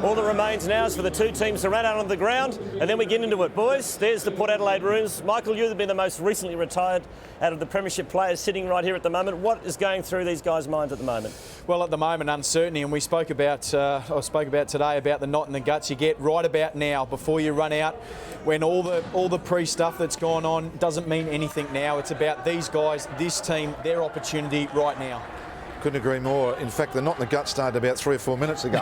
All that remains now is for the two teams to run out on the ground, and then we get into it, boys. There's the Port Adelaide rooms. Michael, you've been the most recently retired out of the premiership players sitting right here at the moment. What is going through these guys' minds at the moment? Well, at the moment, uncertainty, and we spoke about, I spoke about today about the knot in the guts you get right about now before you run out, when all the pre-stuff that's gone on doesn't mean anything now. It's about these guys, this team, their opportunity right now. Couldn't agree more. In fact, the knot in the gut started about 3 or 4 minutes ago.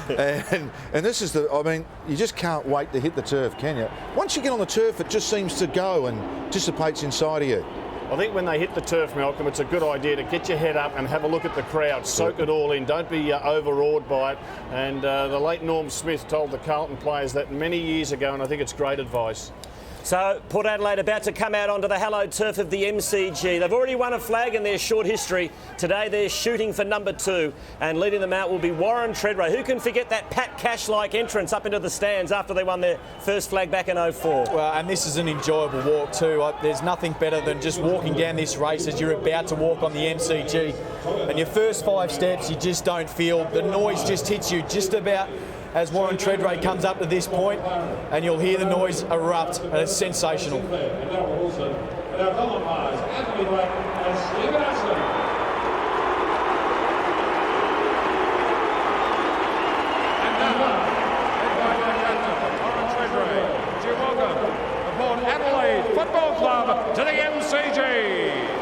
and this is I mean, you just can't wait to hit the turf, can you? Once you get on the turf, it just seems to go and dissipates inside of you. I think when they hit the turf, Malcolm, it's a good idea to get your head up and have a look at the crowd, soak it all in, don't be overawed by it. And the late Norm Smith told the Carlton players that many years ago, and I think it's great advice. So, Port Adelaide about to come out onto the hallowed turf of the MCG. They've already won a flag in their short history. Today they're shooting for number 2, and leading them out will be Warren Treadray. Who can forget that Pat Cash-like entrance up into the stands after they won their first flag back in 04? Well, and this is an enjoyable walk too. There's nothing better than just walking down this race as you're about to walk on the MCG. And your first 5 steps, you just don't feel, the noise just hits you just about as Warren Treadray comes up to this point, and you'll hear the noise erupt, and it's sensational. Port Adelaide Football Club to the MCG.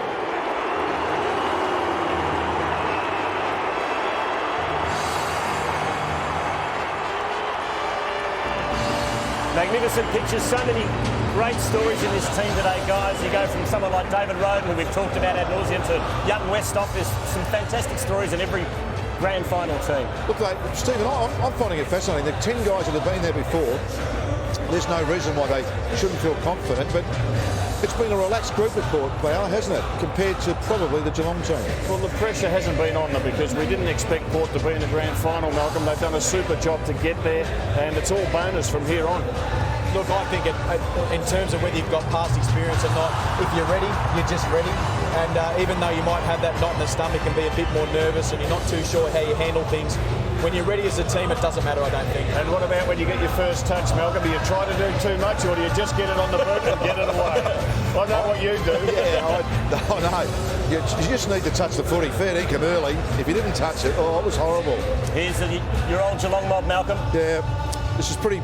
Magnificent pictures, so many great stories in this team today, guys. You go from someone like David Roden, who we've talked about ad nauseum, to young Westhoff. There's some fantastic stories in every grand final team. Look, Stephen, I'm finding it fascinating. The 10 guys that have been there before, there's no reason why they shouldn't feel confident, but it's been a relaxed group at Port, hasn't it, compared to probably the Geelong team? Well, the pressure hasn't been on them because we didn't expect Port to be in the grand final, Malcolm. They've done a super job to get there, and it's all bonus from here on. Look, I think in terms of whether you've got past experience or not, if you're ready, you're just ready. And even though you might have that knot in the stomach and be a bit more nervous and you're not too sure how you handle things, when you're ready as a team, it doesn't matter, I don't think. And what about when you get your first touch, Malcolm? Do you try to do too much, or do you just get it on the boot and get it away? I know what you do. Yeah, I know. You just need to touch the footy. Fair dinkum early. If you didn't touch it, it was horrible. Here's your old Geelong mob, Malcolm. Yeah, this is pretty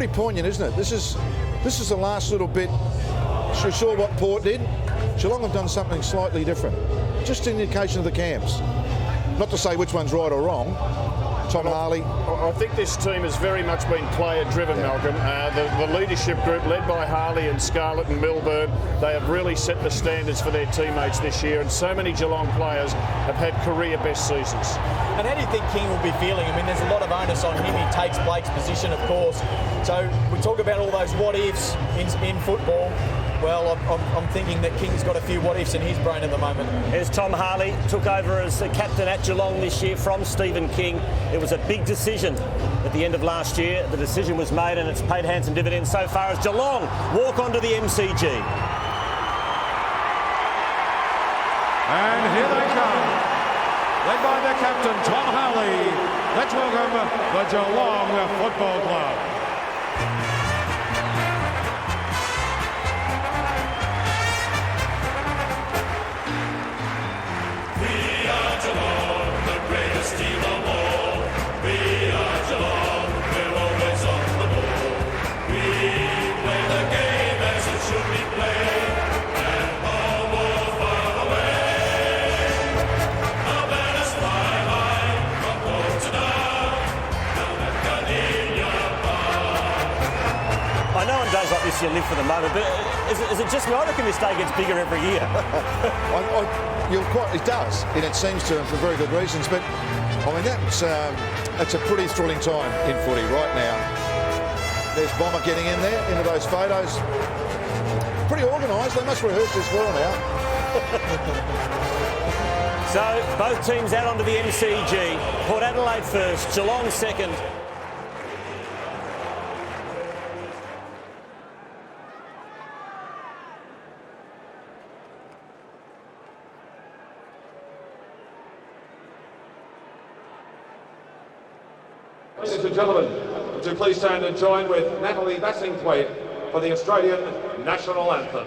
poignant, isn't it? This is the last little bit. You saw what Port did. Geelong have done something slightly different. Just an indication of the camps. Not to say which one's right or wrong. Tom Harley. I think this team has very much been player-driven, Malcolm. The leadership group led by Harley and Scarlett and Milburn, they have really set the standards for their teammates this year, and so many Geelong players have had career best seasons. And how do you think King will be feeling? I mean, there's a lot of onus on him. He takes Blake's position, of course. So we talk about all those what-ifs in football. Well, I'm thinking that King's got a few what-ifs in his brain at the moment. Here's Tom Harley, took over as the captain at Geelong this year from Stephen King. It was a big decision at the end of last year. The decision was made and it's paid handsome dividends so far as Geelong walk onto the MCG. And here they come, led by their captain, Tom Harley. Let's welcome the Geelong Football Club. Days like this you live for the moment, but is it just me? I reckon this day gets bigger every year. It does, and it seems to for very good reasons, but I mean that's a pretty thrilling time in footy right now. There's Bomber getting in there into those photos. Pretty organised, they must rehearse this well now. So both teams out onto the MCG. Port Adelaide first, Geelong second. Ladies and gentlemen, would you please stand and join with Natalie Bassingthwaite for the Australian National Anthem.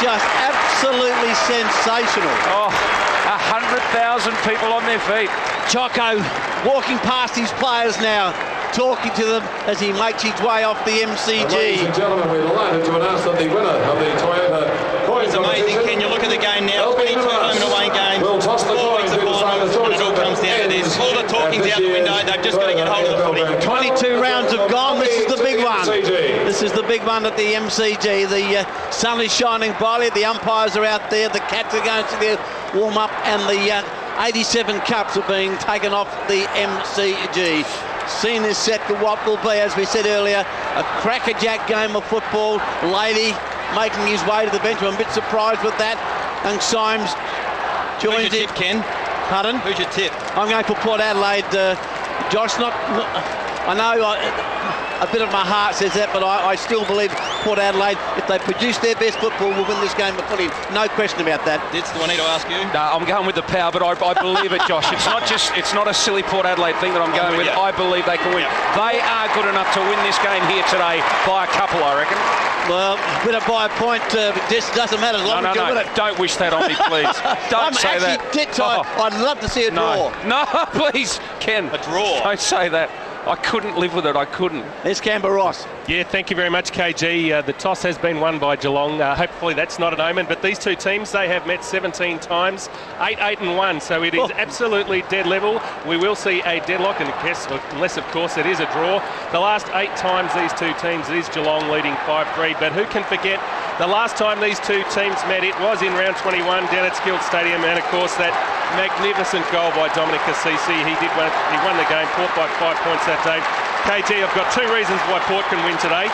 Just absolutely sensational. Oh, 100,000 people on their feet. Choco walking past his players now, talking to them as he makes his way off the MCG. Ladies and gentlemen, we're delighted to announce that the winner of the Toyota coin It's amazing. Can you look at the game now? 22 home and away games, 4 weeks of finals, and it all comes down to this. All the talking's out the window. They've just got to get hold of the footy. 22 rounds have gone. This is the big one. This is the big one at the MCG. The sun is shining brightly. The umpires are out there. The Cats are going to their warm-up, and the 87 cups are being taken off the MCG. Seen this set for what will be, as we said earlier, a crackerjack game of football. Lady making his way to the bench. I'm a bit surprised with that. And Symes joins Who's your tip, Ken? Pardon? Who's your tip? I'm going for Port Adelaide. Josh, I know a bit of my heart says that, but I still believe Port Adelaide, if they produce their best football, will win this game of footy. No question about that. Do I need to ask you? No, I'm going with the power, but I believe it, Josh. It's not a silly Port Adelaide thing that I'm going with. I believe they can win. They are good enough to win this game here today by a couple, I reckon. Well, win it by a point, this doesn't matter as long as you win it. Don't wish that on me, please. Don't say that. I'd love to see a draw. No, please, Ken. A draw. Don't say that. I couldn't live with it. I couldn't. There's Canberra Ross. Yeah, thank you very much, KG. The toss has been won by Geelong. Hopefully that's not an omen, but these two teams, they have met 17 times, 8-8-1, so it is absolutely dead level. We will see a deadlock, and unless, of course, it is a draw. The last 8 times these two teams, it is Geelong leading 5-3, but who can forget the last time these two teams met? It was in round 21 down at Skilled Stadium, and of course that magnificent goal by Dominic Assisi. He won the game, Port by 5 points that day. KG, I've got 2 reasons why Port can win today.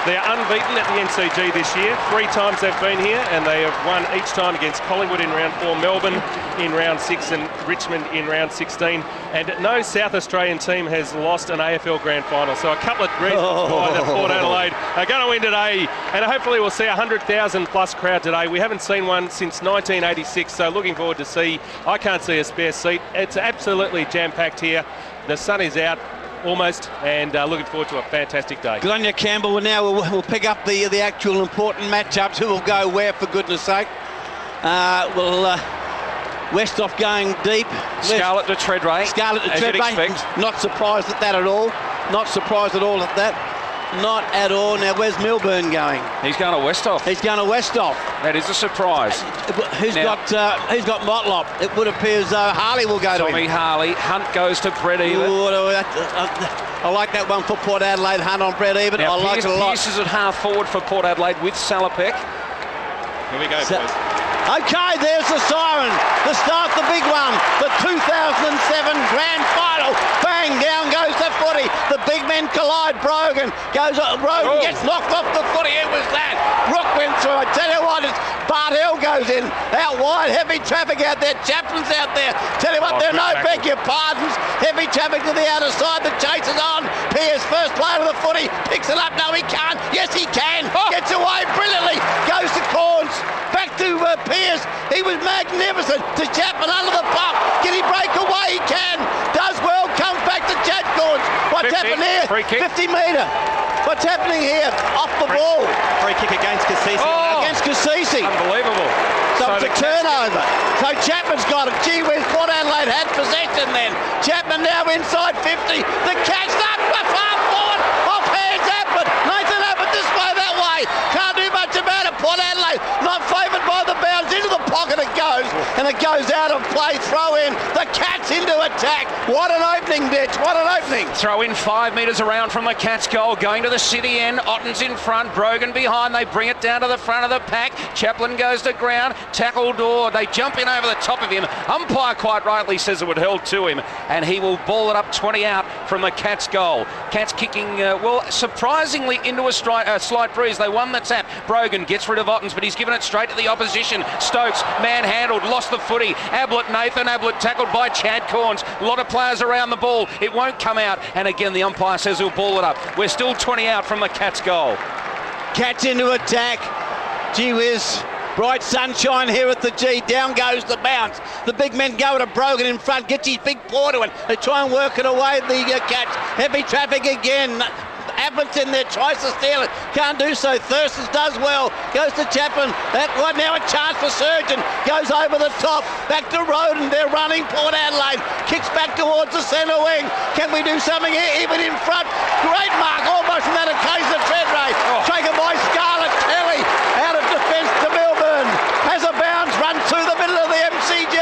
They are unbeaten at the NCG this year. 3 times they've been here, and they have won each time against Collingwood in round 4, Melbourne in round 6, and Richmond in round 16. And no South Australian team has lost an AFL Grand Final. So a couple of reasons why the Port Adelaide are going to win today, and hopefully we'll see a 100,000 plus crowd today. We haven't seen one since 1986, so looking forward to see. I can't see a spare seat. It's absolutely jam-packed here. The sun is out almost, and looking forward to a fantastic day. Good on you, Campbell. Now we'll pick up the actual important matchups. Who will go where, for goodness sake? Westhoff going deep. Scarlett to Treadway. Scarlett to Treadway. Not surprised at that at all. Not surprised at all at that. Not at all. Now, where's Milburn going? He's going to Westhoff. He's going to Westhoff. That is a surprise. Who's got Motlop? It would appear as though Harley will go to him. Tommy Harley. Hunt goes to Brett Even. I like that one for Port Adelaide. Hunt on Brett Even. Now, I like it a lot. Pearce is at half forward for Port Adelaide with Salopek. Here we go, boys. Okay, there's the siren. The start, the big one. The 2007 Grand Final. Bang, down goes the footy. The big men collide. Brogan gets knocked off the footy. It was that. Rook went through. I tell you what, it's Bart Hill goes in. Out wide, heavy traffic out there. Chaplin's out there. Tell you what, beg your pardons. Heavy traffic to the outer side. The chase is on. Pearce, first player of the footy. Picks it up. No, he can't. Yes, he can. Gets away brilliantly. Goes to Corns. Back to Pearce. He was magnificent. To Chapman under the pump. Can he break away? He can. Does well. Comes back to Chad Corns. By what's 50. happened here? Free kick. 50 metre. What's happening here? Off the ball. Free kick against Cassisi. Against Cassisi. Unbelievable. So it's a turnover. So Chapman's got it. Gee whiz, Port Adelaide had possession then. Chapman now inside 50. The catch up, far forward, off hands Ablett. Nathan Ablett this way, that way. Can't do much about it. Port Adelaide not favoured by the bounce. Into the pocket it goes, and it goes out of play. Throw in. The Cats into attack. What an opening, Ditch. What an opening. Throw in 5 metres around from the Cats' goal, going to the city end. Otten's in front, Brogan behind. They bring it down to the front of the pack. Chaplin goes to ground, tackle door. They jump in over the top of him. Umpire quite rightly says it would held to him, and he will ball it up 20 out from the Cats' goal. Cats kicking, surprisingly into a slight breeze. They won the tap. Brogan gets rid of Ottens, but he's given it straight to the opposition. Stokes, manhandled, lost the footy. Nathan Ablett tackled by Chad Corns. A lot of players around the ball. It won't come out, and again the umpire says he'll ball it up. We're still 20 out from the Cats' goal. Cats into attack. Gee whiz. Bright sunshine here at the G. Down goes the bounce. The big men go to Brogan in front. Gets his big paw to it. They try and work it away. The Cats. Heavy traffic again. Ablett's in there, tries to steal it, can't do so. Thurstons does well, goes to Chaplin. That one now a chance for Surgeon, goes over the top, back to Roden. They're running. Port Adelaide kicks back towards the centre wing. Can we do something here? Even in front, great mark, almost from that occasion of Treadray. Taken by Scarlett. Kelly out of defence to Milburn. Has a bounce, runs through the middle of the MCG,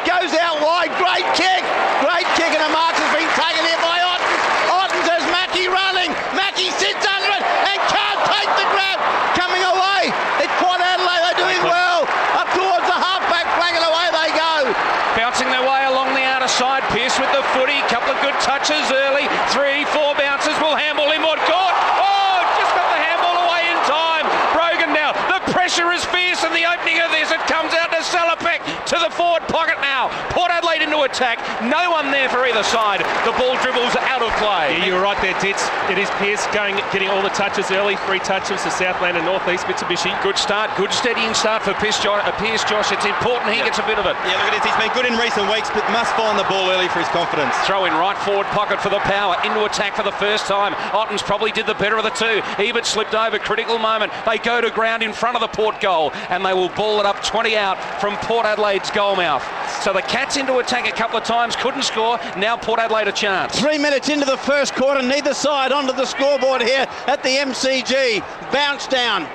goes out wide. Great kick, and a mark has been taken here by Ottens. Ottens has Mackie running. Mackie sits under it and can't take the grab. Coming away. It's Port Adelaide. They're doing well. Up towards the half-back flank and away they go. Bouncing their way along the outer side. Pearce with the footy. Couple of good touches early. 3-4 bounces. Will handball him on court. Oh, just got the handball away in time. Brogan now. The pressure is fierce in the opening of this. It comes out to Salopek to the forward pocket now. Port Adelaide into attack. No one there for either side. The ball dribbles out of play. Yeah, you were right there, Ditz. It is Pearce getting all the touches early. 3 touches to Southland and North East Mitsubishi. Good start, good steadying start for Pearce, Josh. It's important he gets a bit of it. Yeah, look at this. He's been good in recent weeks, but must find the ball early for his confidence. Throw in right forward pocket for the Power. Into attack for the first time. Ottens probably did the better of the two. Ebert slipped over. Critical moment. They go to ground in front of the Port goal, and they will ball it up 20 out from Port Adelaide's goal mouth. So the Cats into attack a couple of times, couldn't score. Now Port Adelaide a chance. 3 minutes into the first quarter, neither side onto the scoreboard here at the MCG. Bounce down.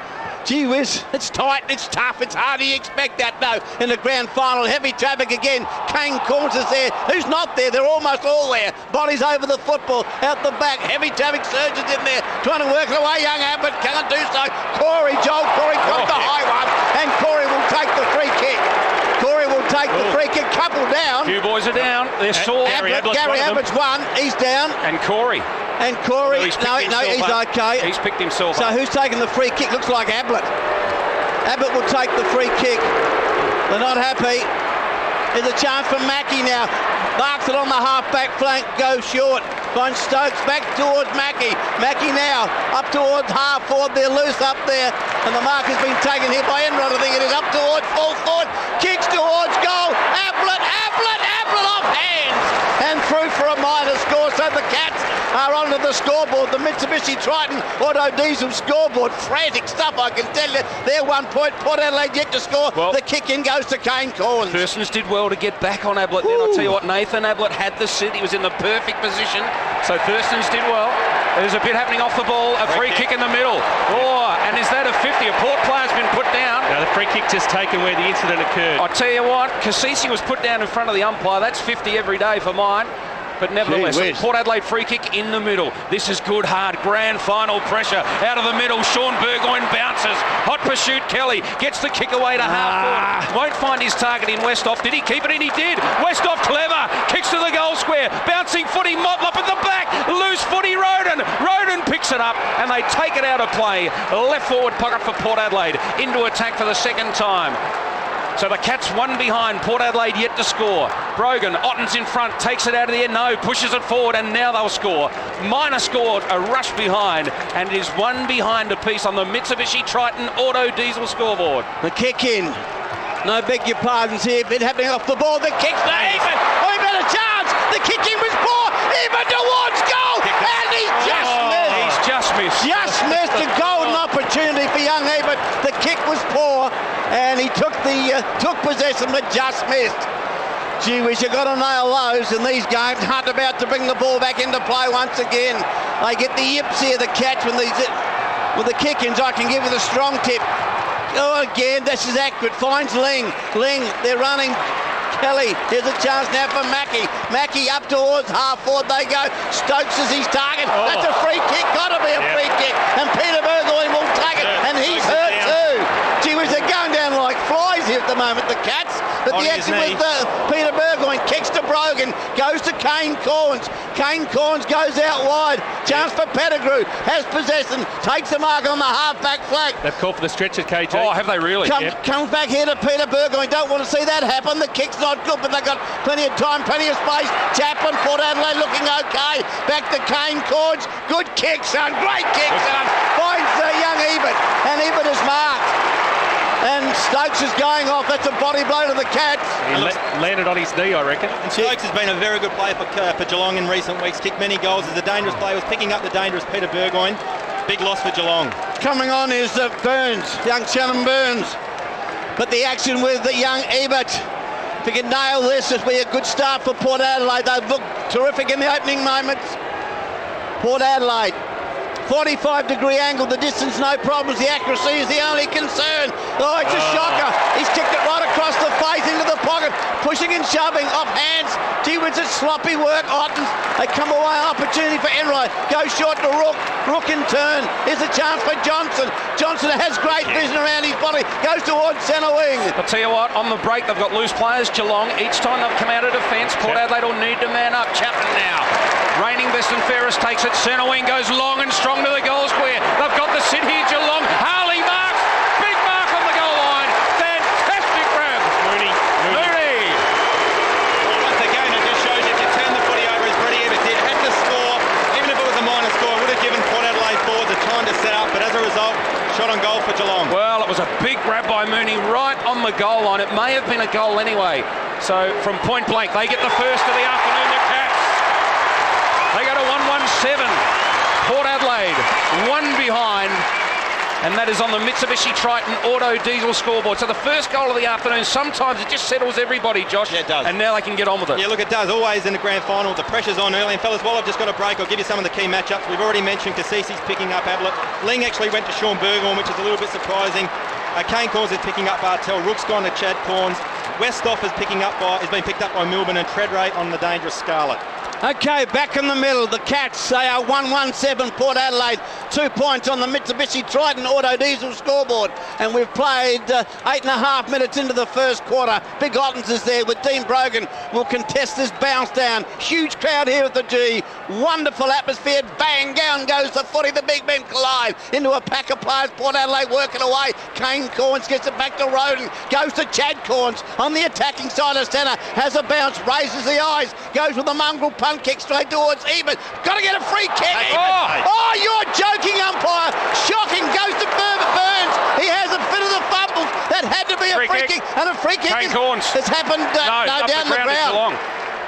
Gee whiz, it's tight, it's tough, it's hard to expect that though in the grand final. Heavy traffic again. Kane Corns is there. Who's not there? They're almost all there. Bodies over the football, out the back. Heavy traffic surges in there, trying to work it away. Young Abbott can't do so. Corey got the high one, and Corey will take the free kick. Corey will take the free kick. Couple down. Few boys are down. They're sore. Gary Abbott's one. He's down. And Corey. No, he's okay. He's picked himself up. So who's taking the free kick? Looks like Ablett. Ablett will take the free kick. They're not happy. There's a chance for Mackie now. Marks it on the half-back flank, goes short. Finds Stokes back towards Mackie. Mackie now up towards half forward. They're loose up there. And the mark has been taken here by Enrod. I think it is up towards full forward. Kicks towards goal. Ablett off hands. And through for a minor score. So the Cats are onto the scoreboard. The Mitsubishi Triton Auto Diesel scoreboard. Frantic stuff, I can tell you. They're 1 point. Port Adelaide yet to score. Well, the kick in goes to Kane Corns. Thurstons did well to get back on Ablett. Then I'll tell you what, Nathan Ablett had the sit. He was in the perfect position. So Thurstons did well. There's a bit happening off the ball. A free kick in the middle. Oh, and is that a 50? A Port player's been put down. Now the free kick just taken where the incident occurred. I'll tell you what, Cassisi was put down in front of the umpire. That's 50 every day for mine. But nevertheless, Port Adelaide free kick in the middle. This is good, hard, grand final pressure. Out of the middle, Sean Burgoyne bounces. Hot pursuit, Kelly gets the kick away to half forward. Won't find his target in Westhoff. Did he keep it in? He did. Westhoff clever. Kicks to the goal square. Bouncing footy, Motlop at the back. Loose footy, Roden. Roden picks it up and they take it out of play. Left forward pocket for Port Adelaide. Into attack for the second time. So the Cats one behind, Port Adelaide yet to score. Brogan, Otten's in front, takes it out of the end, no, pushes it forward, and now they'll score. Minor scored, a rush behind, and it is one behind apiece on the Mitsubishi Triton Auto Diesel scoreboard. The kick in. No, beg your pardons here, bit happening off the ball. The kick's not even. We've got a chance. The kick in was poor. Even towards goal. possession but just missed. Gee whiz, you've got to nail those in these games. Hunt about to bring the ball back into play once again. They get the yips here, the catch with the kick-ins. I can give you the strong tip. Oh, again, this is accurate. Finds Ling. They're running. Kelly, here's a chance now for Mackie. Mackie up towards half forward they go. Stokes is his target. Oh. That's a free kick. Got to be a free kick. And Peter Burgoyne will take it. And he's hurt too. Gee whiz, they're going down like flies here at the moment, the Cats. But the action with Peter Burgoyne kicks to Brogan, goes to Kane Corns. Kane Corns goes out wide. Chance for Pettigrew. Has possession. Takes the mark on the half-back flank. They've called for the stretcher, KJ. Oh, have they really? Comes back here to Peter Burgoyne. Don't want to see that happen. The kick's not good, but they've got plenty of time, plenty of space. Chapman, Port Adelaide looking okay. Back to Kane Corns. Good kick, son. Great kick, son. Finds young Ebert. And Ebert is marked. And Stokes is going off. That's a body blow to the Cats. He landed on his knee, I reckon. And Stokes has been a very good player for Geelong in recent weeks. Kicked many goals. Is a dangerous player. Was picking up the dangerous Peter Burgoyne. Big loss for Geelong. Coming on is Burns, young Shannon Burns. But the action with the young Ebert. If he can nail this, it'll be a good start for Port Adelaide. They've looked terrific in the opening moments. Port Adelaide. 45-degree angle, the distance, no problems. The accuracy is the only concern. Oh, it's a shocker. He's kicked it right across the face into the pocket, pushing and shoving off hands. Gee whiz, it's sloppy work. Ottens, they come away. Opportunity for Enright. Goes short to Rook. Rook in turn. Here's a chance for Johnson. Johnson has great vision around his body. Goes towards centre wing. I'll tell you what, on the break, they've got loose players, Geelong. Each time they've come out of defence, Port Adelaide will need to man up. Chapman now. Reigning best and fairest takes it. Centre wing goes long and strong to the goal square. They've got the sit here, Geelong. Harley marks. Big mark on the goal line. Fantastic grab. Mooney. Well, once again, it just shows you if you turn the footy over as Brady Evans did, had to score. Even if it was a minor score, would have given Port Adelaide forward the time to set up. But as a result, shot on goal for Geelong. Well, it was a big grab by Mooney right on the goal line. It may have been a goal anyway. So from point blank, they get the first of the afternoon, the Cats. They go to 1-1-7. Port Adelaide, one behind, and that is on the Mitsubishi Triton Auto Diesel scoreboard. So the first goal of the afternoon, sometimes it just settles everybody, Josh. Yeah, it does. And now they can get on with it. Yeah, look, it does. Always in the grand final, the pressure's on early. And fellas, while I've just got a break, I'll give you some of the key matchups. We've already mentioned Cassisi's picking up Ablett. Ling actually went to Sean Burgoyne, which is a little bit surprising. Kane Corns is picking up Bartel. Rook's gone to Chad Corns. Westhoff is been picked up by Milburn, and Treadrate on the dangerous Scarlett. Okay, back in the middle, the Cats, they are 1-1-7, Port Adelaide, 2 points on the Mitsubishi Triton Auto Diesel scoreboard, and we've played 8.5 minutes into the first quarter. Big Ottens is there with Dean Brogan, will contest this bounce down. Huge crowd here at the G, wonderful atmosphere, bang, down goes the footy, the big men collide into a pack of players. Port Adelaide working away, Kane Corns gets it back to Roden, goes to Chad Corns on the attacking side of centre, has a bounce, raises the eyes, goes with a mongrel punt kick straight towards Ebert. Got to get a free kick. Oh, you're joking, umpire. Shocking. Goes to Burns. He has a bit of the fumbles. That had to be a free kick. And a free kick has happened down the ground.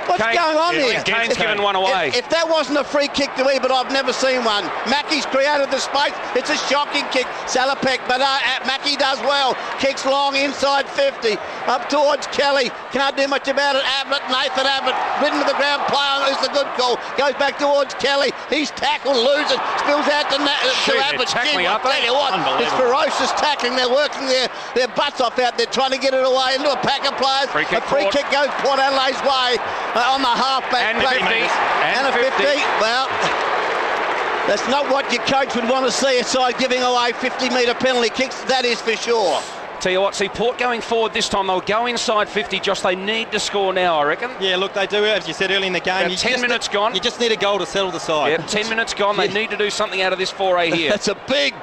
What's going on here? Kane's given one away. If that wasn't a free kick to me, but I've never seen one. Mackey's created the space. It's a shocking kick. Salopek, but Mackey does well. Kicks long inside 50. Up towards Kelly. Can't do much about it. Nathan Abbott, ridden to the ground. Player is a good call. Goes back towards Kelly. He's tackled, loses. Spills out to Abbott. I'll tell you what, it's ferocious tackling. They're working their butts off out there, trying to get it away into a pack of players. A free kick goes Port Adelaide's way. On the halfback and play. 50. And a 50. Well, that's not what your coach would want to see, a side giving away 50-metre penalty kicks, that is for sure. Tell you what, see, Port going forward this time, they'll go inside 50. Josh, they need to score now, I reckon. Yeah, look, they do, as you said early in the game. 10 minutes gone. You just need a goal to settle the side. Yeah, 10 minutes gone. They need to do something out of this foray here. That's a big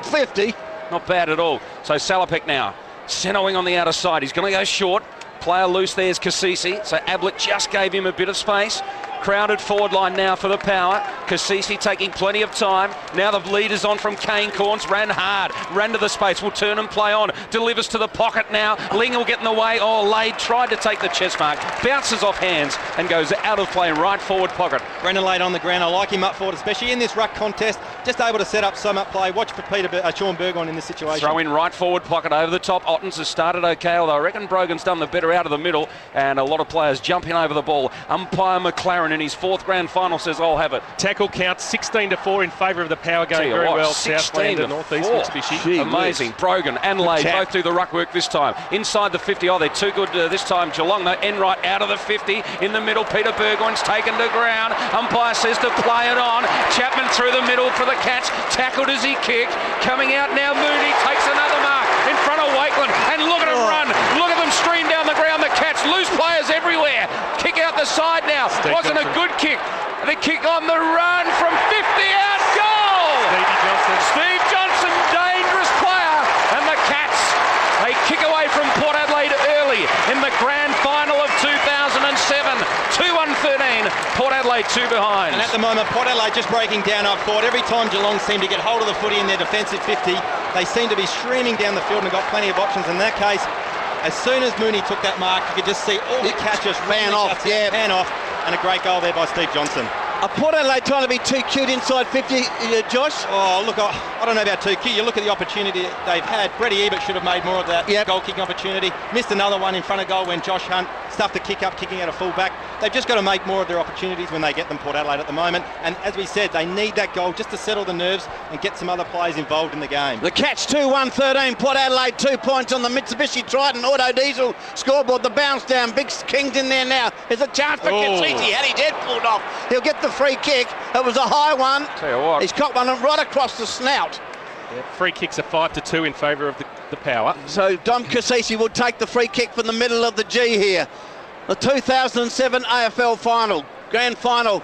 50. Not bad at all. So Salopek now, centre wing on the outer side. He's going to go short. Player loose, there's Cassisi. So Ablett just gave him a bit of space. Crowded forward line now for the power. Cassisi taking plenty of time. Now the lead is on from Kane Corns. Ran hard. Ran to the space. Will turn and play on. Delivers to the pocket now. Ling will get in the way. Oh, Lade tried to take the chest mark. Bounces off hands and goes out of play right forward pocket. Brendan Lade on the ground. I like him up forward, especially in this ruck contest. Just able to set up some up play. Watch for Sean Burgoyne in this situation. Throw in right forward pocket over the top. Ottens has started okay, although I reckon Brogan's done the better out of the middle, and a lot of players jumping over the ball. Umpire McLaren in his 4th grand final says, I'll have it. Tackle count 16-4 in favour of the Power, going very well. Southland and North East Mitsubishi. Amazing. Brogan and Lade both do the ruck work this time. Inside the 50. Oh, they're too good this time. Geelong, though. Enright out of the 50. In the middle, Peter Burgoyne's taken to ground. Umpire says to play it on. Chapman through the middle for the Cats. Tackled as he kicked. Coming out now, Mooney takes another mark in front of Wakeland. And look at him run. Look at them stream down the ground. The Cats lose players everywhere. Kick out the side now. Wasn't a good kick. The kick on the run from 50 out. Goal! Steve Johnson, dangerous player. And the Cats, they kick away from Port Adelaide early in the grand final of 2007. 2-1-13. Port Adelaide 2 behind. And at the moment, Port Adelaide just breaking down up forward. Every time Geelong seem to get hold of the footy in their defensive 50, they seem to be streaming down the field and got plenty of options. In that case, as soon as Mooney took that mark, you could just see all the catches pan off, and a great goal there by Steve Johnson. Port Adelaide trying to be too cute inside 50, Josh? Oh, look, I don't know about too cute. You look at the opportunity they've had. Brady Ebert should have made more of that goal-kicking opportunity. Missed another one in front of goal when Josh Hunt stuffed a kick up, kicking out a full-back. They've just got to make more of their opportunities when they get them, Port Adelaide, at the moment. And as we said, they need that goal just to settle the nerves and get some other players involved in the game. The Cats 2-1-13. Port Adelaide 2 points on the Mitsubishi Triton Auto Diesel scoreboard. The bounce down. Big King's in there now. There's a chance for Cassisi. Had his head pulled off. He'll get the free kick. It was a high one. Tell you what. He's caught one right across the snout. Free kicks are 5-2 in favour of the Power. So Dom Cassisi will take the free kick from the middle of the G here. The 2007 AFL final, grand final.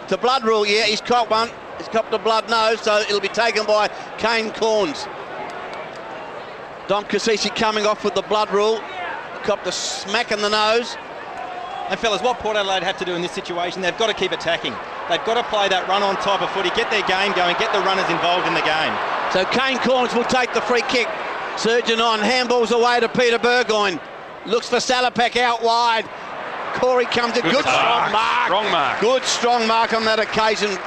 To blood rule, he's caught one. He's copped a blood nose, so it'll be taken by Kane Corns. Dom Cassisi coming off with the blood rule. Copped a smack in the nose. And fellas, what Port Adelaide have to do in this situation, they've got to keep attacking. They've got to play that run-on type of footy, get their game going, get the runners involved in the game. So Kane Corns will take the free kick. Surgeon on, handballs away to Peter Burgoyne. Looks for Salapak out wide. Corey comes in, good strong mark. Strong mark. Good strong mark on that occasion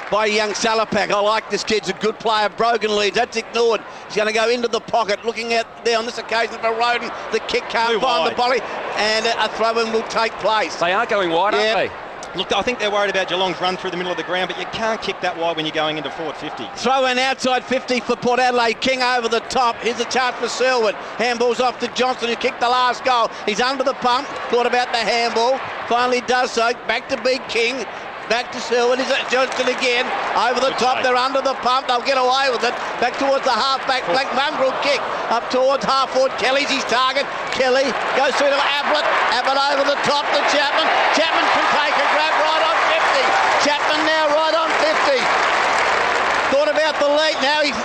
by young Salapak. I like this kid's a good player. Brogan leads, that's ignored. He's going to go into the pocket, looking at there on this occasion for Roden. The kick can't find the volley, and a throw-in will take place. They are going wide, aren't they? Look, I think they're worried about Geelong's run through the middle of the ground, but you can't kick that wide when you're going into forward 50. Throw in outside 50 for Port Adelaide. King over the top. Here's a chance for Selwood. Handball's off to Johnson, who kicked the last goal. He's under the pump. Thought about the handball. Finally does so. Back to Big King. Back to Selwood. Is it Johnson again? Over the top. They're under the pump. They'll get away with it. Back towards the half-back flank. Mongrel kick. Up towards half-forward. Kelly's his target. Kelly goes through to Ablett. Ablett over the top to Chapman. Chapman can take a grab right on 50. Chapman now right on 50. Thought about the lead. Now he's...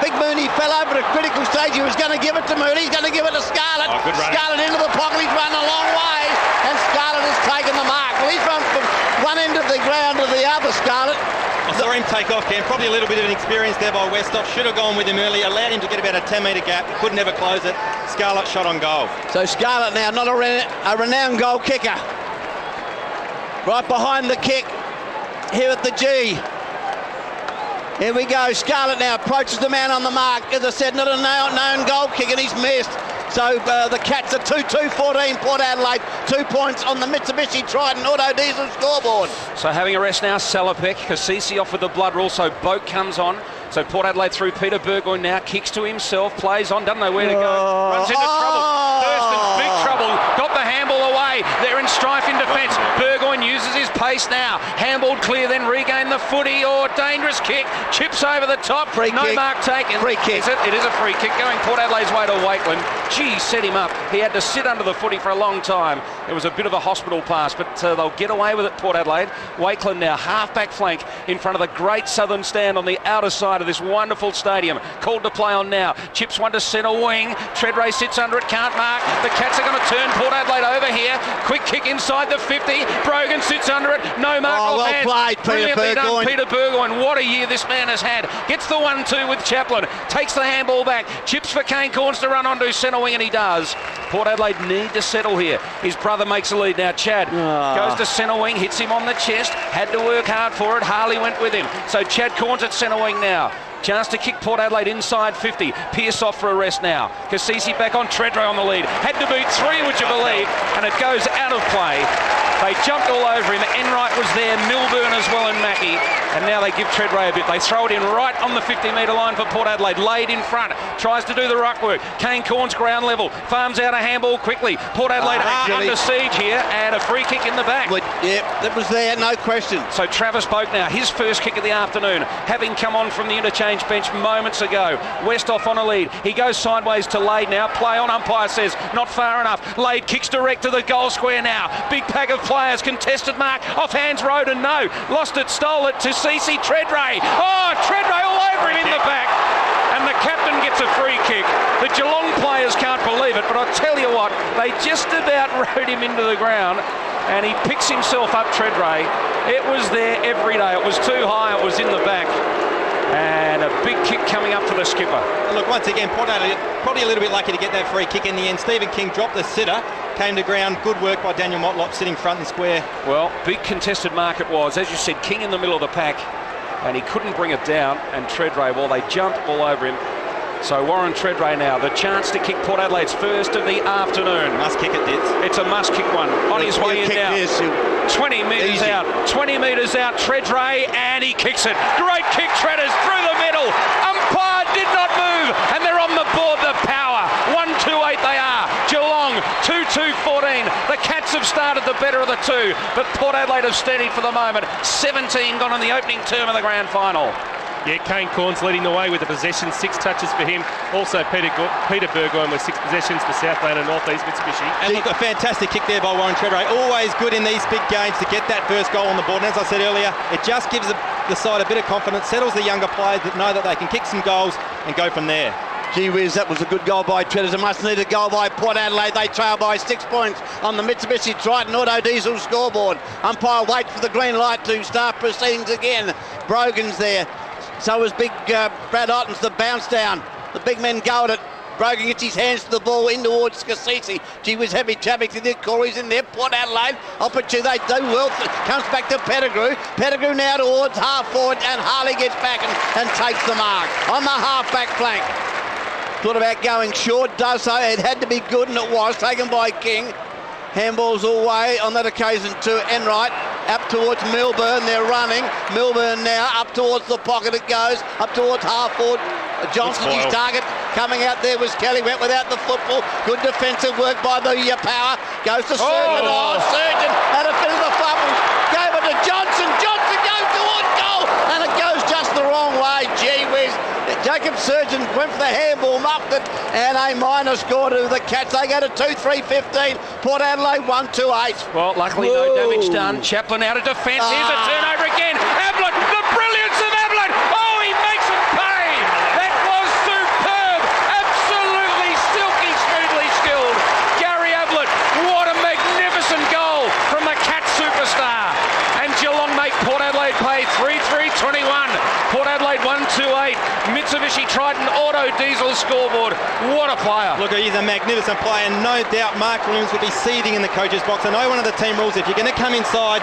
Big Mooney fell over at a critical stage. He was going to give it to Mooney. He's going to give it to Scarlett. Scarlett into the pocket. He's run a long way. And Scarlett has taken the mark. Well, he's run from one end of the ground to the other, Scarlett. I saw him take off, Cam. Probably a little bit of an experience there by Westhoff. Should have gone with him earlier. Allowed him to get about a 10-metre gap. Couldn't ever close it. Scarlett shot on goal. So Scarlett now, not a renowned goal kicker. Right behind the kick here at the G. Here we go. Scarlett now approaches the man on the mark. As I said, not a known goal kick, and he's missed. So the Cats are 2-2-14. Port Adelaide 2 points on the Mitsubishi Triton Auto Diesel scoreboard. So having a rest now, Salopek. Cassisi off with the blood rule, so Boat comes on. So Port Adelaide through Peter Burgoyne now, kicks to himself, plays on, doesn't know where to go, runs into trouble. Thurston's big trouble, got the handball away. They're in strife in defence. Burgoyne uses his pace now. Handballed clear, then regain the footy. Dangerous kick, chips over the top. Free no kick. Mark taken. Free kick. Is it? It is a free kick going Port Adelaide's way to Wakeland. Gee, set him up. He had to sit under the footy for a long time. It was a bit of a hospital pass, but they'll get away with it, Port Adelaide. Wakeland now, half-back flank in front of the great southern stand on the outer side of this wonderful stadium. Called to play on now. Chips one to centre wing. Treadray sits under it, can't mark. The Cats are going to turn Port Adelaide over here. Quick kick inside the 50. Brogan sits under under it. No mark off well hands. played, Peter Brilliantly done, Burgoyne. Peter Burgoyne. What a year this man has had. Gets the 1-2 with Chaplin. Takes the handball back. Chips for Kane Corns to run onto centre wing, and he does. Port Adelaide need to settle here. His brother makes the lead now. Chad goes to centre wing, hits him on the chest. Had to work hard for it. Harley went with him. So Chad Corns at centre wing now. Chance to kick Port Adelaide inside 50. Pearce off for a rest now. Cassisi back on, Treadray on the lead. Had to beat 3, would you believe? And it goes out of play. They jumped all over him. Enright was there, Milburn as well, and Mackie. And now they give Treadray a bit. They throw it in right on the 50-metre line for Port Adelaide. Laid in front. Tries to do the ruck work. Kane Corns ground level. Farms out a handball quickly. Port Adelaide under siege here, and a free kick in the back. Yep, that was there, no question. So Travis Boak now, his first kick of the afternoon, having come on from the interchange bench moments ago. Westhoff on a lead. He goes sideways to Lade now. Play on, umpire says not far enough. Lade kicks direct to the goal square now. Big pack of players, contested mark, off hands Roden, no. Lost it, stole it to Cece Treadray. Oh, Treadray all over him in the back. And the captain gets a free kick. The Geelong players can't believe it, but I'll tell you what, they just about rode him into the ground, and he picks himself up, Treadray. It was there every day. It was too high, it was in the back. And a big kick coming up for the skipper. Look, once again, Port Adelaide probably a little bit lucky to get that free kick in the end. Stephen King dropped the sitter, came to ground. Good work by Daniel Motlop sitting front and square. Well, big contested mark it was. As you said, King in the middle of the pack, and he couldn't bring it down. And Treadray, well, they jumped all over him. So Warren Treadray now, the chance to kick Port Adelaide's first of the afternoon. Must kick it, Ditz. It's a must kick one. On his way in now. 20 metres out. 20 metres out, Treadray, and he kicks it. Great kick, Treaders, through the middle. Umpire did not move, and they're on the board, the power. 1-2-8 they are. Geelong, 2-2-14. The Cats have started the better of the two, but Port Adelaide have steadied for the moment. 17 gone in the opening term of the grand final. Yeah, Kane Corns leading the way with the possession, 6 touches for him. Also Peter Burgoyne with 6 possessions for Southland and North East Mitsubishi. And look, a fantastic kick there by Warren Treadray. Always good in these big games to get that first goal on the board. And as I said earlier, it just gives the side a bit of confidence, settles the younger players that know that they can kick some goals and go from there. Gee whiz, that was a good goal by Treaders. A much-needed goal by Port Adelaide. They trail by 6 points on the Mitsubishi Triton Auto Diesel scoreboard. Umpire waits for the green light to start proceedings again. Brogan's there. So is big Brad Ottens, the bounce down. The big men go at it. Brogan gets his hands to the ball in towards Cassisi. Gee whiz, heavy traffic in there. Corey's in there. Port Adelaide. Opportunity. They do well. Comes back to Pettigrew. Pettigrew now towards half forward, and Harley gets back and takes the mark on the half-back flank. Thought about going short. Does so. It had to be good, and it was. Taken by King. Handballs all way on that occasion to Enright. Up towards Milburn, they're running. Milburn now up towards the pocket it goes. Up towards half forward. Johnson, his target. Coming out there was Kelly, went without the football. Good defensive work by the power. Goes to Surgeon. Surgeon had a bit of the fumbles. Gave it to Johnson. Johnson goes towards goal. And it goes just the wrong way. Gee whiz. Jacob Surgeon went for the handball, muffed it, and a minor score to the Cats. They go to 2-3-15. Port Adelaide 1-2-8. Well, luckily no damage done. Chaplin out of defence. Here's a turnover again. Ablett, the brilliance of Ablett. Oh, he makes them pay. That was superb. Absolutely silky, smoothly skilled. Gary Ablett, what a magnificent goal from the Cats superstar. And Geelong make Port Adelaide pay 3-3-21. Port Adelaide 1-2-8. Mitsubishi Triton Auto Diesel scoreboard. What a player. Look, he's a magnificent player. No doubt Mark Williams will be seething in the coach's box. I know one of the team rules, if you're going to come inside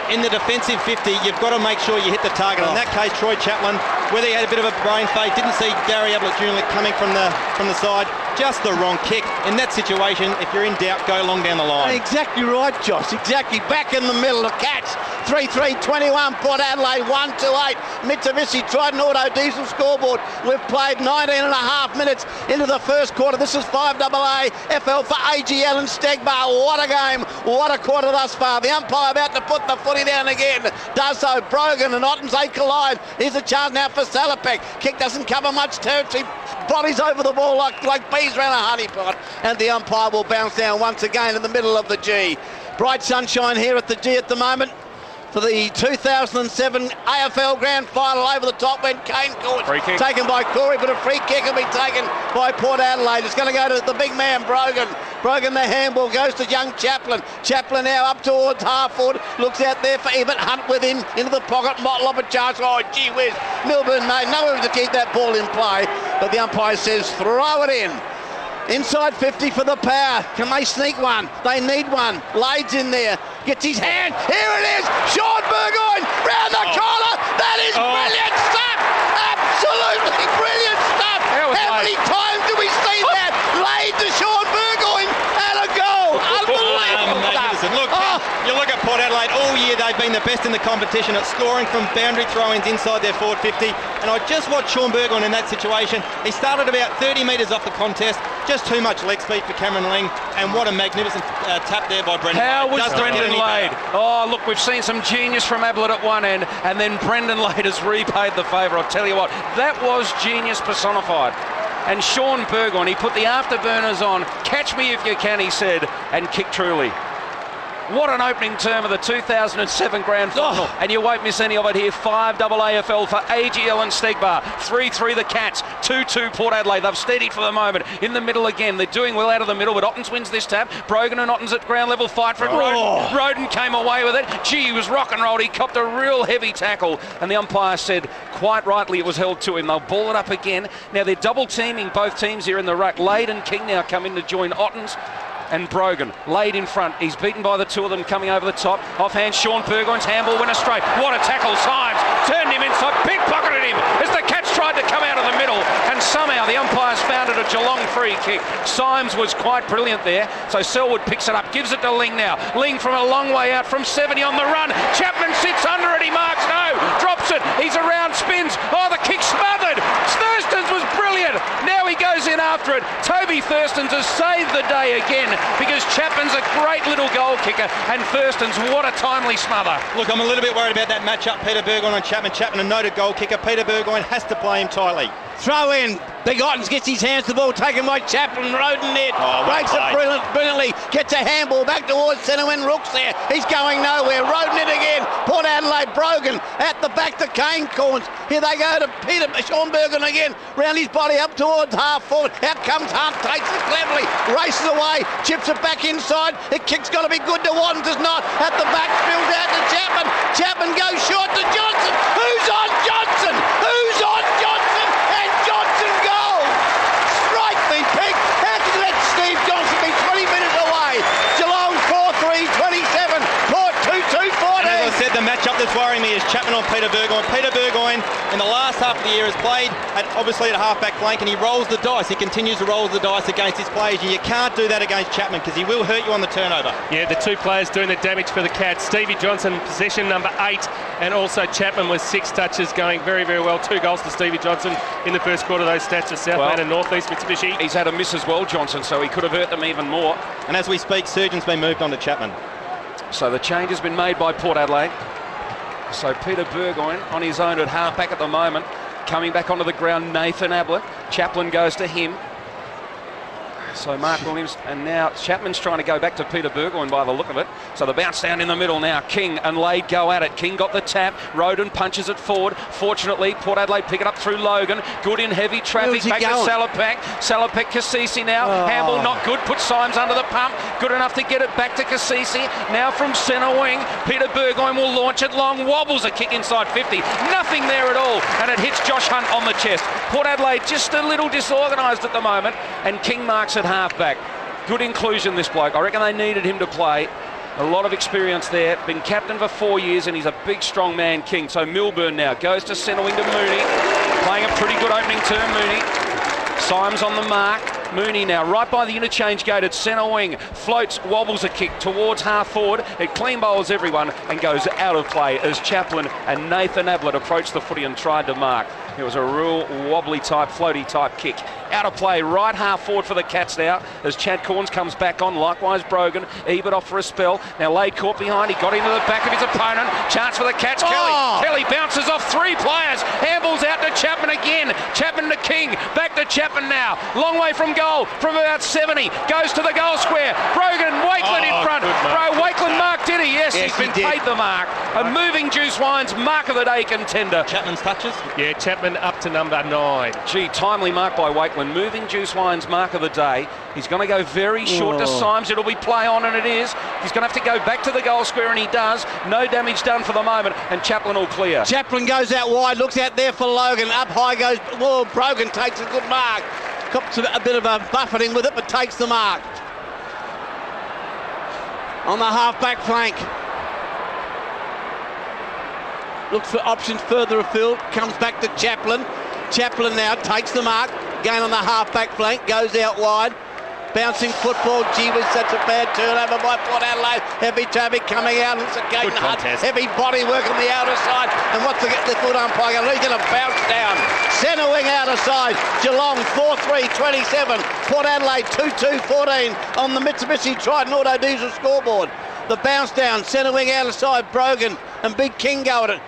in the defensive 50, you've got to make sure you hit the target. In that case, Troy Chaplin, whether he had a bit of a brain fade, didn't see Gary Ablett Jr. coming from the side. Just the wrong kick. In that situation, if you're in doubt, go long down the line. Exactly right, Josh. Exactly. Back in the middle. The Cats 3-3-21. Port Adelaide 1-2-8. Mitsubishi Triton Auto Diesel scoreboard. We've played 19.5 minutes into the first quarter. This is 5AA FL for AGL and Stegbar. What a game. What a quarter thus far. The umpire about to put the footy down again. Does so. Brogan and Ottens, they collide. Here's a chance now for Salopek. Kick doesn't cover much territory. Bodies over the ball like bees around a honey pot. And the umpire will bounce down once again in the middle of the G. Bright sunshine here at the G at the moment for the 2007 AFL Grand Final. Over the top went Kane Corns, taken by Corey, but a free kick will be taken by Port Adelaide. It's going to go to the big man Brogan. Brogan the handball goes to young Chaplin. Chaplin now up towards half forward. Looks out there for Ebert. Hunt with him into the pocket. Motlop a chance. Oh, gee whiz. Milburn made no effort to keep that ball in play. But the umpire says throw it in. Inside 50 for the Power. Can they sneak one? They need one. Lade's in there. Gets his hand. Here it is. Sean Burgoyne round the corner. That is brilliant stuff. Absolutely brilliant stuff. How many times do we see that? Lade to Sean Burgoyne and a goal. Unbelievable stuff. Look, you look at Port Adelaide all year. They've been the best in the competition at scoring from boundary throw-ins inside their forward 50. And I just watched Sean Burgoyne in that situation. He started about 30 metres off the contest. Just too much leg speed for Cameron Ling, and what a magnificent tap there by Brendan. How Lade. was Brendan Lade? Oh, look, we've seen some genius from Adelaide at one end, and then Brendan Lade has repaid the favour. I'll tell you what, that was genius personified. And Sean Burgoyne, he put the afterburners on. Catch me if you can, he said, and kicked truly. What an opening term of the 2007 Grand Final. And you won't miss any of it here. 5 double AFL for AGL and Stegbar. 3-3 the Cats. 2-2 Port Adelaide. They've steadied for the moment. In the middle again. They're doing well out of the middle, but Ottens wins this tap. Brogan and Ottens at ground level fight for it. Roden came away with it. Gee, he was rock and rolled. He copped a real heavy tackle. And the umpire said, quite rightly, it was held to him. They'll ball it up again. Now they're double teaming both teams here in the ruck. Lade and King now come in to join Ottens and Brogan. Lade in front. He's beaten by the two of them coming over the top. Offhand, Sean Burgoyne's handball went astray. What a tackle. Symes turned him inside, pickpocketed him as the Cats tried to come out of the middle, and somehow the umpires found it a Geelong free kick. Symes was quite brilliant there, so Selwood picks it up, gives it to Ling now. Ling from a long way out from 70 on the run. Chapman sits under it, he marks no, drops it, he's around, spins. Oh, the kick smothered. Thurstons was brilliant. Now he goes in after it. Toby Thurstons has saved the day again, because Chapman's a great little goal kicker, and Thurstons, what a timely smother. Look, I'm a little bit worried about that matchup, Peter Burgoyne and Chapman. Chapman, a noted goal kicker. Peter Burgoyne has to play him tightly. Throw in. Big Ottens gets his hands to the ball, taken by Chaplin. Roden there. Breaks it brilliantly. Gets a handball back towards centre when Rook's there. He's going nowhere. Roden it again. Port Adelaide, Brogan at the back to Kane Corns. Here they go to Sean Burgoyne again. Round his body up towards half forward. Out comes Hunt. Takes it cleverly. Races away. Chips it back inside. The kick's got to be good to Wattens. Does not. At the back. Spills out to Chapman. Chapman goes short to Johnson. Who's on Johnson? Who's on Johnson? And Johnson goes. Strike me, Pig. How can you let Steve Johnson be 20 minutes away? Geelong 4-3, 27. Port 2-2, 14. As I said, the matchup that's worrying me is Chapman on Peter Burgoyne. Peter Burgoyne in the last half of the year has played obviously at half-back flank, and he rolls the dice. He continues to roll the dice against his players, and you can't do that against Chapman because he will hurt you on the turnover. Yeah, the two players doing the damage for the Cats. Stevie Johnson, possession number 8, and also Chapman with 6 touches, going very, very well. 2 goals to Stevie Johnson in the first quarter. Those stats are Southland and North East Mitsubishi. He's had a miss as well, Johnson, so he could have hurt them even more. And as we speak, Surgeon's been moved on to Chapman. So the change has been made by Port Adelaide. So Peter Burgoyne on his own at half-back at the moment. Coming back onto the ground, Nathan Ablett. Chaplin goes to him. So Mark Williams, and now Chapman's trying to go back to Peter Burgoyne by the look of it. So the bounce down in the middle now. King and Lade go at it. King got the tap. Roden punches it forward. Fortunately, Port Adelaide pick it up through Logan. Good in heavy traffic. Back to Salapak. Salapak, Cassisi now. Handball not good. Put Symes under the pump. Good enough to get it back to Cassisi. Now from centre wing. Peter Burgoyne will launch it long. Wobbles a kick inside 50. Nothing there at all. And it hits Josh Hunt on the chest. Port Adelaide just a little disorganised at the moment. And King marks it half-back. Good inclusion, this bloke. I reckon they needed him to play. A lot of experience there. Been captain for 4 years, and he's a big, strong man, King. So Milburn now goes to centre wing to Mooney. Playing a pretty good opening term, Mooney. Symes on the mark. Mooney now right by the interchange gate at centre wing. Floats, wobbles a kick towards half forward. It clean bowls everyone and goes out of play as Chaplin and Nathan Ablett approached the footy and tried to mark. It was a real wobbly type, floaty type kick. Out of play, right half forward for the Cats now as Chad Corns comes back on. Likewise Brogan, Ebert off for a spell. Now Lade caught behind, he got into the back of his opponent. Chance for the Cats, Kelly bounces off 3 players. Handballs out to Chapman again. Chapman to King, back to Chapman now. Long way from goal, from about 70. Goes to the goal square. Brogan, Wakeland in front. Wakeland mark, did he? Yes, he's been paid the mark. A moving Juice Wines mark of the day contender. Chapman's touches? Yeah, Chapman up to number 9. Gee, timely mark by Wakeland. Chaplin moving Juice Lyon's mark of the day. He's going to go very short to Symes. It'll be play on, and it is. He's going to have to go back to the goal square, and he does. No damage done for the moment, and Chaplin will clear. Chaplin goes out wide, looks out there for Logan. Up high goes, Brogan takes a good mark. Cops a bit of a buffeting with it, but takes the mark. On the half-back flank. Looks for options further afield, comes back to Chaplin. Chaplin now takes the mark, again on the half-back flank, goes out wide. Bouncing football, gee whiz, that's a bad turnover by Port Adelaide. Heavy traffic coming out, looks at Gaten Hunt. Heavy body work on the outer side. And what's the foot umpire? He's going to bounce down. Centre wing outer side. Geelong 4-3-27. Port Adelaide 2-2-14 on the Mitsubishi Triton Auto Diesel scoreboard. The bounce down, centre wing outer side. Brogan and Big King go at it.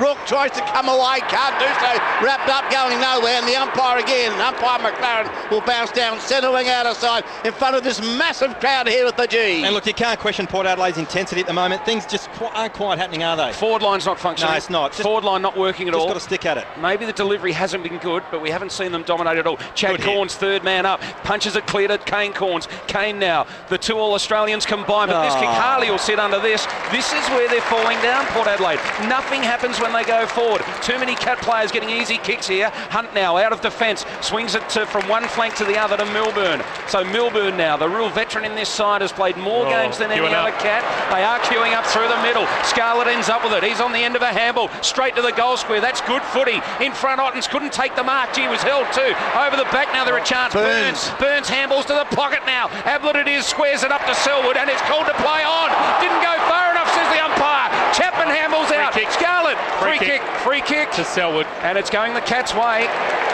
Rook tries to come away, can't do so. Wrapped up, going nowhere, and the umpire again. Umpire McLaren will bounce down, centre wing outer side, in front of this massive crowd here at the G. And look, you can't question Port Adelaide's intensity at the moment. Things just aren't quite happening, are they? Forward line's not functioning. No, it's not. Forward line not working at all. Just got to stick at it. Maybe the delivery hasn't been good, but we haven't seen them dominate at all. Chad Corns, third man up. Punches it clear to Kane Corns. Kane now. The two All-Australians combined, but this kick, Harley will sit under this. This is where they're falling down, Port Adelaide. Nothing happens when they go forward. Too many cat players getting easy kicks here. Hunt now out of defence, swings it from one flank to the other to Milburn. So Milburn now, the real veteran in this side, has played more games than any other cat. They are queuing up through the middle. Scarlett ends up with it. He's on the end of a handball, straight to the goal square. That's good footy. In front, Ottens couldn't take the mark. Gee, was held too. Over the back now, there are a chance. Burns handballs to the pocket now. Ablett it is, squares it up to Selwood, and it's called to play on. Didn't go far enough, says the umpire. Chapman handballs out. Scarlett, free kick to Selwood, and it's going the Cats' way.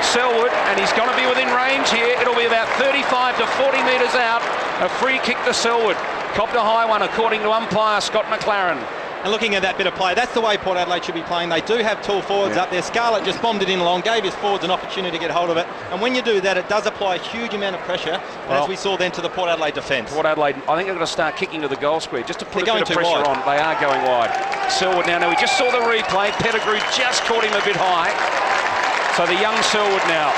Selwood, and he's going to be within range here. It'll be about 35 to 40 metres out. A free kick to Selwood. Copped a high one, according to umpire Scott McLaren. And looking at that bit of play, that's the way Port Adelaide should be playing. They do have tall forwards up there. Scarlett just bombed it in long, gave his forwards an opportunity to get hold of it. And when you do that, it does apply a huge amount of pressure, as we saw then to the Port Adelaide defence. Port Adelaide, I think they're going to start kicking to the goal square just to put a bit of pressure on. They are going wide. Selwood now, we just saw the replay. Pettigrew just caught him a bit high. So the young Selwood now.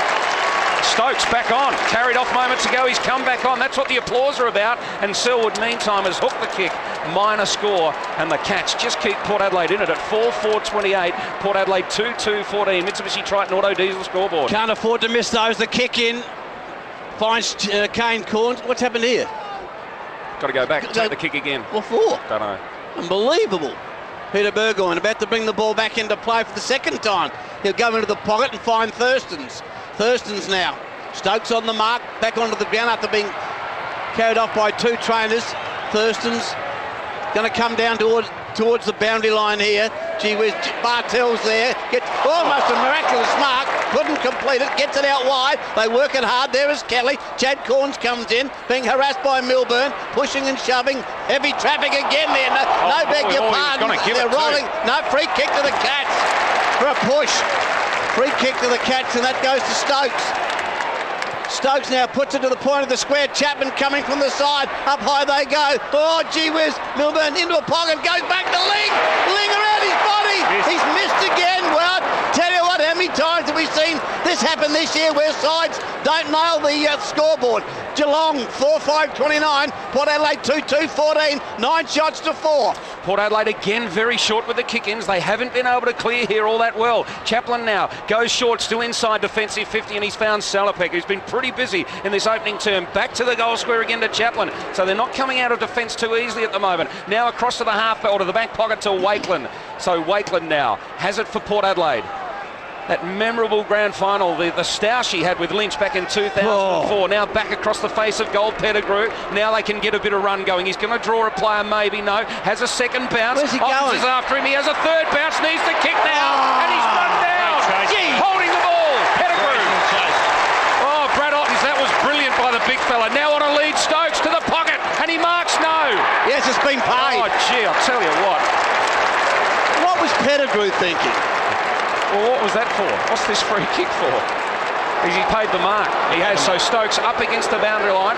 Stokes back on, carried off moments ago, he's come back on, that's what the applause are about, and Selwood meantime has hooked the kick, minor score, and the Cats just keep Port Adelaide in it at 4-4-28, Port Adelaide 2-2-14, Mitsubishi Triton Auto Diesel scoreboard. Can't afford to miss those, the kick in, finds Kane Corns. What's happened here? Got to go back, take the kick again. What for? Don't know. Unbelievable. Peter Burgoyne about to bring the ball back into play for the second time. He'll go into the pocket and find Thurston's. Thurston's now. Stokes on the mark, back onto the ground after being carried off by two trainers. Thurston's going to come down towards the boundary line here. Gee whiz, Bartell's there. Gets almost a miraculous mark. Couldn't complete it. Gets it out wide. They work it hard. There is Kelly. Chad Corns comes in, being harassed by Milburn. Pushing and shoving. Heavy traffic again there. No beg your pardon. They're rolling. No, free kick to the Cats for a push. Free kick to the Cats, and that goes to Stokes. Stokes now puts it to the point of the square. Chapman coming from the side. Up high they go. Oh, gee whiz. Milburn into a pocket. Goes back to Ling. Ling around his body. He's missed again. Well, tell you what, how many times have we seen this happen this year where sides don't nail the scoreboard? Geelong 4-5-29. Port Adelaide 2-2-14. 9 shots to 4. Port Adelaide again very short with the kick-ins. They haven't been able to clear here all that well. Chaplin now goes short, still inside defensive 50, and he's found Salopek, who's been pretty busy in this opening term. Back to the goal square again to Chaplin. So they're not coming out of defence too easily at the moment. Now across to the half or to the back pocket to Wakeland. So Wakeland now has it for Port Adelaide. That memorable grand final, the stoush he had with Lynch back in 2004. Now back across the face of goal, Pettigrew. Now they can get a bit of run going. He's going to draw a player, maybe, no. Has a second bounce. Where's he going? Is after him. He has a third bounce, needs to kick now. And he's run down. Holding the ball. Pettigrew. Oh, Brad Ottens, that was brilliant by the big fella. Now on a lead, Stokes to the pocket. And he marks no. Yes, it's been paid. Oh, gee, I'll tell you what. What was Pettigrew thinking? Well, what was that for? What's this free kick for? He paid the mark. He has. So Stokes up against the boundary line.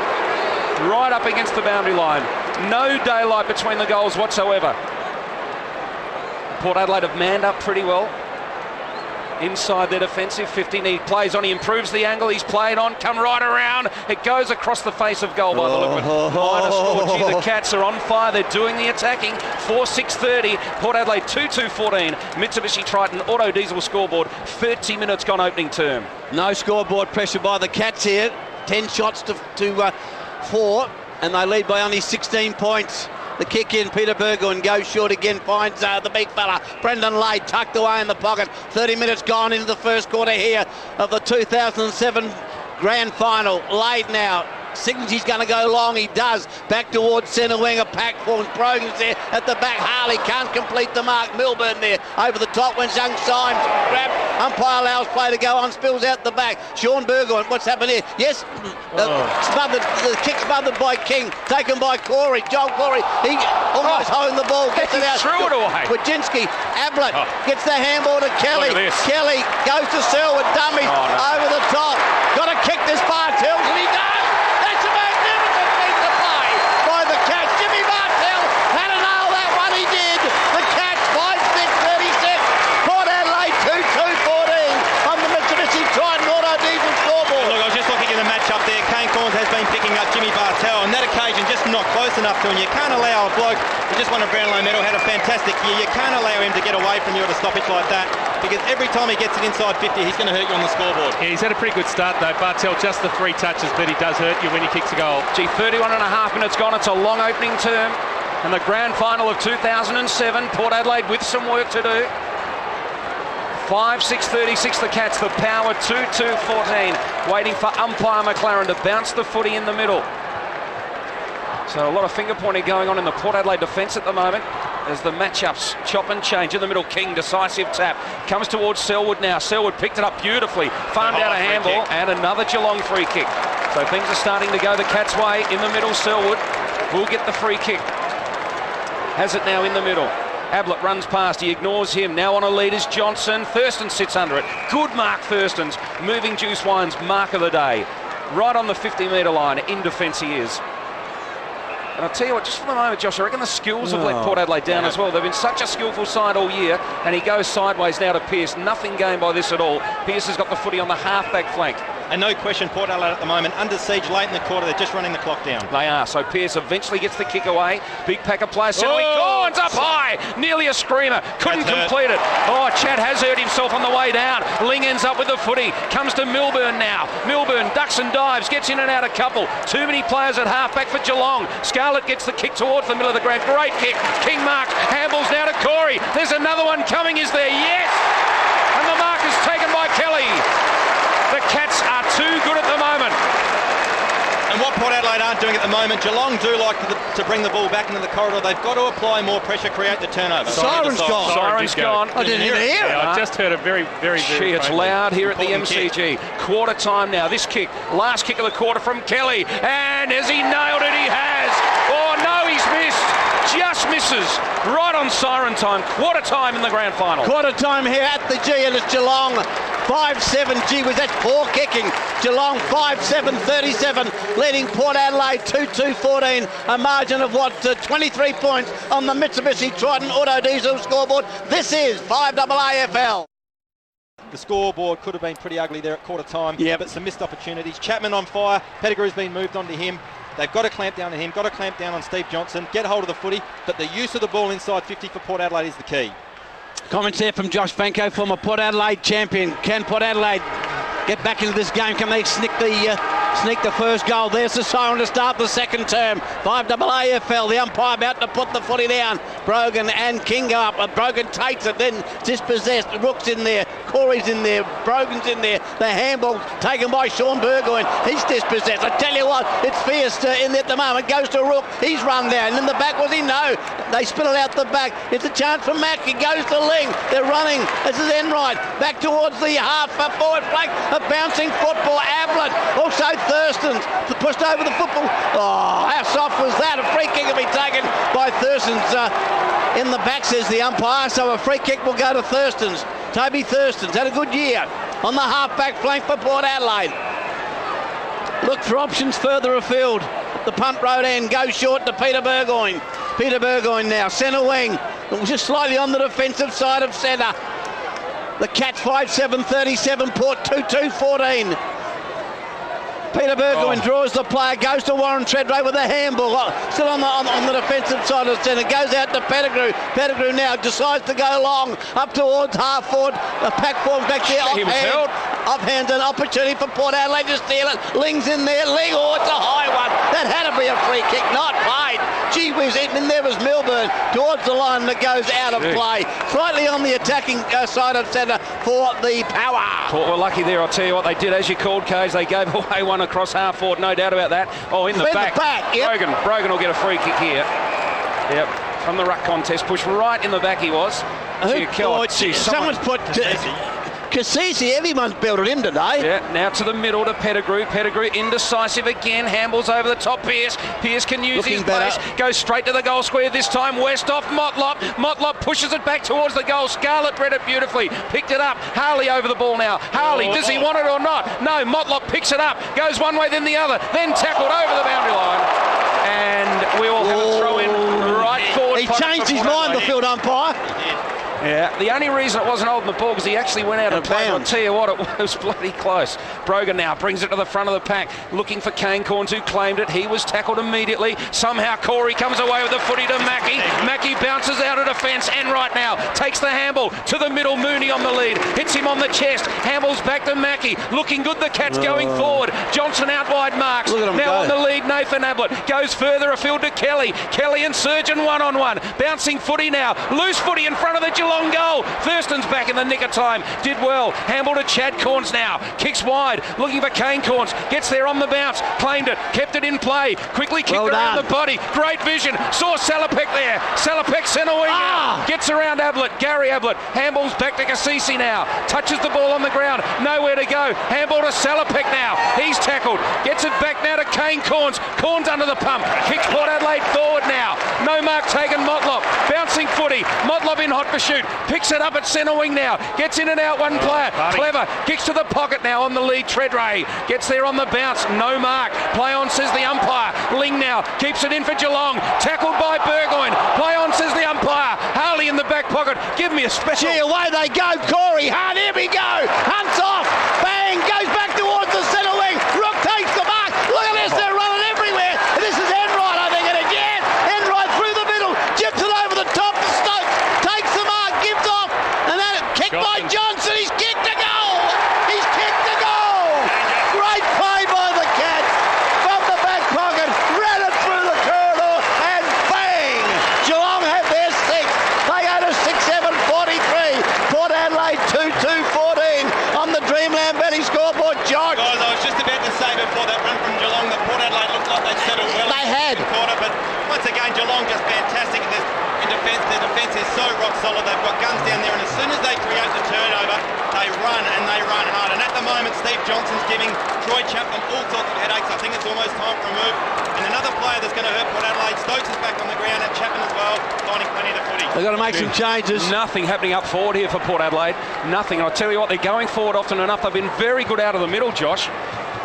Right up against the boundary line. No daylight between the goals whatsoever. Port Adelaide have manned up pretty well. inside their defensive 50. He plays on, he improves the angle he's played on, come right around. It goes across the face of goal by the look of it. Minus 4. Gee, the Cats are on fire. They're doing the attacking. 4-6-30. Port Adelaide 2-2-14. Mitsubishi Triton Auto Diesel scoreboard. 30 minutes gone opening term. No scoreboard pressure by the Cats here. 10 shots to 4, and they lead by only 16 points. The kick in, Peter Burgoyne goes short again, finds the big fella, Brendan Lade, tucked away in the pocket. 30 minutes gone into the first quarter here of the 2007 grand final. Lade now signals he's going to go long. He does. Back towards centre wing. A pack forms. Brogan's there at the back. Harley can't complete the mark. Milburn there over the top when Young Symes grab. Umpire allows play to go on. Spills out the back. Sean Burgoyne. What's happened here? Yes. Smothered. The kick smothered by King. Taken by Corey. Joel Corey. He almost holding the ball. Gets it out. Threw it away. Wojcinski. Ablett gets the handball to Kelly. Kelly goes to Selwood. Dummy over the top. Got to kick this far. Tills and he does. That's a magnificent piece of play by the Cats. Jimmy Bartell had to nail that one. He did. The Cats 5-6-36. Port Adelaide 2-2-14 on the Mitsubishi Triton Auto Diesel scoreboard. Look, I was just looking at the match up there. Kane Corns has been picking up Jimmy Bartell. On that occasion, just not close enough to him. You can't allow a bloke who just won a Brownlow medal, had a fantastic year. You can't allow him to get away from you at a stoppage like that, because every time he gets it inside 50, he's going to hurt you on the scoreboard. Yeah, he's had a pretty good start though. Bartell, just the 3 touches, but he does hurt you when he kicks a goal. Gee, 31 and a half minutes gone. It's a long opening term. And the grand final of 2007, Port Adelaide with some work to do. 5-6-36 the Cats, the power 2-2-14. Waiting for umpire McLaren to bounce the footy in the middle. So a lot of finger pointing going on in the Port Adelaide defence at the moment as the matchups chop and change. In the middle, King, decisive tap. Comes towards Selwood now. Selwood picked it up beautifully. Farmed out a handball and another Geelong free kick. So things are starting to go the Cats' way. In the middle, Selwood will get the free kick. Has it now in the middle. Ablett runs past, he ignores him. Now on a lead is Johnson. Thurston sits under it. Good mark, Thurston's. Moving Juice Wine's mark of the day. Right on the 50-metre line. In defence he is. And I'll tell you what, just for the moment, Josh, I reckon the skills have let Port Adelaide down as well. They've been such a skillful side all year, and he goes sideways now to Pearce. Nothing gained by this at all. Pearce has got the footy on the half-back flank. And no question, Port Adelaide at the moment under siege late in the quarter. They're just running the clock down. They are. So Pearce eventually gets the kick away. Big pack of players. Corns up high. Nearly a screamer. Couldn't complete it. Oh, Chad has hurt himself on the way down. Ling ends up with the footy. Comes to Milburn now. Milburn ducks and dives. Gets in and out a couple. Too many players at half-back for Geelong. Scarlett gets the kick towards the middle of the ground. Great kick. King marks. Handballs now to Corey. There's another one coming. Is there? Yes! And the mark is taken by Kelly. The Cats are too good at the moment. And what Port Adelaide aren't doing at the moment, Geelong do like to bring the ball back into the corridor. They've got to apply more pressure, create the turnover. Siren's gone. Siren's gone. I didn't hear it. Yeah, I just heard a very It's loud here at the MCG. Quarter time now. This kick, last kick of the quarter from Kelly. And has he nailed it? He has. Oh no, he's missed. Just misses. Right on siren time. Quarter time in the grand final. Quarter time here at the G, and it's Geelong 5-7. Gee, was that poor kicking. Geelong 5-7-37, leading Port Adelaide 2-2-14. A margin of 23 points on the Mitsubishi Triton Auto Diesel scoreboard. This is 5AA AFL. The scoreboard could have been pretty ugly there at quarter time, but some missed opportunities. Chapman on fire. Pettigrew's been moved onto him. They've got to clamp down on him, got to clamp down on Steve Johnson, get hold of the footy, but the use of the ball inside 50 for Port Adelaide is the key. Comments there from Josh Banco, former Port Adelaide champion. Can Port Adelaide get back into this game? Can they sneak the first goal? There's the siren to start the second term. 5AA AFL, the umpire about to put the footy down. Brogan and King go up. Brogan takes it, then dispossessed. Rook's in there, Corey's in there, Brogan's in there. The handball taken by Sean Burgoyne. He's dispossessed. I tell you what, it's fierce in there at the moment. Goes to Rook. He's run down. In the back, was he? No. They spin it out the back. It's a chance for Mack. He goes to Ling. They're running. This is Enright. Back towards the half forward flank. A bouncing football. Ablett. Also Thurston's pushed over the football. Oh, how soft was that? A free kick will be taken by Thurston's in the back, says the umpire. So a free kick will go to Thurston's. Toby Thurston's had a good year on the half-back flank for Port Adelaide. Look for options further afield. The punt road end goes short to Peter Burgoyne. Peter Burgoyne now, centre wing. Just slightly on the defensive side of centre. The Cats 5-7-37, Port 2-2-14. Peter Burgoyne draws the player, goes to Warren Treadway with a handball, still on the defensive side of the centre, goes out to Pettigrew. Pettigrew now decides to go long, up towards half forward. The pack form back there, offhand, an opportunity for Port Adelaide to steal it. Ling's in there, Ling, oh, it's a high one. That had to be a free kick, not played. Gee whiz, in there was Milburn towards the line that goes out of play. Slightly on the attacking side of centre for the power. Port were lucky there, I'll tell you what they did, as you called, Cage, they gave away one across half forward, no doubt about that. Oh, in the back. Yep. Brogan will get a free kick here. Yep, from the ruck contest, pushed right in the back he was. Someone's put Cassisi, everyone's built it in today. Yeah, now to the middle to Pettigrew. Pettigrew indecisive again, handballs over the top. Pearce can use his pace, goes straight to the goal square this time. Westhoff, Motlop pushes it back towards the goal. Scarlett read it beautifully, picked it up. Harley over the ball now. Harley, does he want it or not? No, Motlop picks it up, goes one way then the other, then tackled over the boundary line. And we will have a throw in right forward. He changed his mind, the field umpire. Yeah, the only reason it wasn't holding the ball because he actually went out of play. I'll tell you what, it was bloody close. Brogan now brings it to the front of the pack, looking for Kane Corns, who claimed it. He was tackled immediately. Somehow Corey comes away with the footy to Mackie. Mackie bounces out of defence and right now takes the handball to the middle. Mooney on the lead, hits him on the chest, handballs back to Mackie. Looking good, the Cats going forward. Johnson out wide marks. Now on the lead, Nathan Ablett goes further afield to Kelly. Kelly and Surgeon one-on-one. Bouncing footy now. Loose footy in front of the Geelong goal. Thurston's back in the nick of time. Did well. Handball to Chad Corns now. Kicks wide. Looking for Kane Corns. Gets there on the bounce. Claimed it. Kept it in play. Quickly kicked around the body. Great vision. Saw Salopek there. Salopek centre wing out. Gets around Ablett. Gary Ablett. Handballs back to Cassisi now. Touches the ball on the ground. Nowhere to go. Handball to Salopek now. He's tackled. Gets it back now to Kane Corns. Corns under the pump. Kicks Port Adelaide forward now. No mark taken. Motlop. Bouncing footy. Motlop in hot pursuit. Picks it up at centre wing now. Gets in and out one player. Clever. Kicks to the pocket now on the lead. Treadray. Gets there on the bounce. No mark. Play on, says the umpire. Ling now. Keeps it in for Geelong. Tackled by Burgoyne. Play on, says the umpire. Harley in the back pocket. Give me a special. Gee, away they go. Corey. Hunt. Here we go. Hunt's off. Bang. Goes back towards the centre wing. Rook takes the mark. Look at this. They're running everywhere. This is Enright, I think. And again, Enright through the middle. Jips it over the top to Stokes. Takes the mark. Gives off. And then kicked by Johnson. He's kicked a goal. He's kicked a goal. Great play by the Cats. From the back pocket. Ran it through the corridor. And bang. Geelong have their sixth. They go to 6-7-43. Port Adelaide 2-2-14 on the Dreamland betting scoreboard. John. Guys, I was just about to say before that run from Geelong that Port Adelaide looked like they'd settled well. They had. Quarter, but once again, Geelong just fantastic in defence. Their defence is so rock solid. They've got guns down there, and as soon as they create the turnover, they run and they run hard. And at the moment, Steve Johnson's giving Troy Chapman all sorts of headaches. I think it's almost time for a move. And another player that's going to hurt Port Adelaide, Stokes is back on the ground, and Chapman as well, finding plenty of the footy. They've got to make some changes. Nothing happening up forward here for Port Adelaide. Nothing. I'll tell you what, they're going forward often enough. They've been very good out of the middle, Josh.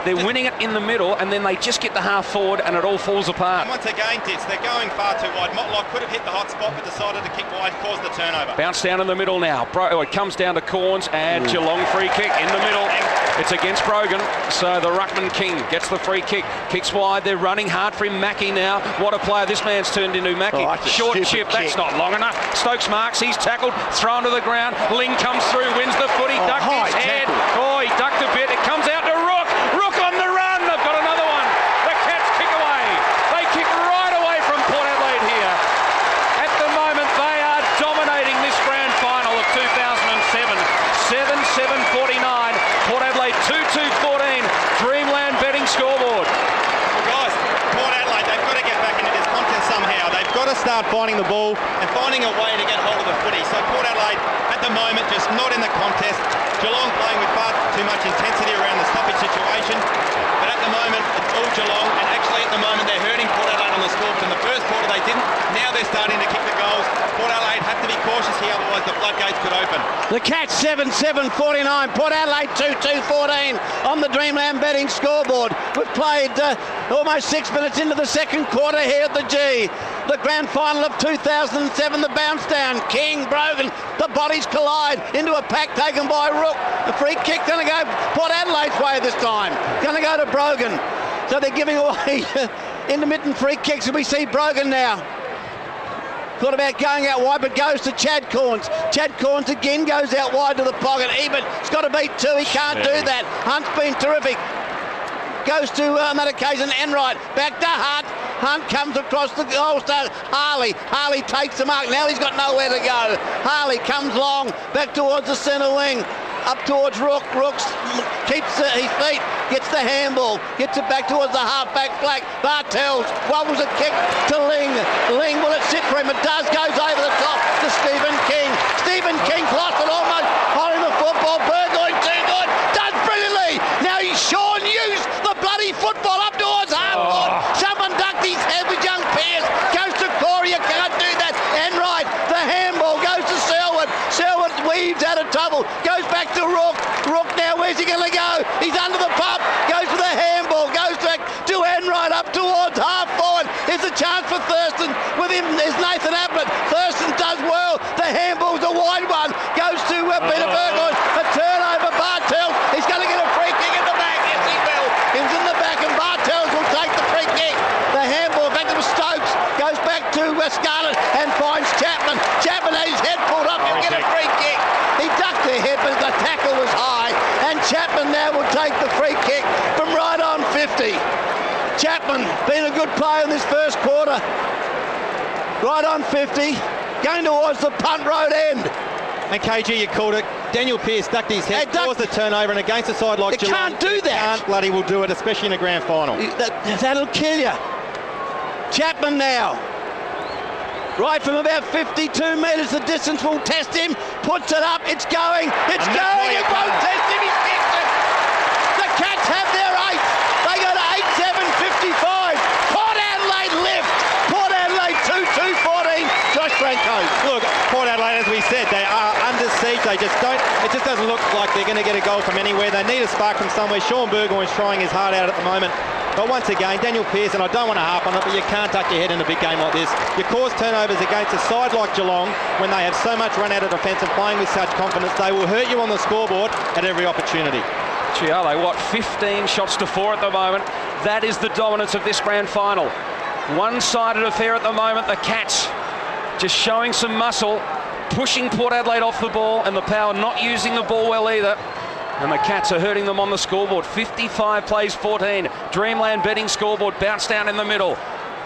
They're winning it in the middle, and then they just get the half forward, and it all falls apart. And once again, Tits, they're going far too wide. Motlop could have hit the hot spot, but decided to kick wide, caused the turnover. Bounce down in the middle now. It comes down to Corns, and Geelong free kick in the middle. It's against Brogan, so the Ruckman King gets the free kick. Kicks wide, they're running hard for him. Mackie now. What a player this man's turned into, Mackie. Short chip, that's not long enough. Stokes marks, he's tackled, thrown to the ground. Ling comes through, wins the footy, ducked his head. Oh, he ducked a bit. It comes out to Rook. Rook on the run. They've got another one. The Cats kick away. They kick right away from Port Adelaide here. At the moment, they are dominating this grand final of 2007. 7-7-49. Port Adelaide 2-2-14. Dreamland betting scoreboard. Well, guys, Port Adelaide, they've got to get back into this contest somehow. They've got to start finding the ball and finding a way to get hold of the footy. So Port Adelaide, at the moment, just not in the contest. Geelong playing with far too much intensity around the stoppage situation. But at the moment, it's all Geelong. And actually, at the moment, they're hurting Port Adelaide on the score. But in the first quarter, they didn't. Now they're starting to kick the goals. Port Adelaide have to be cautious here, otherwise the floodgates could open. The Cats 7-7-49. Port Adelaide 2-2-14 on the Dreamland betting scoreboard. We've played almost 6 minutes into the second quarter here at the G. the grand final of 2007, the bounce down. King, Brogan, the bodies collide into a pack taken by Rook. The free kick going to go Port Adelaide's way this time. Going to go to Brogan. So they're giving away intermittent free kicks, and we see Brogan now. Thought about going out wide, but goes to Chad Corns. Chad Corns again goes out wide to the pocket. Ebert's got to beat two. He can't do that. Hunt's been terrific. Goes to, on that occasion, Enright. Back to Hunt. Hunt comes across the goal to Harley. Harley takes the mark. Now he's got nowhere to go. Harley comes long, back towards the centre wing. Up towards Rook. Rook keeps his feet, gets the handball, gets it back towards the half-back flank. Bartels wobbles a kick to Ling. Ling, will it sit for him? It does, goes over the top to Stephen King. Stephen King lost it almost, holding the football. Burgoyne too good, does brilliantly. Now Sean used the bloody football up towards half-court. Someone ducked his head with young Pearce. Goes to Corey, you can't do that. Enright, the handball goes to Selwood. Selwood weaves out of trouble, goes back to Rook. Rook now, where's he going to go? He's under the pump, goes for the handball, goes back to Enright up towards half forward. Here's a chance for Thurston. With him is Nathan Ablett. Thurston does well. The handball's a wide one. Goes to Peter Burgoyne. A turnover. Bartels. He's going to get a free kick in the back. Yes, he will. He was in the back, and Bartels will take the free kick. The handball back to Stokes. Goes back to Scarlett and finds Chapman. Chapman had his head pulled up and get a free kick. He ducked the head, but the tackle was high. And Chapman now will take the free kick from right on 50. Chapman been a good player in this first quarter. Right on 50, going towards the punt road end. And KG, you called it. Daniel Pearce ducked his head, caused the turnover, and against a side like Geelong, can't do that. Can't bloody will do it, especially in a grand final. That'll kill you. Chapman now. Right from about 52 metres, the distance will test him. Puts it up, it's going. It's going, it won't test him, he's kicked it. The Cats have their 8th. They go to 8-7-55. Port Adelaide lift. Port Adelaide 2-2-14. Josh Branco. Look, Port Adelaide, as we said, they are under siege. They just don't, it just doesn't look like they're going to get a goal from anywhere. They need a spark from somewhere. Sean Burgoyne's trying his heart out at the moment. But once again, Daniel Pearce, and I don't want to harp on it, but you can't tuck your head in a big game like this. You cause turnovers against a side like Geelong when they have so much run out of defence and playing with such confidence. They will hurt you on the scoreboard at every opportunity. Gee, are they, 15 shots to 4 at the moment? That is the dominance of this grand final. One-sided affair at the moment. The Cats just showing some muscle, pushing Port Adelaide off the ball, and the Power not using the ball well either. And the Cats are hurting them on the scoreboard. 55 plays 14. Dreamland betting scoreboard, bounce down in the middle.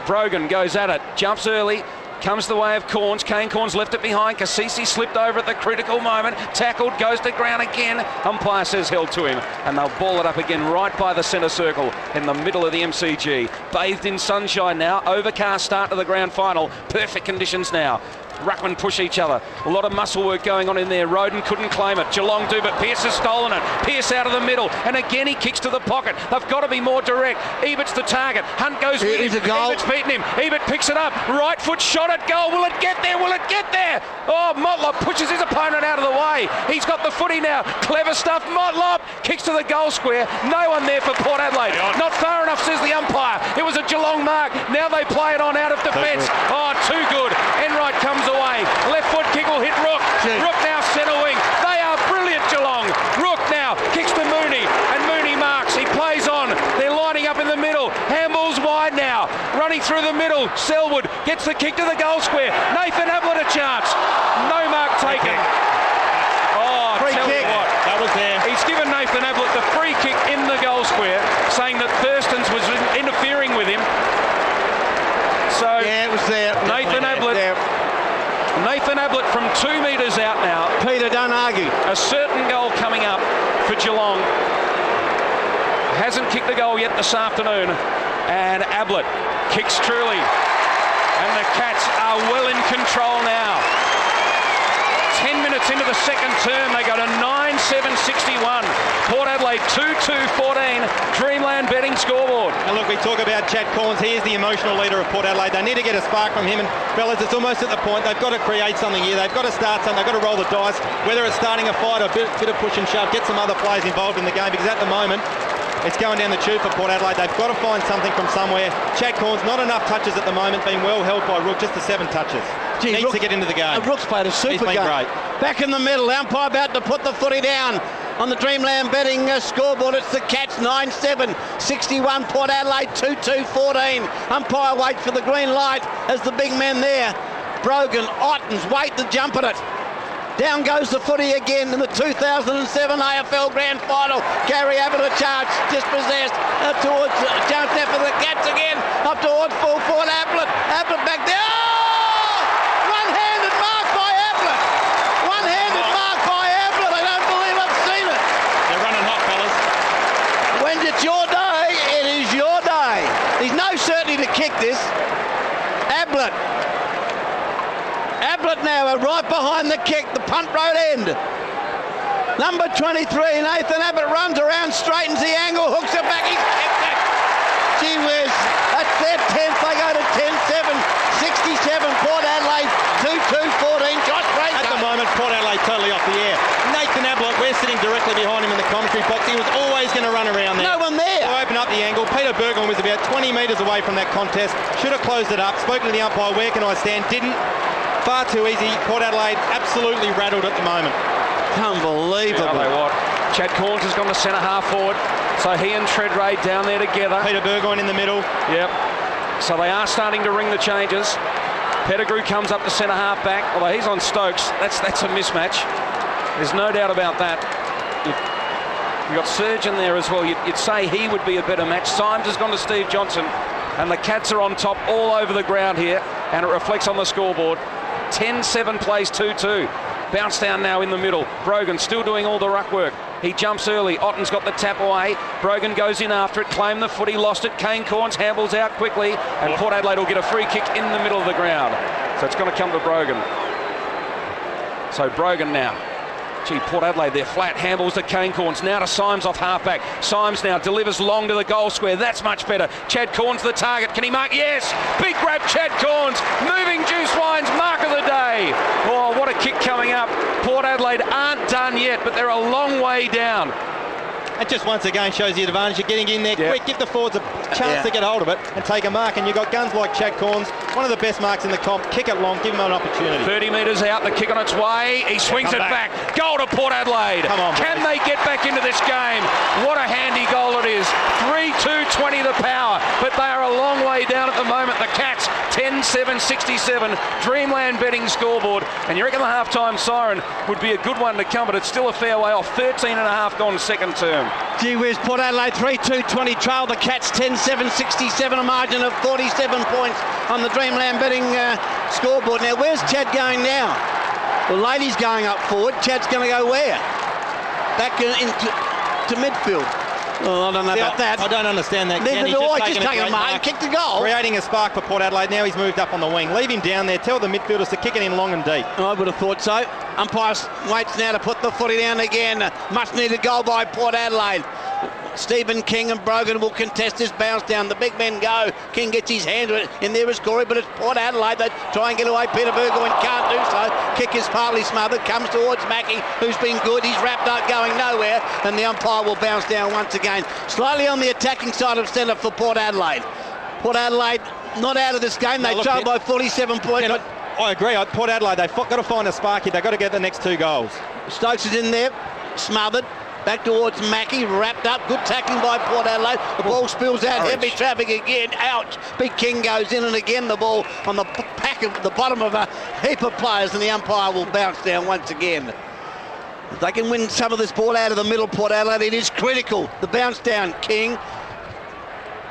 Brogan goes at it, jumps early, comes the way of Corns. Kane Corns left it behind. Cassisi slipped over at the critical moment. Tackled, goes to ground again. Umpire says held to him. And they'll ball it up again right by the centre circle in the middle of the MCG. Bathed in sunshine now. Overcast start to the grand final. Perfect conditions now. Ruckman push each other. A lot of muscle work going on in there. Roden couldn't claim it. Geelong do, but Pearce has stolen it. Pearce out of the middle, and again he kicks to the pocket. They've got to be more direct. Ebert's the target. Hunt goes with him. Ebert's beaten him. Ebert picks it up. Right foot shot at goal. Will it get there? Will it get there? Oh, Motlop pushes his opponent out of the way. He's got the footy now. Clever stuff. Motlop kicks to the goal square. No one there for Port Adelaide. Not far enough, says the umpire. It was a Geelong mark. Now they play it on out of defence. Oh, too good. Enright comes away. Left foot kick will hit Rook. Rook now centre wing. They are brilliant, Geelong. Rook now kicks to Mooney, and Mooney marks. He plays on. They're lining up in the middle. Handball's wide now. Running through the middle. Selwood gets the kick to the goal square. Nathan Ablett a chance. No mark taken. Oh, free kick. What. That was there. He's given Nathan Ablett the free kick in the goal square, saying that Thurston's was interfering with him. So yeah, it was there. Nathan Ablett. Nathan Ablett from 2 metres out now. Peter, don't argue. A certain goal coming up for Geelong. Hasn't kicked the goal yet this afternoon. And Ablett kicks truly. And the Cats are well in control now. 10 minutes into the second term, they go to 9-7-61. Port Adelaide 2-2-14. Dreamland betting scoreboard. And look, we talk about Chad Corns. He is the emotional leader of Port Adelaide. They need to get a spark from him. And fellas, it's almost at the point they've got to create something here. They've got to start something. They've got to roll the dice. Whether it's starting a fight or a bit of push and shove, get some other players involved in the game. Because at the moment, It's going down the tube for Port Adelaide. They've got to find something from somewhere. Chad Corns, not enough touches at the moment, being well held by Rook, just the 7 touches. Needs to get into the game. Rook's played a super game. Great. Back in the middle, umpire about to put the footy down on the Dreamland betting scoreboard. It's the Cats 9-7, 61 Port Adelaide 2-2-14. Umpire waits for the green light as the big men there. Brogan, Ottens wait to jump at it. Down goes the footy again in the 2007 AFL Grand Final. Gary Abbott a charge, dispossessed towards chance there for the Cats again, up towards full Port Ablett. Ablett back there. Oh! One-handed mark by Ablett. One-handed mark by Ablett. I don't believe I've seen it. They're running hot, fellas. When it's your day, it is your day. There's no certainty to kick this. Ablett now are right behind the kick, the punt road end. Number 23, Nathan Abbott runs around, straightens the angle, hooks it back, he's kicked it. Gee whiz, that's their 10th, they go to 10-7, 67, Port Adelaide 2-2-14, Josh Braker. At the moment, Port Adelaide totally off the air. Nathan Ablett, we're sitting directly behind him in the commentary box. He was always going to run around there. No one there. To open up the angle. Peter Burgoyne was about 20 metres away from that contest. Should have closed it up. Spoken to the umpire, where can I stand? Didn't. Far too easy. Port Adelaide absolutely rattled at the moment. Unbelievable. Tell you what, Chad Corns has gone to centre half forward, so he and Treadray down there together. Peter Burgoyne in the middle. Yep. So they are starting to ring the changes. Pettigrew comes up to centre half back, although he's on Stokes. That's a mismatch. There's no doubt about that. You've got Surgeon there as well. You'd say he would be a better match. Symes has gone to Steve Johnson, and the Cats are on top all over the ground here, and it reflects on the scoreboard. 10-7 plays 2-2. Bounce down now in the middle. Brogan still doing all the ruck work. He jumps early. Otten's got the tap away. Brogan goes in after it. Claimed the footy, lost it. Kane Corns handles out quickly, and Port Adelaide will get a free kick in the middle of the ground. So it's going to come to Brogan. So Brogan now. Gee, Port Adelaide, they're flat. Handballs to Kane Corns. Now to Symes off halfback. Symes now delivers long to the goal square. That's much better. Chad Corns the target. Can he mark? Yes! Big grab, Chad Corns. Moving Juice Wine's mark of the day. Oh, what a kick coming up. Port Adelaide aren't done yet, but they're a long way down. It just once again shows the advantage of getting in there quick, give the forwards a chance to get hold of it and take a mark. And you've got guns like Chad Corns, one of the best marks in the comp. Kick it long, give him an opportunity. 30 metres out, the kick on its way. He swings it back. Goal to Port Adelaide. Come on, can they get back into this game? What a handy goal it is. 3-2, 20 the power. But they are a long way down at the moment. The Cats 10-7, 67. Dreamland betting scoreboard. And you reckon the half-time siren would be a good one to come, but it's still a fair way off. 13.5 gone second term. Gee whiz, Port Adelaide 3-2-20 trail the Cats 10-7, 67, a margin of 47 points on the Dreamland betting scoreboard. Now, where's Chad going now? Well, Lady's going up forward. Chad's going to go where? Back into midfield. Well, I don't know about that. I don't understand that. Neither do I. Just taking a mark and kick the goal. Creating a spark for Port Adelaide. Now he's moved up on the wing. Leave him down there. Tell the midfielders to kick it in long and deep. I would have thought so. Umpire waits now to put the footy down again. Much needed goal by Port Adelaide. Stephen King and Brogan will contest this bounce down. The big men go. King gets his hand to it. In there is Corey, but it's Port Adelaide. They try and get away. Peter Burgoyne can't do so. Kick is partly smothered. Comes towards Mackie, who's been good. He's wrapped up, going nowhere. And the umpire will bounce down once again. Slightly on the attacking side of centre for Port Adelaide. Port Adelaide not out of this game. They trail by 47 points. I agree. Port Adelaide, they've got to find a spark here. They've got to get the next 2 goals. Stokes is in there. Smothered. Back towards Mackie, wrapped up. Good tackling by Port Adelaide. The ball spills out. Heavy traffic again. Ouch. Big King goes in, and again the ball on the pack of the bottom of a heap of players, and the umpire will bounce down once again. If they can win some of this ball out of the middle, Port Adelaide, it is critical. The bounce down, King.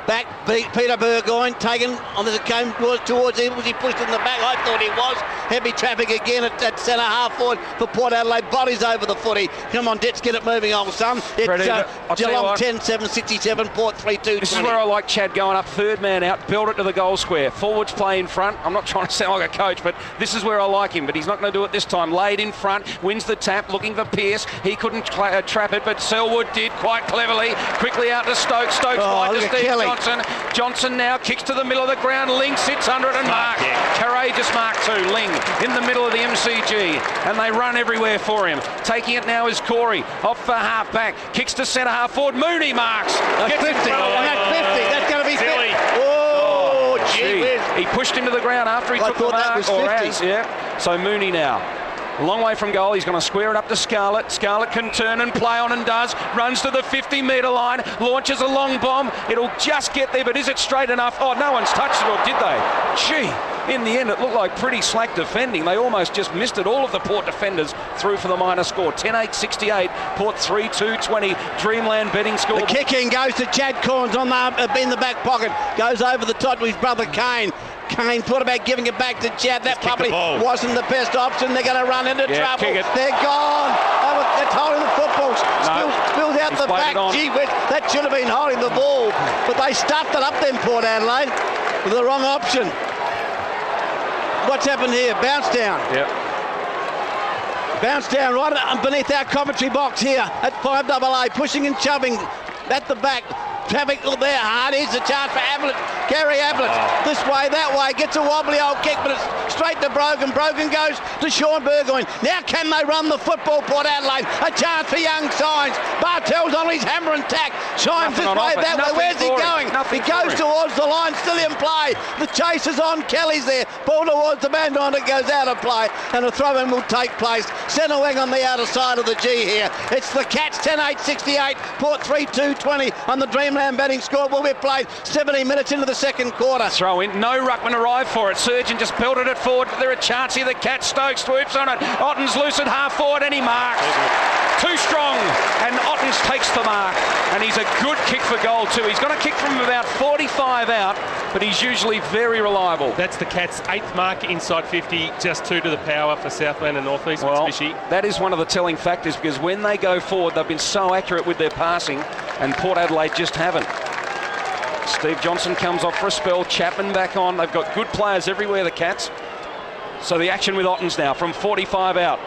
Back, Peter Burgoyne taken on the came towards him. Was he pushed in the back? I thought he was. Heavy traffic again at centre half forward for Port Adelaide. Bodies over the footy. Come on, Ditts, get it moving, old son. It's Geelong 10-7, 67, Port 3-2. This is where I like Chad going up, third man out, build it to the goal square. Forwards play in front. I'm not trying to sound like a coach, but this is where I like him. But he's not going to do it this time. Laid in front, wins the tap, looking for Pearce. He couldn't trap it, but Selwood did quite cleverly. Quickly out to Stokes. Stokes wide to Steve Johnson. Johnson now kicks to the middle of the ground. Ling sits under it and Mark. Courageous Mark too. Ling in the middle of the MCG. And they run everywhere for him. Taking it now is Corey. Off for half back. Kicks to centre half forward. Mooney marks. That's 50. That's 50. That's going to be 50. Oh, gee whiz. He pushed him to the ground after he took the mark. That was 50. Yeah. So Mooney now. A long way from goal. He's going to square it up to Scarlett. Scarlett can turn and play on and does. Runs to the 50-metre line. Launches a long bomb. It'll just get there, but is it straight enough? Oh, no one's touched it, or did they? Gee, in the end, it looked like pretty slack defending. They almost just missed it. All of the Port defenders through for the minor score. 10-8-68. Port 3-2-20. Dreamland betting score. The kick in goes to Chad Corns in the back pocket. Goes over the top to his brother Kane. Kane thought about giving it back to Chad. That probably wasn't the best option. They're going to run into trouble. They're gone. That's holding the football. Spills out the back. Gee whiz, that should have been holding the ball. But they stuffed it up then, Port Adelaide, with the wrong option. What's happened here? Bounce down. Yep. Bounce down right beneath our commentary box here at 5AA. Pushing and shoving at the back. Traffic there hard. Here's the chance for Ablett. Gary Ablett. This way, that way. Gets a wobbly old kick, but it's straight to Brogan. Brogan goes to Sean Burgoyne. Now can they run the football, Port Adelaide? A chance for young Symes. Bartell's on his hammer and tack. Symes this way, that way. Where's he going? He goes towards the line, still in play. The chase is on. Kelly's there. Ball towards the man on it, goes out of play. And a throw-in will take place. Centre wing on the outer side of the G here. It's the Cats, 10-8-68. Port 3-2-20 on the Dreamland batting score. Will be played 70 minutes into the second quarter. Throw in. No ruckman arrived for it. Surgeon just belted it forward, but there a chance here. The Cats. Stokes swoops on it. Otten's loose at half forward and he marks. Too strong. And Ottens takes the mark. And he's a good kick for goal too. He's got a kick from about 45 out, but he's usually very reliable. That's the Cats' 8th mark inside 50, just 2 to the power for Southland and North East. Well, that is one of the telling factors, because when they go forward, they've been so accurate with their passing, and Port Adelaide just haven't. Steve Johnson comes off for a spell. Chapman back on. They've got good players everywhere, the Cats. So the action with Ottens now from 45 out.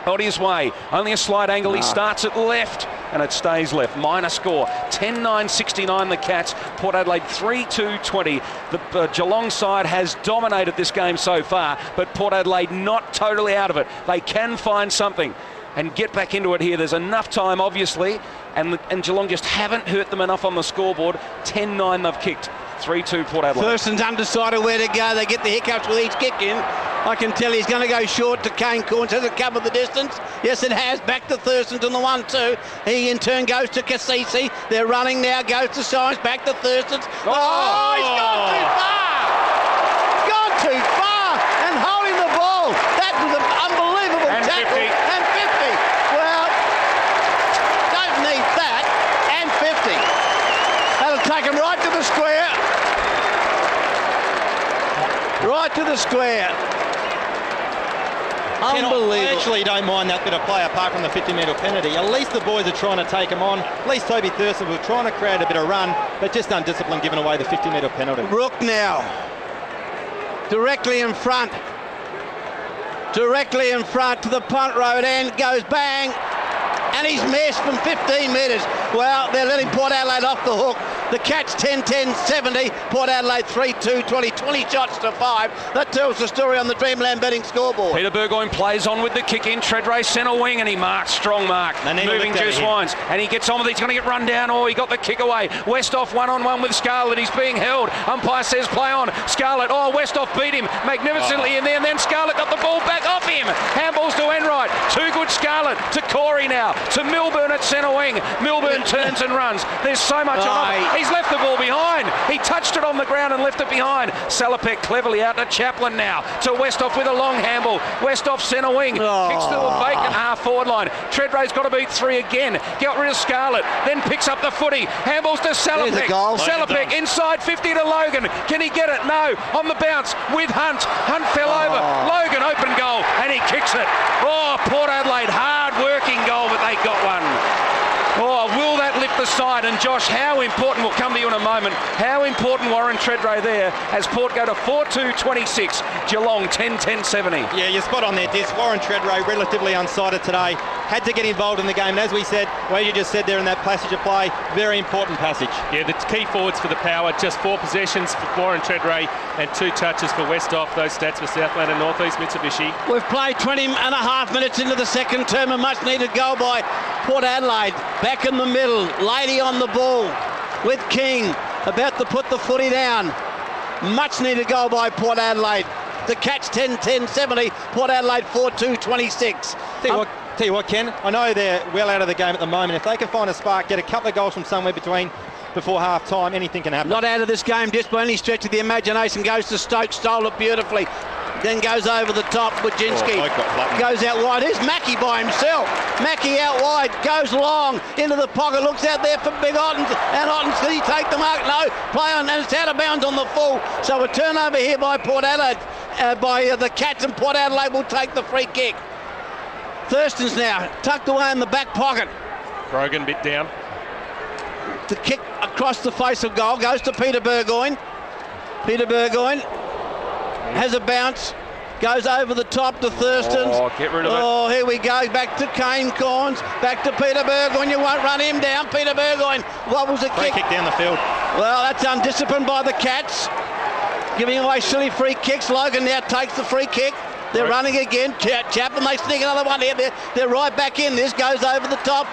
Ottie's way. Only a slight angle. He starts at left and it stays left. Minor score. 10-9-69 the Cats. Port Adelaide 3-2-20. The Geelong side has dominated this game so far, but Port Adelaide not totally out of it. They can find something and get back into it here. There's enough time, obviously, and Geelong just haven't hurt them enough on the scoreboard. 10-9 they've kicked. 3-2 Port Adelaide. Thurston's undecided where to go. They get the hiccups with each kick in. I can tell he's going to go short to Kane Corns. Has it covered the distance? Yes, it has. Back to Thurston's on the 1-2. He in turn goes to Cassisi. They're running now. Goes to Symes. Back to Thurston's. Oh, he's gone too far. Gone too far. And holding the ball. That was an unbelievable tackle. 50. And 50. Well, don't need that. And 50. That'll take him right to the square. Right to the square. Unbelievable. I actually don't mind that bit of play apart from the 50-metre penalty. At least the boys are trying to take him on. At least Toby Thurston was trying to create a bit of run, but just undisciplined, giving away the 50-metre penalty. Rook now. Directly in front. Directly in front to the punt road end. Goes bang. And he's missed from 15 metres. Well, they're letting Port Adelaide off the hook. The Cats 10-10-70. Port Adelaide 3-2-20. 20 shots to 5. That tells the story on the Dreamland betting scoreboard. Peter Burgoyne plays on with the kick in. Treadray centre wing and he marks. Strong mark. Moving Juice Wines. And he gets on with it. He's going to get run down. Oh, he got the kick away. Westhoff one-on-one with Scarlett. He's being held. Umpire says play on. Scarlett. Oh, Westhoff beat him magnificently in there. And then Scarlett got the ball back off him. Handballs to Enright. Too good Scarlett. To Corey now. To Milburn at centre wing. Milburn turns and runs. There's so much on it. He's left the ball behind. He touched it on the ground and left it behind. Salopek cleverly out to Chaplin now. To Westhoff with a long handball. Westhoff centre wing. Kicks to the vacant half forward line. Treadray's got to beat 3 again. Get rid of Scarlett. Then picks up the footy. Handballs to Salopek. Salopek inside 50 to Logan. Can he get it? No. On the bounce with Hunt. Hunt fell over. Logan open goal and he kicks it. Oh, Port Adelaide hard working goal, but they got one. Oh, will that lift the side? right. And Josh, how important, we'll come to you in a moment, how important Warren Tredrea there as Port go to 4-2-26, Geelong 10-10-70. Yeah, you're spot on there, Diz. Warren Tredrea relatively unsighted today. Had to get involved in the game. And as we said, well, you just said there in that passage of play, very important passage. Yeah, the key forwards for the Power, just 4 possessions for Warren Tredrea and 2 touches for Westhoff. Those stats for Southland and North East Mitsubishi. We've played 20 and a half minutes into the second term, a much needed goal by Port Adelaide. Back in the middle, Lady on the ball with King, about to put the footy down. Much needed goal by Port Adelaide. The Cats 10-10-70, Port Adelaide 4-2-26. Tell you what, Ken, I know they're well out of the game at the moment. If they can find a spark, get a couple of goals from somewhere before half time, anything can happen. Not out of this game just by any stretch of the imagination. Goes to Stokes, stole it beautifully. Then goes over the top. Budzinski goes out wide. Here's Mackie by himself. Mackie out wide, goes long into the pocket, looks out there for Big Ottens. And Ottens, did he take the mark? No. Play on, and it's out of bounds on the full. So a turnover here by Port Adelaide, by the Cats, and Port Adelaide will take the free kick. Thurston's now tucked away in the back pocket. Brogan bit down. The kick across the face of goal goes to Peter Burgoyne. Peter Burgoyne has a bounce, goes over the top to Thurston's. Oh, get rid of it. Oh, here we go. Back to Kane Corns. Back to Peter Burgoyne. You won't run him down. Peter Burgoyne wobbles a Free kick down the field. Well, that's undisciplined by the Cats. Giving away silly free kicks. Logan now takes the free kick. They're running again. Chaplin, they sneak another one here. They're right back in. This goes over the top,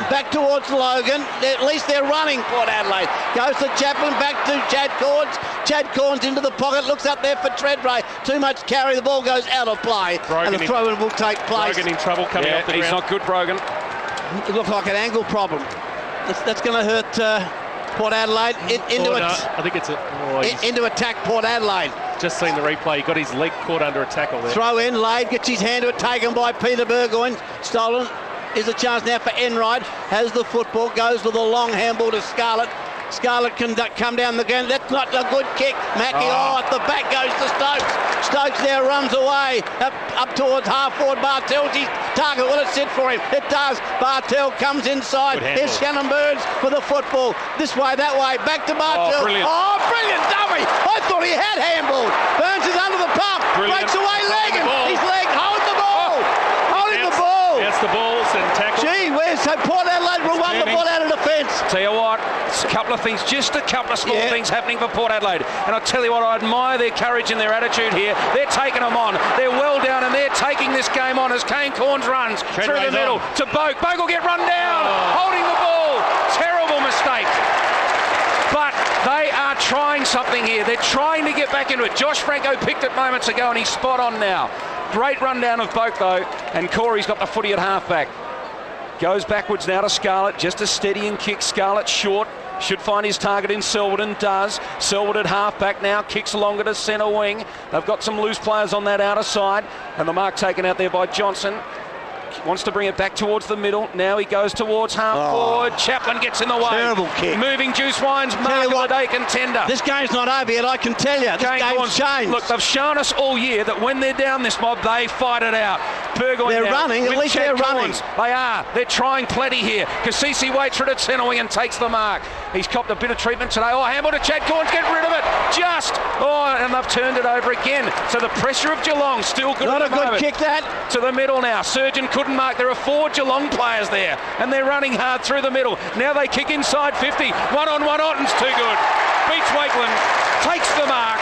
back towards Logan. At least they're running, Port Adelaide. Goes to Chaplin, back to Chad Corns. Chad Corns into the pocket, looks up there for Tredrea. Too much carry, the ball goes out of play. Brogan, and the throw-in will take place. Brogan in trouble coming off the ground. He's not good, Brogan. It looked like an angle problem. That's going to hurt Port Adelaide. I think it's into attack Port Adelaide. Just seen the replay. He got his leg caught under a tackle there. Throw in, Lade gets his hand to it, taken by Peter Burgoyne. Stolen. Is a chance now for Enright. Has the football, goes with a long handball to Scarlett. Scarlett can come down the ground. That's not a good kick. Mackie, at the back goes to Stokes. Stokes now runs away up towards half forward. Bartell's his target. Will it sit for him? It does. Bartell comes inside. Here's Shannon Burns for the football. This way, that way. Back to Bartell. Brilliant dummy. I thought he had handball. Burns is under the pump. Breaks away Legan. His leg holds the ball. Holding the ball. That's the balls and tackle. Gee whiz. So Port Adelaide will run the ball out of defence. Tell you what, it's a couple of things, just a couple of small things happening for Port Adelaide. And I tell you what, I admire their courage and their attitude here. They're taking them on. They're well down and they're taking this game on as Kane Corns runs through the middle to Boak. Boak will get run down, holding the ball. Terrible mistake. But they are trying something here. They're trying to get back into it. Josh Franco picked it moments ago and he's spot on now. Great rundown of Boak though, and Corey's got the footy at halfback. Goes backwards now to Scarlett, just a steadying kick. Scarlett short, should find his target in Selwood and does. Selwood at halfback now, kicks longer to centre wing. They've got some loose players on that outer side, and the mark taken out there by Johnson. Wants to bring it back towards the middle. Now he goes towards half forward. Chaplin gets in the way. Terrible kick. Moving Juice Wine's mark of the day contender. This game's not over yet, I can tell you. This game's changed. Look, they've shown us all year that when they're down this mob, they fight it out. Burgoyne they're running, at least they're running. They are. They're trying plenty here. Kasisi waits for it at centre wing and takes the mark. He's copped a bit of treatment today. Handball to Chad Corns, get rid of it. And they've turned it over again. So the pressure of Geelong still good. Not a good kick that. To the middle now. Surgeon couldn't mark. There are 4 Geelong players there, and they're running hard through the middle. Now they kick inside 50. One-on-one, Otten's too good. Beats Wakeland, takes the mark.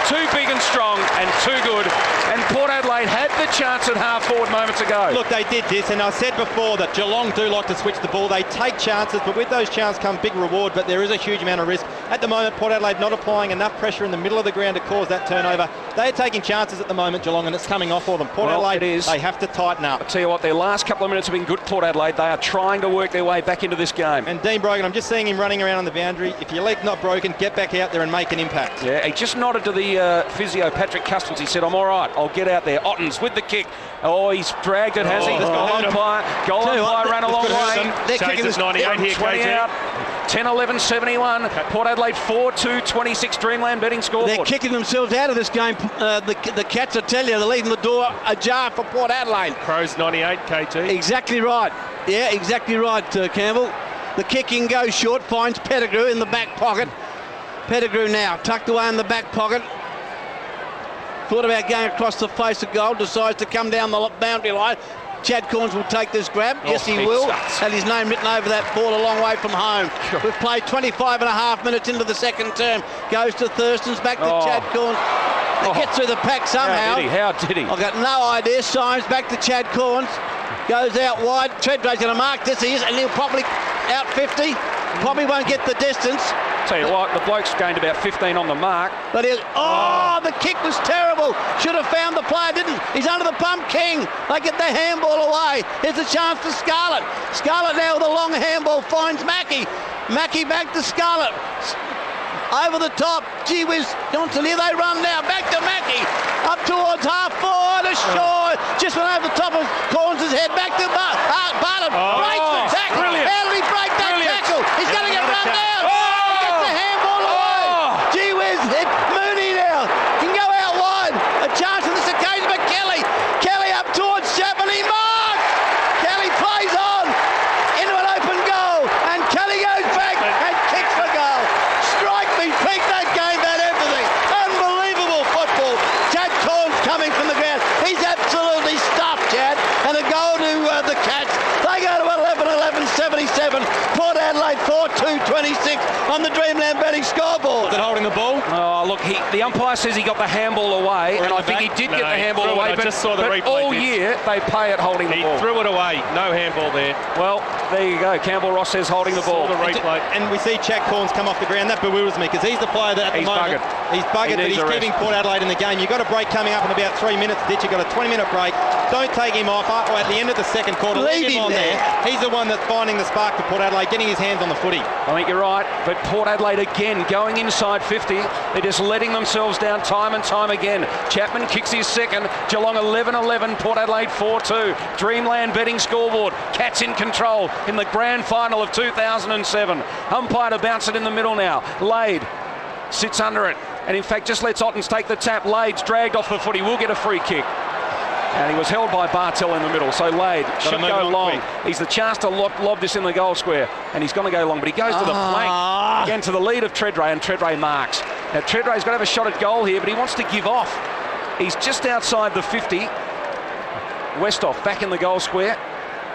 Too big and strong and too good. And Port Adelaide had the chance at half forward moments ago. Look, they did this, and I said before that Geelong do like to switch the ball. They take chances, but with those chances come big reward, but there is a huge amount of risk. At the moment, Port Adelaide not applying enough pressure in the middle of the ground to cause that turnover. They're taking chances at the moment, Geelong, and it's coming off for them. Port Adelaide, they have to tighten up. I'll tell you what, their last couple of minutes have been good, Port Adelaide. They are trying to work their way back into this game. And Dean Brogan, I'm just seeing him running around on the boundary. If your leg's not broken, get back out there and make an impact. Yeah, he just nodded to the physio, Patrick Customs. He said, I'm all right, I'll get out there. Ottens with the kick. He's dragged it, has he? Goal umpire ran a long way. They're kicking this 98 here, 20 out. 10-11-71. Port Adelaide 4-2-26 Dreamland betting scoreboard. They're kicking themselves out of this game. The Cats, I tell you, they're leaving the door ajar for Port Adelaide. Crows 98, KT. Exactly right. Yeah, exactly right, Campbell. The kicking goes short, finds Pettigrew in the back pocket. Pettigrew now tucked away in the back pocket. Thought about going across the face of goal, decides to come down the boundary line. Chad Corns will take this grab. Yes, he will. Had his name written over that ball a long way from home. We've played 25 and a half minutes into the second term. Goes to Thurston's, back to Chad Corns. They get through the pack somehow. How did he? I've got no idea. Symes back to Chad Corns. Goes out wide. Treadray's going to mark this, and he'll probably out 50. Probably won't get the distance. Tell you what, the bloke's gained about 15 on the mark. But the kick was terrible. Should have found the player, didn't. He's under the pump, King. They get the handball away. Here's a chance for Scarlett. Scarlett now with a long handball finds Mackie. Mackie back to Scarlett. Over the top. Gee whiz, Johnson, here they run now. Back to Mackie. Up towards half forward. A Shaw. Just went over the top of Corns' head. Back to Barton. Breaks the tackle. Brilliant. How did he break that tackle? He's going to get run down. He gets the handball away. Gee whiz, Mooney now can go out wide. A chance on this occasion for Kelly. Kelly up towards Chapman. He marks. Kelly plays on into an open goal. And Kelly goes back and kicks the goal. Strike me, pig, that game had everything. Unbelievable football. Chad Corns coming from the ground. He's absolutely stuffed, Chad. And a goal to the Cats. They go to 11-11-77. Port Adelaide 4-2-26 on the Dreamland betting scoreboard. Is it holding the ball? Oh, look, the umpire says he got the handball away, and I think he did get the handball away, but all year they pay it holding the ball. He threw it away. No handball there. Well, there you go. Campbell Ross says holding the ball. And we see Chad Corns come off the ground. That bewilders me because he's the player that at the moment he's buggered, but he's keeping Port Adelaide in the game. You've got a break coming up in about 3 minutes. Ditch, you've got a 20-minute break. Don't take him off or at the end of the second quarter. Leave him on there. He's the one that's finding the spark for Port Adelaide, getting his hands on the footy. I think you're right, but Port Adelaide again going inside 50. They're just letting themselves down time and time again. Chapman kicks his second. Geelong 11-11, Port Adelaide 4-2. Dreamland betting scoreboard. Cats in control in the grand final of 2007. Umpire to bounce it in the middle now. Lade sits under it, and in fact just lets Ottens take the tap. Lade's dragged off the foot. He will get a free kick. And he was held by Bartell in the middle, so Lade should go long. He's the chance to lob this in the goal square, and he's going to go long, but he goes to the flank, again to the lead of Treadray, and Treadray marks. Now Treadray's going to have a shot at goal here, but he wants to give off. He's just outside the 50. Westhoff back in the goal square,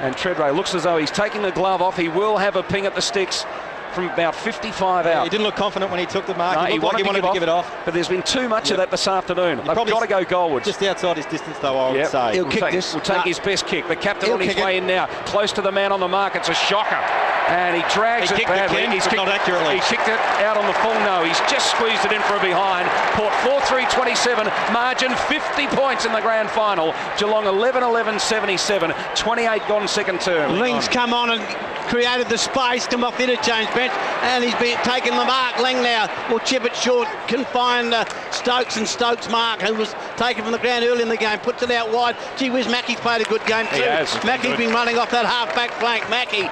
and Treadray looks as though he's taking the glove off. He will have a ping at the sticks from about 55 out. He didn't look confident when he took the mark. No, he wanted to give it off. But there's been too much of that this afternoon. They've got to go goalwards. Just outside his distance, though, I would say. He'll kick this. Will take his best kick. The captain on his way in now. Close to the man on the mark. It's a shocker. And he drags it badly. He's kicked not accurately. He kicked it out on the full no. He's just squeezed it in for a behind. Port 4-3-27. Margin 50 points in the grand final. Geelong 11-11-77. 28 gone second term. Ling's come on and created the space, come off the interchange bench, and he's been taking the mark. Ling now will chip it short, can find Stokes, and Stokes' mark, who was taken from the ground early in the game, puts it out wide. Gee whiz, Mackie's played a good game too. Mackie's been running off that half-back flank. Mackie.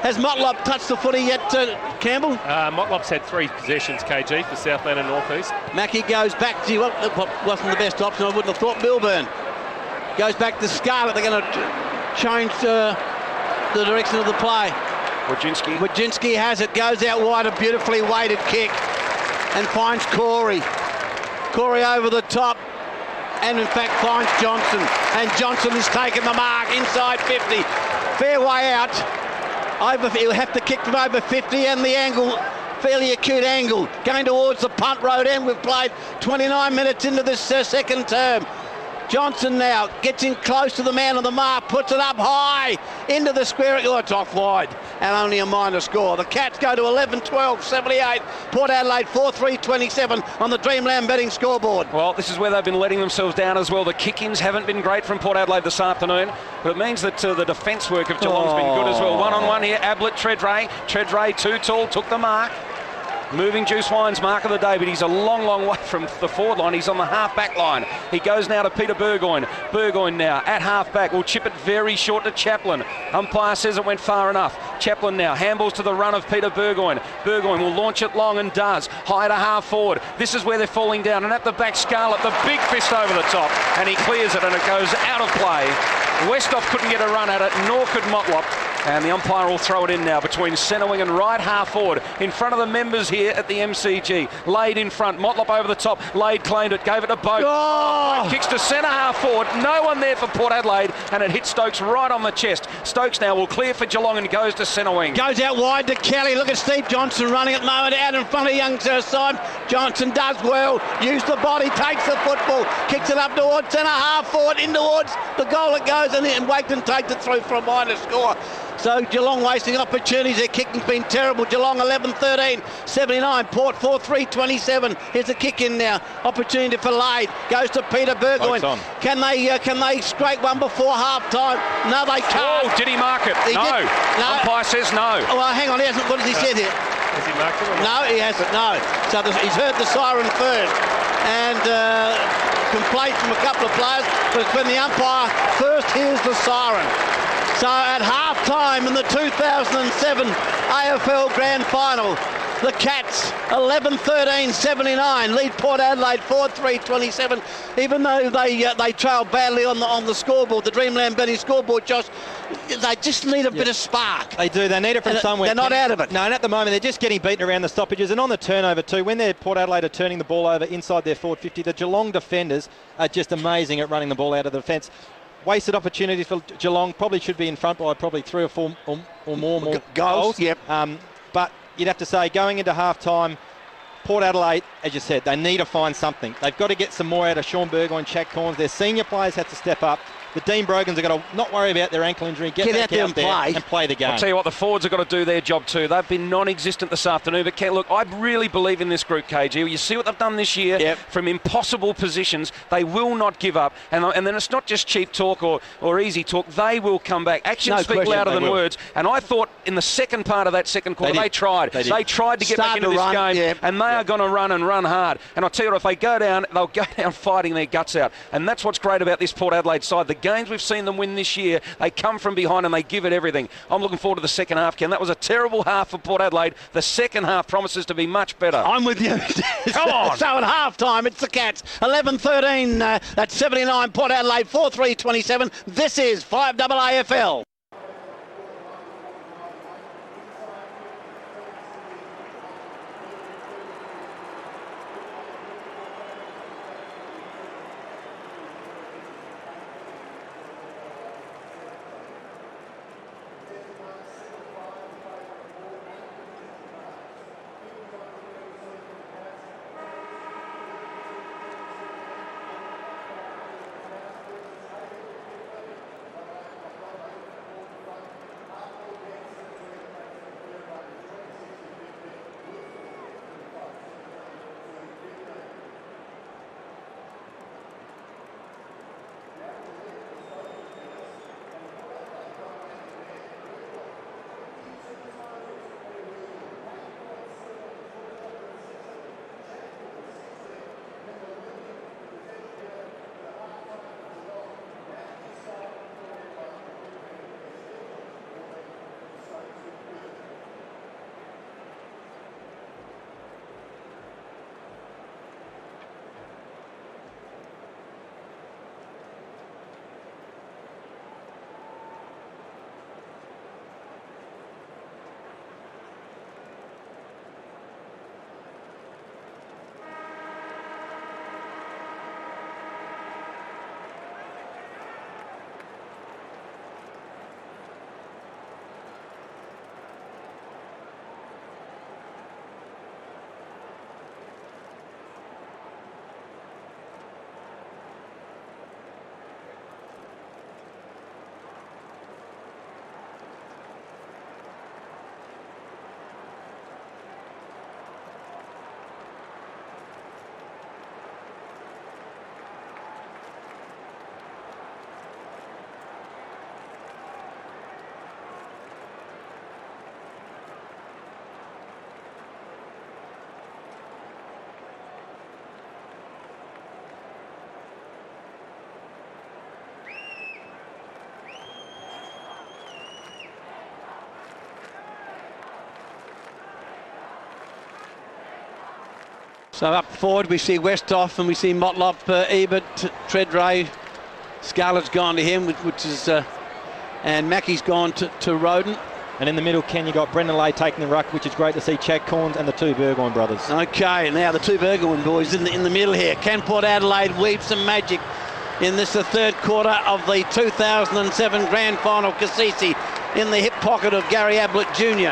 Has Motlop touched the footy yet, Campbell? Motlop's had 3 possessions, KG, for Southland and North East. Mackie goes back to, wasn't the best option, I wouldn't have thought. Milburn goes back to Scarlett. They're going to change the direction of the play. Wojcinski has it, goes out wide, a beautifully weighted kick, and finds Corey. Corey over the top, and in fact finds Johnson. And Johnson has taken the mark inside 50. Fair way out. He'll have to kick from over 50, and the angle, fairly acute angle, going towards the punt road end. We've played 29 minutes into this second term. Johnson now gets in close to the man on the mark, puts it up high into the square. Oh, it's off wide, and only a minor score. The Cats go to 11-12-78. Port Adelaide 4-3-27 on the Dreamland betting scoreboard. Well, this is where they've been letting themselves down as well. The kick-ins haven't been great from Port Adelaide this afternoon, but it means that the defence work of Geelong's been good as well. One-on-one here, Ablett, Treadray. Treadray too tall, took the mark. Moving Juice Wine's mark of the day, but he's a long, long way from the forward line. He's on the half-back line. He goes now to Peter Burgoyne. Burgoyne now at half-back will chip it very short to Chaplin. Umpire says it went far enough. Chaplin now handballs to the run of Peter Burgoyne. Burgoyne will launch it long and does. High to half-forward. This is where they're falling down. And at the back, Scarlett, the big fist over the top. And he clears it and it goes out of play. Westhoff couldn't get a run at it, nor could Motlop. And the umpire will throw it in now between centre wing and right half forward. In front of the members here at the MCG. Lade in front, Motlop over the top. Lade claimed it, gave it to Boat. Oh! Kicks to centre half forward. No one there for Port Adelaide, and it hits Stokes right on the chest. Stokes now will clear for Geelong and goes to centre wing. Goes out wide to Kelly. Look at Steve Johnson running at the moment out in front of young side. Johnson does well. Use the body, takes the football, kicks it up towards centre half forward, in towards the goal it goes, and Waketon takes it through for a minor score. So Geelong wasting opportunities. Their kicking's been terrible. Geelong 11-13, 79. Port 4-3-27. Here's a kick in now. Opportunity for Lade. Goes to Peter Burgoyne. Can they scrape one before half time? No, they can't. Oh, did he mark it? No. Umpire says no. Oh, well, hang on. He hasn't. What has he said here? Has he marked it? No, he hasn't. No. So he's heard the siren first. And complaints from a couple of players. But when the umpire first hears the siren. So at half-time in the 2007 AFL Grand Final, the Cats 11-13-79 lead Port Adelaide 4-3-27. Even though they trail badly on the scoreboard, the Dreamland Betting scoreboard, Josh, they just need a bit of spark. They do. They need it from somewhere. They're not out of it. No, and at the moment they're just getting beaten around the stoppages and on the turnover too. When Port Adelaide are turning the ball over inside their forward 50, the Geelong defenders are just amazing at running the ball out of the defence. Wasted opportunities for Geelong. Probably should be in front by probably 3 or 4 or more goals. Yep. But you'd have to say, going into half-time, Port Adelaide, as you said, they need to find something. They've got to get some more out of Sean Burgoyne, Chad Corns. Their senior players have to step up. The Dean Brogans have got to not worry about their ankle injury, get back out there and play the game. I'll tell you what, the forwards have got to do their job too. They've been non-existent this afternoon. But look, I really believe in this group, KG. You see what they've done this year from impossible positions. They will not give up. And then it's not just cheap talk or easy talk. They will come back. Actions speak louder than words. And I thought in the second part of that second quarter, they tried. They tried to get back into this game. And they are going to run and run hard. And I'll tell you what, if they go down, they'll go down fighting their guts out. And that's what's great about this Port Adelaide side. The games we've seen them win this year, they come from behind and they give it everything. I'm looking forward to the second half, Ken. That was a terrible half for Port Adelaide. The second half promises to be much better. I'm with you. Come on. So at half-time, it's the Cats. 11-13, that's 79. Port Adelaide 4-3-27. This is 5AA AFL. So up forward we see Westhoff and we see Motlop, Ebert, Tredray. Scarlett's gone to him, which is And Mackey's gone to Roden. And in the middle, Ken, you got Brendan Lay taking the ruck, which is great to see. Chad Corns and the two Burgoyne brothers. Okay, now the two Burgoyne boys in the middle here. Can Port Adelaide weave some magic in this, the third quarter of the 2007 Grand Final? Cassisi in the hip pocket of Gary Ablett Jr.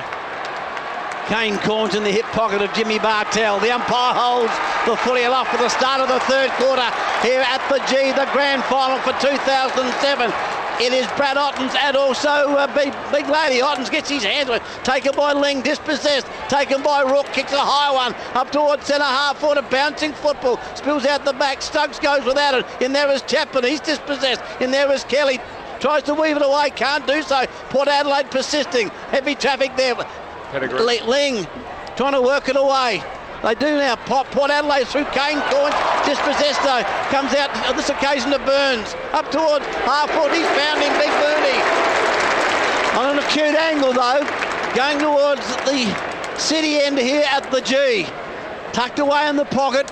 Kane Corns in the hip pocket of Jimmy Bartell. The umpire holds the footy aloft for the start of the third quarter here at the G, the Grand Final for 2007. It is Brad Ottens and also Big Lady. Ottens gets his hands on it. Taken by Ling, dispossessed. Taken by Rook, kicks a high one up towards centre half forward. A bouncing football. Spills out the back. Stokes goes without it. In there is Chapman. He's dispossessed. In there is Kelly. Tries to weave it away. Can't do so. Port Adelaide persisting. Heavy traffic there. Ling trying to work it away. They do now. Port Adelaide through Kane Corns. Dispossessed though. Comes out on this occasion to Burns. Up towards half forward. He's found him. Big Mooney. On an acute angle though. Going towards the city end here at the G. Tucked away in the pocket.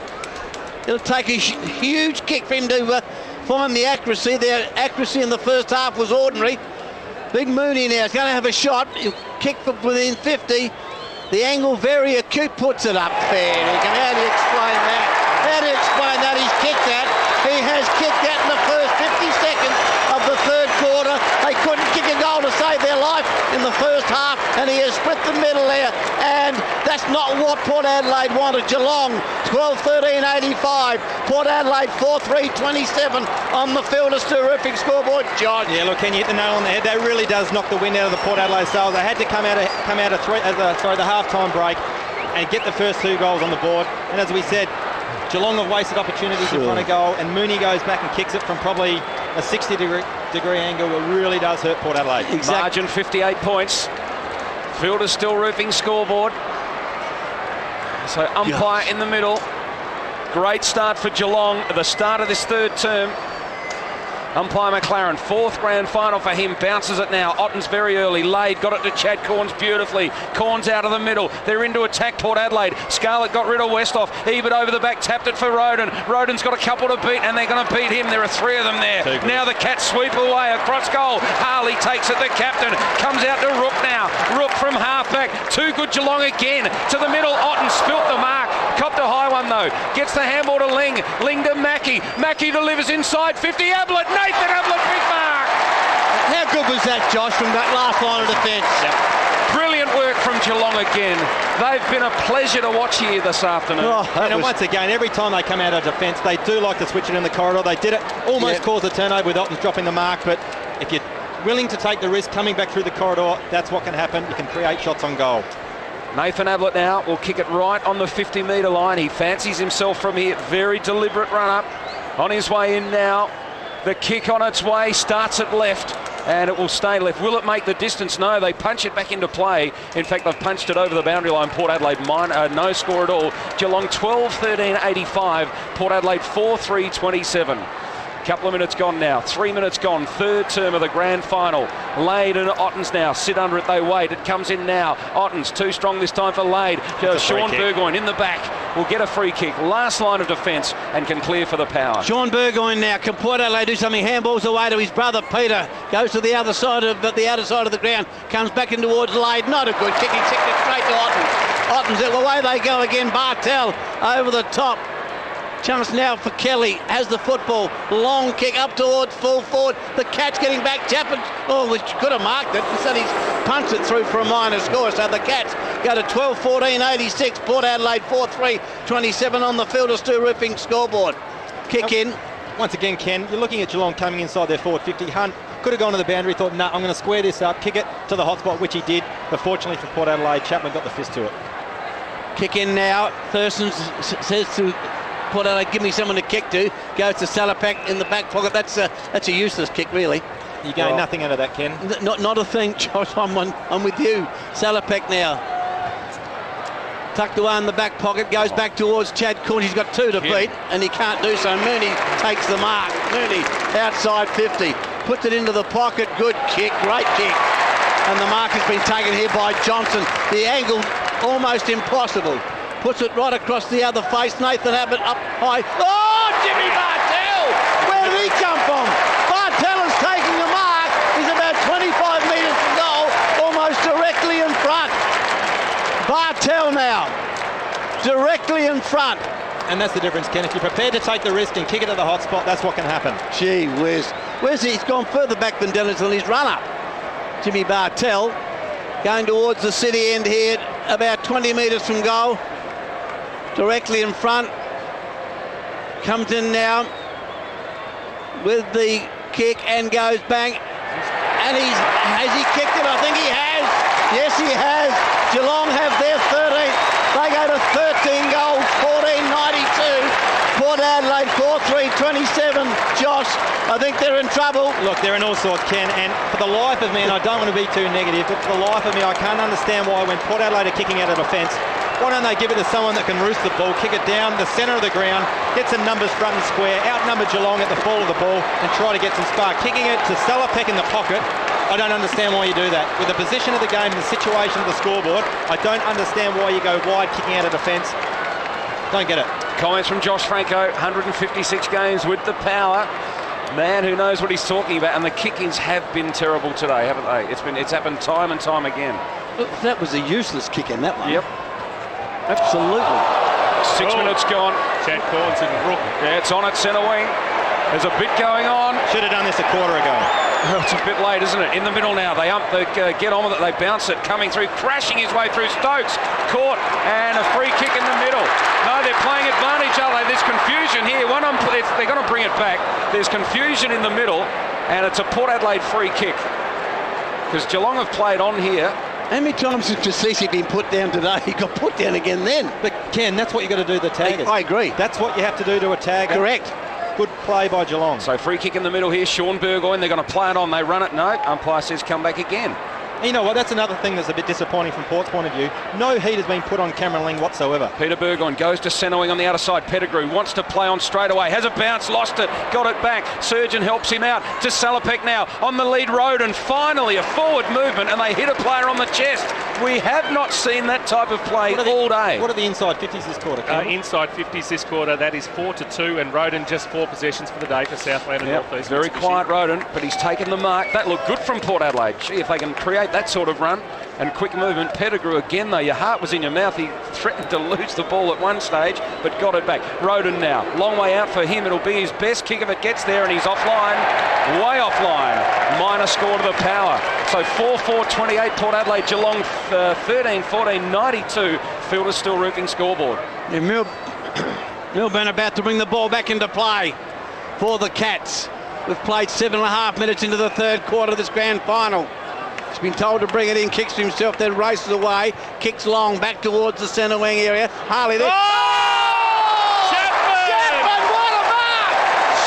It'll take a huge kick for him to find the accuracy. Their accuracy in the first half was ordinary. Big Mooney now is going to have a shot. He'll kick from within 50. The angle very acute, puts it up fair. How do you explain that? How do you explain that? He's kicked that. He has kicked that in the first 50 seconds of the third quarter. They couldn't kick a goal to save their life in the first half, and he has split the middle there. And that's not what Port Adelaide wanted. Geelong 12-13-85. Port Adelaide 4-3-27 on the Fielder's terrific scoreboard. John. Yeah, look, can you hit the nail on the head? That really does knock the wind out of the Port Adelaide sails. They had to come out of the half-time break and get the first two goals on the board. And as we said, Geelong have wasted opportunities in front of goal, and Mooney goes back and kicks it from probably a 60-degree angle. It really does hurt Port Adelaide. Exactly. Margin 58 points. Fielder's still roofing scoreboard. So umpire in the middle. Great start for Geelong at the start of this third term. Umpire McLaren, fourth grand final for him, bounces it now. Ottens very early, Lade got it to Chad Corns beautifully. Corns out of the middle, they're into attack Port Adelaide. Scarlett got rid of Westhoff, Ebert over the back, tapped it for Roden. Roden's got a couple to beat and they're going to beat him. There are three of them there. Now the Cats sweep away across goal. Harley takes it, the captain, comes out to Rook now. Rook from half-back, too good Geelong again. To the middle, Ottens spilt the mark. Copped a high one though, gets the handball to Ling. Ling to Mackey. Mackey delivers inside 50, Ablett, Nathan Ablett, big mark! How good was that, Josh, from that last line of defence? Brilliant work from Geelong again. They've been a pleasure to watch here this afternoon. Once again, every time they come out of defence, they do like to switch it in the corridor. They did it, almost caused a turnover with Ottens dropping the mark, but if you're willing to take the risk coming back through the corridor, that's what can happen. You can create shots on goal. Nathan Ablett now will kick it right on the 50-metre line. He fancies himself from here. Very deliberate run-up. On his way in now. The kick on its way, starts at left, and it will stay left. Will it make the distance? No, they punch it back into play. In fact, they've punched it over the boundary line. Port Adelaide, no score at all. Geelong 12-13-85. Port Adelaide 4-3-27. Couple of minutes gone now, 3 minutes gone, third term of the grand final. Lade and Ottens now sit under it, they wait, it comes in now. Ottens too strong this time for Lade. Sean Burgoyne in the back will get a free kick, last line of defence, and can clear for the power. Sean Burgoyne now, can Port Adelaide do something? Handballs away to his brother Peter, goes to the other side of the outer side of the ground, comes back in towards Lade, not a good kick, he kicked it straight to Ottens. Ottens, away they go again, Bartell over the top. Chance now for Kelly, has the football, long kick up towards full forward, the Cats getting back, Chapman, which could have marked it, instead he's punched it through for a minor score, so the Cats go to 12-14-86, Port Adelaide 4-3-27 on the Fielder's roofing scoreboard. Kick in. Once again, Ken, you're looking at Geelong coming inside their forward 50. Hunt could have gone to the boundary, thought, I'm going to square this up, kick it to the hotspot, which he did, but fortunately for Port Adelaide, Chapman got the fist to it. Kick in now, Thurston says to Port Adelaide, give me someone to kick to. Goes to Salapak in the back pocket. That's a useless kick, really. You gain nothing out of that, Ken. Not a thing, Josh. I'm with you. Salapak now. Tucked away in the back pocket. Goes back towards Chad Corns. He's got two to beat, and he can't do so. Mooney takes the mark. Mooney outside 50. Puts it into the pocket. Good kick. Great kick. And the mark has been taken here by Johnson. The angle almost impossible. Puts it right across the other face. Nathan Abbott up high. Oh, Jimmy Bartell! Where did he come from? Bartell is taking the mark. He's about 20 Bartel now, directly in front. And that's the difference, Ken. If you're prepared to take the risk and kick it at the hot spot, that's what can happen. Gee whiz. Where's he? He's gone further back than Dennis on his run-up. Jimmy Bartel going towards the city end here, about 20 metres from goal. Directly in front. Comes in now with the kick and goes bang. And has he kicked it? I think he has. Yes, he has. Geelong have their 13th. They go to 13 goals, 14.92. Port Adelaide 4-3-27. Josh, I think they're in trouble. Look, they're in all sorts, Ken, and for the life of me, and I don't want to be too negative, but for the life of me, I can't understand why when Port Adelaide are kicking out of defence, why don't they give it to someone that can roost the ball, kick it down the centre of the ground, get some numbers front and square, outnumber Geelong at the fall of the ball, and try to get some spark. Kicking it to Salopek in the pocket, I don't understand why you do that. With the position of the game and the situation of the scoreboard, I don't understand why you go wide kicking out of defence. Don't get it. Comments from Josh Franco, 156 games with the power. Man who knows what he's talking about, and the kickings have been terrible today, haven't they? It's happened time and time again. Look, that was a useless kick in that one. Yep. Absolutely. 6 minutes gone. Chad Corns and Rook. Yeah, it's on at centre wing. There's a bit going on. Should have done this a quarter ago. Oh, it's a bit late, isn't it? In the middle now. They get on with it. They bounce it. Coming through, crashing his way through Stokes. Caught, and a free kick in the middle. No, they're playing advantage, are they? There's confusion here. They're going to bring it back. There's confusion in the middle, and it's a Port Adelaide free kick. Because Geelong have played on here. How many times has Tasisi been put down today? He got put down again then. But Ken, that's what you got to do to the taggers. I agree. That's what you have to do to a tagger. Correct. Good play by Geelong. So free kick in the middle here. Sean Burgoyne, they're going to play it on. They run it. No, umpire says come back again. You know what? That's another thing that's a bit disappointing from Port's point of view. No heat has been put on Cameron Ling whatsoever. Peter Burgoyne goes to centre wing on the outer side. Pettigrew wants to play on straight away. Has a bounce, lost it, got it back. Surgeon helps him out to Salopek now on the lead road, and finally a forward movement, and they hit a player on the chest. We have not seen that type of play all day. What are the inside 50s this quarter? Inside 50s this quarter, that is 4-2, and Roden just 4 possessions for the day for Southland and North East. Very quiet Roden, but he's taken the mark. That looked good from Port Adelaide. Gee, if they can create that sort of run and quick movement. Pettigrew again, though, your heart was in your mouth. He threatened to lose the ball at one stage, but got it back. Roden now, long way out for him. It'll be his best kick if it gets there, and he's offline, way offline. Minor score to the power. So 4-4-28, Port Adelaide, Geelong 13-14-92. Fielder's still roofing scoreboard. Yeah, Milburn about to bring the ball back into play for the Cats. We've played 7.5 minutes into the third quarter of this grand final. He's been told to bring it in, kicks to himself, then races away, kicks long, back towards the centre wing area. Harley there. Oh! Chapman, what a mark!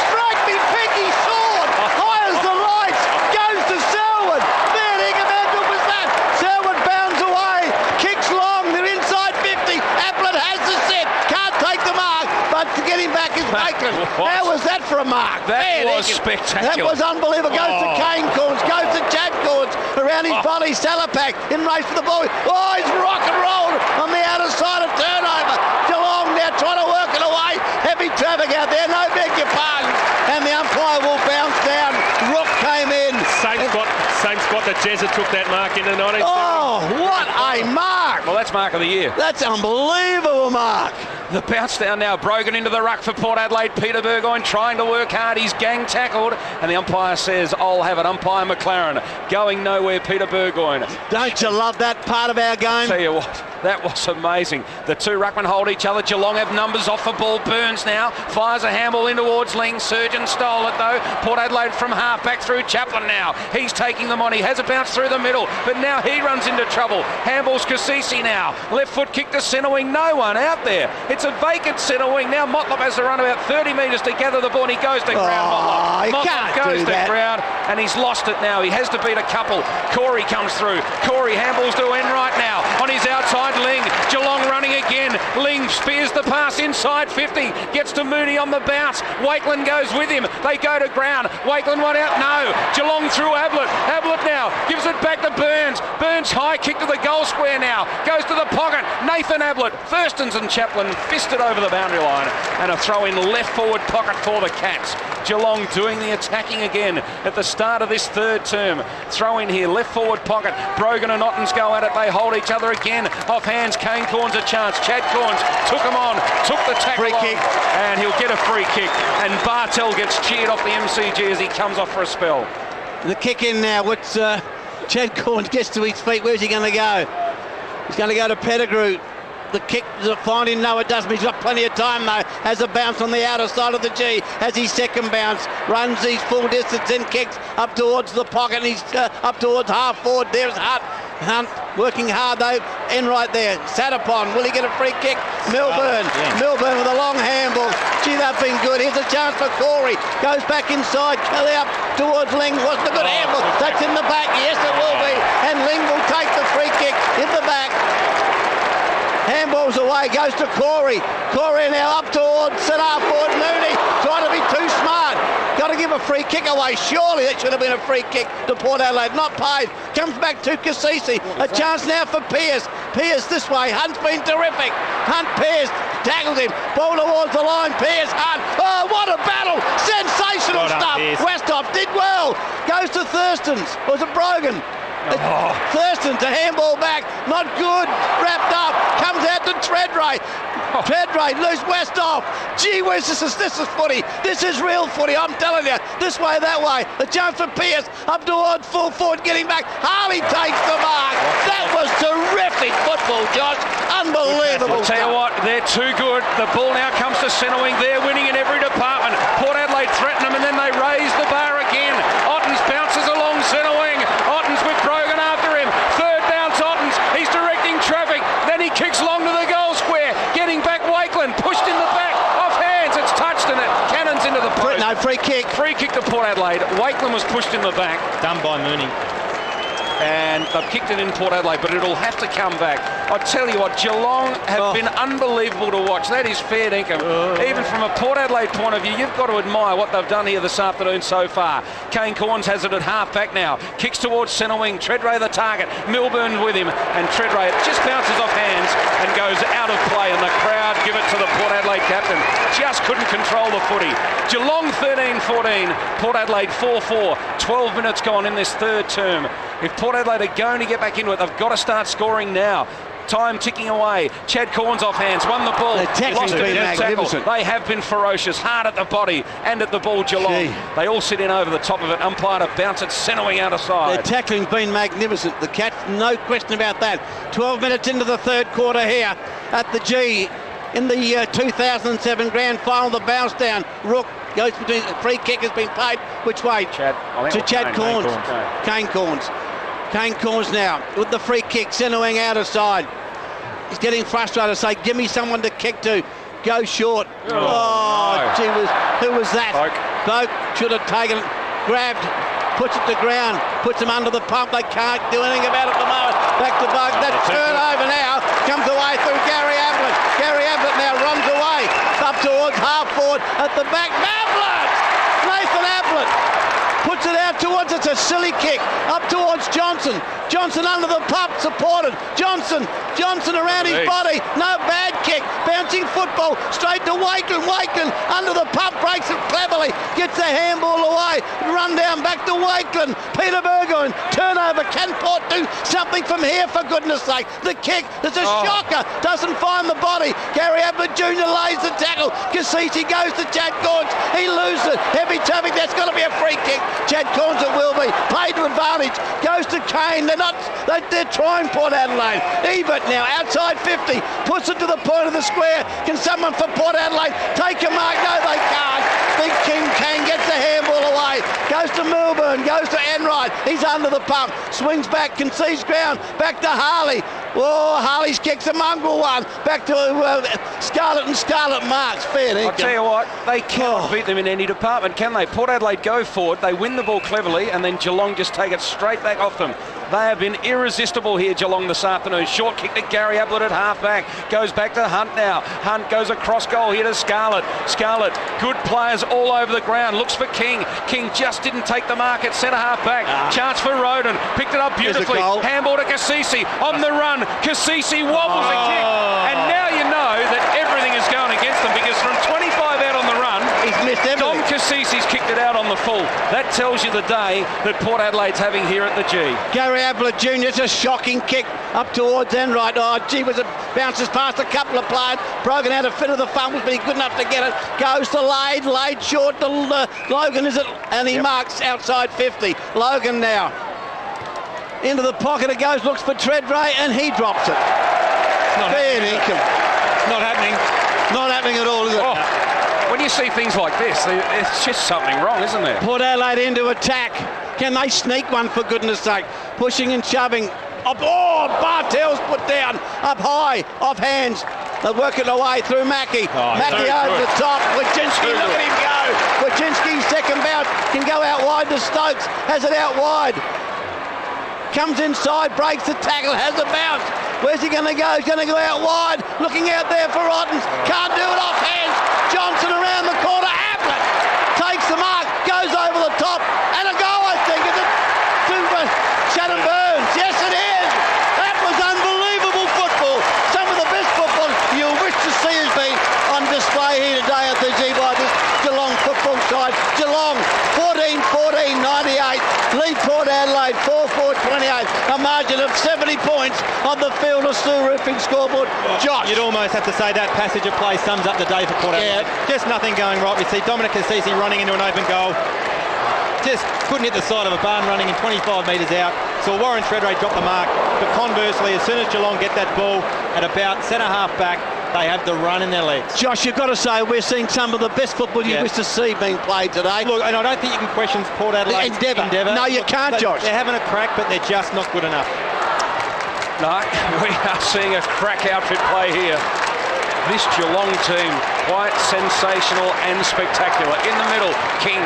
Strike me pinky sword! High as the lights, goes to Selwood. There, Ingemantel was that. Selwood bounds away, kicks long, they're inside 50. Ablett has the set, can't take the mark, but to get him back is Maitland. How was that for a mark? That was spectacular. That was unbelievable. Goes to Kane Corns, goes to Chad Corns, around his body, Salopek in race for the ball. Oh, he's rock and rolled on the outer side of turnover. Geelong now trying to work it away. Heavy traffic out there, no beg your pardon. And the umpire will bounce down. Rook came in. Same spot that Jezza took that mark in the 1970s. Oh, what a mark. Well, that's mark of the year. That's unbelievable mark. The bounce down now, Brogan into the ruck for Port Adelaide. Peter Burgoyne trying to work hard. He's gang tackled, and the umpire says, I'll have it. Umpire McLaren going nowhere, Peter Burgoyne. Don't you love that part of our game? Tell you what, that was amazing. The two ruckmen hold each other. Geelong have numbers off the ball. Burns now fires a handball in towards Ling. Surgeon stole it though. Port Adelaide from half back through Chaplin now. He's taking them on. He has a bounce through the middle, but now he runs into trouble. Handball's Kasisi now. Left foot kick to centre wing. No one out there. It's a vacant centre wing. Now Motlop has to run about 30 metres to gather the ball, and he goes to ground. Motlop goes to ground, and he's lost it now. He has to beat a couple. Corey comes through. Corey handballs to Enright now. On his outside, Ling. Geelong running again. Ling spears the pass inside 50. Gets to Mooney on the bounce. Wakeland goes with him. They go to ground. Wakeland one out. No. Geelong through Ablett. Ablett now gives it back to Burns. Burns It's high kick to the goal square now. Goes to the pocket. Nathan Ablett, Thurstons and Chaplin fisted over the boundary line, and a throw in left forward pocket for the Cats. Geelong doing the attacking again at the start of this third term. Throw in here, left forward pocket. Brogan and Ottens go at it. They hold each other again. Off hands, Kane Corns a chance. Chad Corns took him on, took the tackle Free kick. and he'll get a free kick. And Bartel gets cheered off the MCG as he comes off for a spell. The kick in now. What's Chad Corns gets to his feet. Where's he going to go? He's going to go to Pettigrew. The kick, does it find him? No, it doesn't. He's got plenty of time, though. Has a bounce on the outer side of the G. Has his second bounce. Runs his full distance, then kicks up towards the pocket. And he's up towards half forward. There's Hunt. Hunt working hard, though. Right there. Sat upon. Will he get a free kick? Milburn. Milburn with a long handball. Gee, they've been good. Here's a chance for Corey. Goes back inside. Kelly up towards Ling. Wasn't a good handball. That's in the back. Yes, it will be. And Ling will take the free kick in the back. Handball's away, goes to Corey. Corey now up towards centre forward. Mooney trying to be too smart. Got to give a free kick away. Surely it should have been a free kick to Port Adelaide. Not paid. Comes back to Cassisi. A chance now for Pearce. Pearce this way. Hunt's been terrific. Hunt, Pearce tackles him. Ball towards the line. Pearce, Hunt. Oh, what a battle. Sensational stuff. Westhoff did well. Goes to Thurstons. Was it Brogan? Thurston to handball back, not good, wrapped up, comes out to Treadray. Treadray, loose Westhoff. Gee whiz, this is footy. This is real footy, I'm telling you. This way, that way. A chance for Pearce, up towards full forward, getting back. Harley takes the mark. That was terrific football, Josh. Unbelievable. I'll tell you what, they're too good. The ball now comes to centre wing. They're winning in every department. Port Adelaide threaten them and then they raise the bar again. Ottens bounces along centre wing. Ottens with Brogan after him. Third bounce Ottens. He's directing traffic. Then he kicks long to the goal square. Getting back Wakeland. Pushed in the back. Off hands. It's touched and it cannons into the post. No, free kick. Free kick to Port Adelaide. Wakeland was pushed in the back. Done by Mooney. And they've kicked it in Port Adelaide, but it'll have to come back. I tell you what, Geelong have been unbelievable to watch. That is fair dinkum. Even from a Port Adelaide point of view, you've got to admire what they've done here this afternoon so far. Kane Corns has it at half back now. Kicks towards centre wing. Treadray the target. Milburn with him. And Treadray just bounces off hands and goes out of play. And the crowd give it to the Port Adelaide captain. Just couldn't control the footy. Geelong 13-14. Port Adelaide 4-4. 12 minutes gone in this third term. If Port Adelaide are going to get back into it, they've got to start scoring now. Time ticking away. Chad Corns off hands, won the ball. Lost it in tackle. They have been ferocious, hard at the body and at the ball, Geelong. They all sit in over the top of it. Umpire to bounce it, centre wing out of side. Their tackling's been magnificent. The Cats, no question about that. 12 minutes into the third quarter here at the G. In the 2007 grand final, the bounce down. Rook goes between. Free kick has been paid. Which way? Chad. To Chad Corns. Kane Corns. Kane Corns now with the free kick, centre wing out of side. He's getting frustrated. Say, give me someone to kick to. Go short. Gee whiz. Who was that? Boak should have taken it. Grabbed. Puts it to ground. Puts him under the pump. They can't do anything about it at the moment. Back to Boak. That turnover now comes away through Gary Ablett. Gary Ablett now runs away. Up towards half forward at the back. Ablett! Nathan Ablett puts it out towards, it's a silly kick, up towards Johnson. Johnson under the pump, supported. Johnson around his body. No, bad kick. Bouncing football straight to Wakeland. Wakeland under the pump, breaks it cleverly. Gets the handball away. Run down back to Wakeland. Peter Burgoyne. Turnover. Can Port do something from here, for goodness sake? The kick. There's a shocker. Doesn't find the body. Gary Ablett Jr. lays the tackle. Cassisi goes to Chad Corns. He loses it. Heavy traffic. That's got to be a free kick. Chad Corns it will be. Played to advantage. Goes to Kane. They're trying Port Adelaide. Ebert now outside 50. Puts it to the point of the square. Can someone for Port Adelaide take a mark? No, they can't. Big King Kane gets the handball away. Goes to Milburn. Goes to Enright. He's under the pump. Swings back. Concedes ground. Back to Harley. Oh, Harley's kicks a mongrel one. Back to Scarlett and Scarlett marks. Fair dinkum. I'll tell you what, they cannot beat them in any department, can they? Port Adelaide go forward, they win the ball cleverly, and then Geelong just take it straight back off them. They have been irresistible here, Geelong, this afternoon. Short kick to Gary Ablett at half-back. Goes back to Hunt now. Hunt goes across goal here to Scarlett. Scarlett, good players all over the ground. Looks for King. King just didn't take the mark at centre half-back. Chance for Roden. Picked it up beautifully. Handball to Cassisi. On the run. Cassisi wobbles a kick. And now you know that everything is going against them, because from 25 out on the run, he's missed everything. Dom Cassisi's kicked it out on the full. That tells you the day that Port Adelaide's having here at the G. Gary Ablett Jr., it's a shocking kick up towards end right. Oh, gee, it bounces past a couple of players. Brogan had a fit of the fumbles, but he's good enough to get it. Goes to Lade. Lade short to Logan, is it? And he marks outside 50. Logan now. Into the pocket it goes, looks for Treadray, and he drops it. Fair income. Not happening. Not happening at all, is it? Oh. When you see things like this, it's just something wrong, isn't there? Port Adelaide into attack. Can they sneak one, for goodness sake? Pushing and shoving. Oh, Bartell's put down. Up high, off hands. They're working away through Mackie. Mackie over the top. Wojcinski, look at him go. Wojcinski's second bounce can go out wide to Stokes. Has it out wide. Comes inside, breaks the tackle, has a bounce. Where's he going to go? He's going to go out wide. Looking out there for Ottens. Can't do it, off hands. Johnson around the corner. Ablett takes the mark, goes over the top, and a goal, I think. Is it? Shannon Burns. Yes, it is. That was unbelievable football. Some of the best football you'll wish to see has been on display here today at the G by this Geelong football side. Geelong 14-14, 98. Lead Port Adelaide 4-4-28. A margin of 70 points on the field of Stu Roofing scoreboard. Josh. You'd almost have to say that passage of play sums up the day for Port Adelaide. Just nothing going right. We see Dominic Cassisi running into an open goal. Just couldn't hit the side of a barn running in 25 metres out. So Warren Treadray dropped the mark. But conversely, as soon as Geelong get that ball at about centre half back, they have the run in their legs. Josh, you've got to say we're seeing some of the best football you wish to see being played today. Look, and I don't think you can question Port Adelaide's endeavour. No, you can't, Josh. They're having a crack, but they're just not good enough. No, we are seeing a crack outfit play here. This Geelong team, quite sensational and spectacular. In the middle, King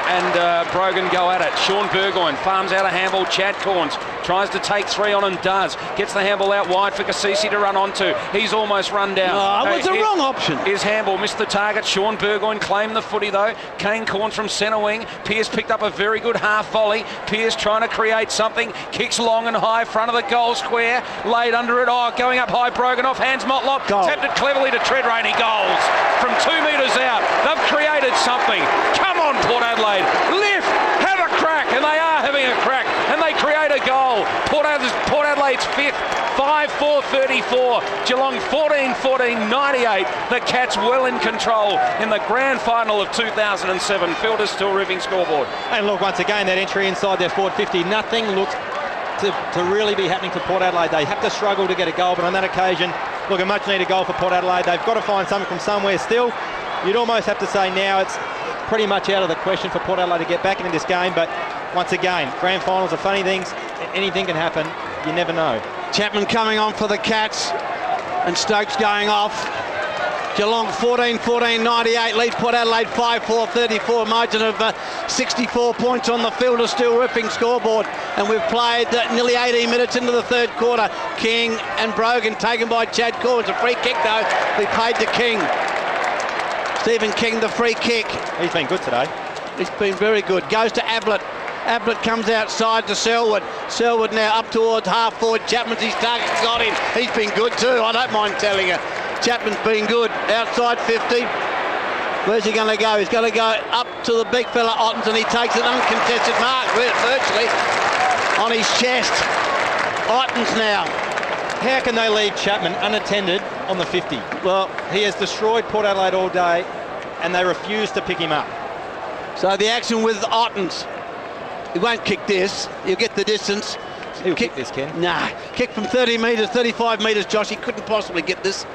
and Brogan go at it. Sean Burgoyne farms out a handball. Chad Corns tries to take three on and does. Gets the handball out wide for Cassisi to run onto. He's almost run down. Oh, it was the wrong option. His handball missed the target. Sean Burgoyne claimed the footy though. Kane Corns from centre wing. Pearce picked up a very good half volley. Pearce trying to create something. Kicks long and high, front of the goal square. Laid under it. Oh, going up high. Brogan off hands. Motlop. Tapped it cleverly to Treadray and he goals. From 2 metres out. They've created something. Come on, Port Adelaide. Lift. Have a crack. And they are having a crack. And they create a goal. Port Adelaide's fifth. 5-4-34. Geelong 14-14, 98. The Cats well in control in the grand final of 2007. Fielder's still roofing scoreboard. And look, once again, that entry inside their forward 50. Nothing looks to really be happening for Port Adelaide. They have to struggle to get a goal, but on that occasion, look, a much needed goal for Port Adelaide. They've got to find something from somewhere still. You'd almost have to say now it's pretty much out of the question for Port Adelaide to get back into this game, but once again, grand finals are funny things. Anything can happen. You never know. Chapman coming on for the Cats and Stokes going off. Geelong 14-14, 98, lead Port Adelaide 5-4-34, margin of 64 points on the field of steel roofing scoreboard. And we've played nearly 18 minutes into the third quarter. King and Brogan taken by Chad Corns. A free kick though, we paid to King. Stephen King, the free kick. He's been good today. He's been very good. Goes to Ablett. Ablett comes outside to Selwood. Selwood now up towards half forward. Chapman's his target, got him. He's been good too, I don't mind telling you. Chapman's been good. Outside 50. Where's he going to go? He's going to go up to the big fella Ottens and he takes an uncontested mark virtually on his chest. Ottens now. How can they leave Chapman unattended on the 50? Well, he has destroyed Port Adelaide all day and they refuse to pick him up. So the action with Ottens. He won't kick this. He'll get the distance. He'll kick this, Ken. Nah, kick from 30 metres, 35 metres, Josh. He couldn't possibly get this.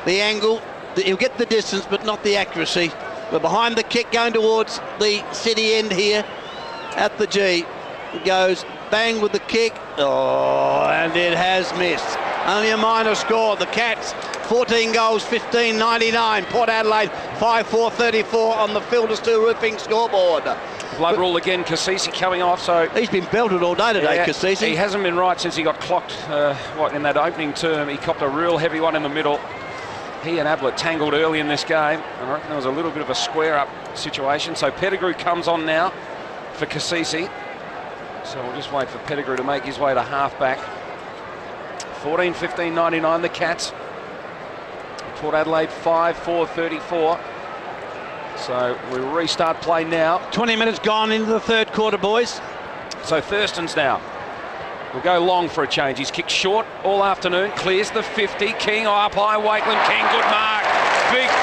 The angle, he'll get the distance, but not the accuracy. We're behind the kick going towards the city end here at the G. It goes bang with the kick. Oh, and it has missed. Only a minor score. The Cats, 14 goals, 15-99. Port Adelaide, 5-4-34 on the Field of Steel Roofing scoreboard. Blood rule again, Kasisi coming off, so... He's been belted all day today, Kasisi. He hasn't been right since he got clocked, in that opening term. He copped a real heavy one in the middle. He and Ablett tangled early in this game, and I reckon there was a little bit of a square-up situation. So Pettigrew comes on now for Kasisi. So we'll just wait for Pettigrew to make his way to half-back. 14-15-99, the Cats. Port Adelaide 5-4-34. So we'll restart play now. 20 minutes gone into the third quarter, boys. So Thurston's now. We'll go long for a change. He's kicked short all afternoon. Clears the 50. King up high. Wakeland. King, good mark.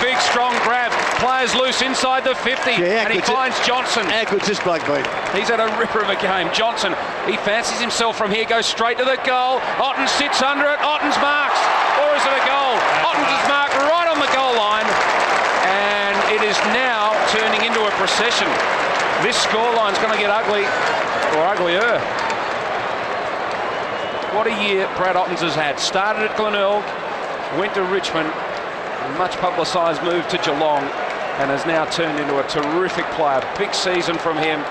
Big, strong grab. Players loose inside the 50. Yeah, and he finds Johnson. How good's this bloke been? He's had a ripper of a game. Johnson, he fancies himself from here. Goes straight to the goal. Otten sits under it. Otten's marks. Or is it a goal? Otten's is marked right on the goal line. And it is now turning into a procession. This scoreline's going to get ugly, or uglier. What a year Brad Ottens has had. Started at Glenelg, went to Richmond, a much publicised move to Geelong, and has now turned into a terrific player. Big season from him,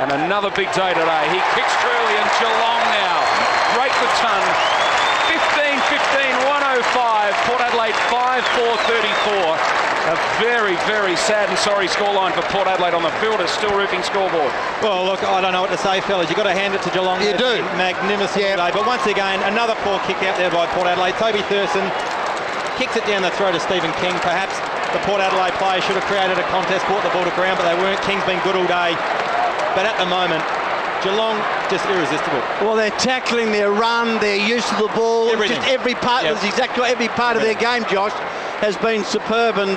and another big day today. He kicks truly, and Geelong now break the ton. 15-15, 105. Port Adelaide 5-4-34. A very, very sad and sorry scoreline for Port Adelaide on the field. It's still roofing scoreboard. Well, look, I don't know what to say, fellas. You've got to hand it to Geelong. You do. Magnificent today. But once again, another poor kick out there by Port Adelaide. Toby Thurston kicks it down the throat of Stephen King. Perhaps the Port Adelaide players should have created a contest, brought the ball to ground, but they weren't. King's been good all day. But at the moment, Geelong just irresistible. Well, they're tackling, their run, their use of the ball. Everything. Just every part, Yep. exactly every part of their game, Josh, has been superb. And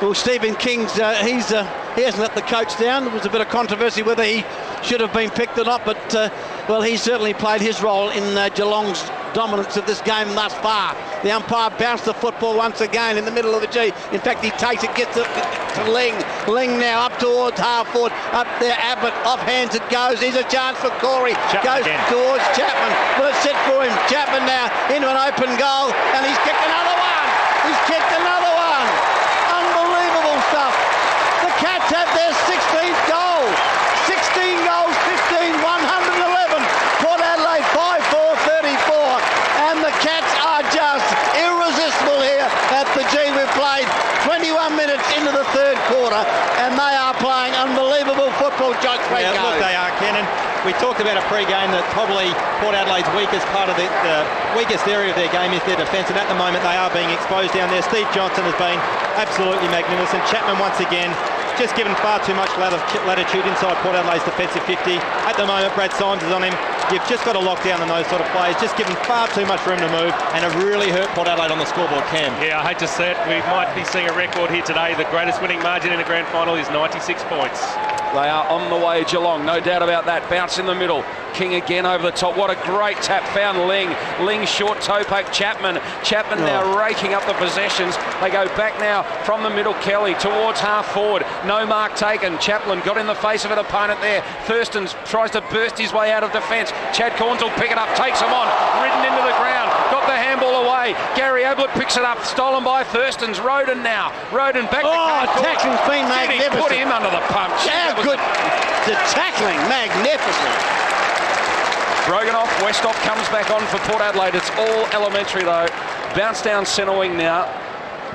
well, Stephen King's he hasn't let the coach down. There was a bit of controversy whether he should have been picked or not, but well, he certainly played his role in Geelong's dominance of this game thus far. The umpire bounced the football once again in the middle of the G. In fact, he takes it, gets it to Ling. Ling now up towards half forward. Up there, Ablett, off hands it goes. Here's a chance for Corey. Goes towards Chapman. Well, it's set for him. Chapman now into an open goal, and he's kicked another one. He's kicked another one. Unbelievable stuff. The Cats have their 16th goal. 16 goals, 15, 111. Port Adelaide 5-4-34. And the Cats are just irresistible here at the G. We've played 21 minutes into the third quarter, and they are playing unbelievable football, Josh Franco. Yeah, look, they are, Kenan. We talked about a pre-game that probably Port Adelaide's weakest part of the weakest area of their game is their defence, and at the moment they are being exposed down there. Steve Johnson has been absolutely magnificent. Chapman once again just given far too much latitude inside Port Adelaide's defensive 50. At the moment, Brad Symes is on him. You've just got to lock down on those sort of players. Just given far too much room to move, and it really hurt Port Adelaide on the scoreboard, Cam. Yeah, I hate to say it. We might be seeing a record here today. The greatest winning margin in a grand final is 96 points. They are on the way, Geelong, no doubt about that. Bounce in the middle. King again over the top. What a great tap. Found Ling. Ling short toe poke. Chapman now raking up the possessions. They go back now from the middle. Kelly towards half forward. No mark taken. Chaplin got in the face of an opponent there. Thurston tries to burst his way out of defence. Chad Corns will pick it up. Takes him on. Ridden into the ground. Got the handball away. Gary Ablett picks it up. Stolen by Thurston's. Roden now. Roden back to tackling's been magnificent. Put him under the pump. How good. The tackling, magnificent. Broganoff, Westhoff comes back on for Port Adelaide. It's all elementary though. Bounce down centre wing now.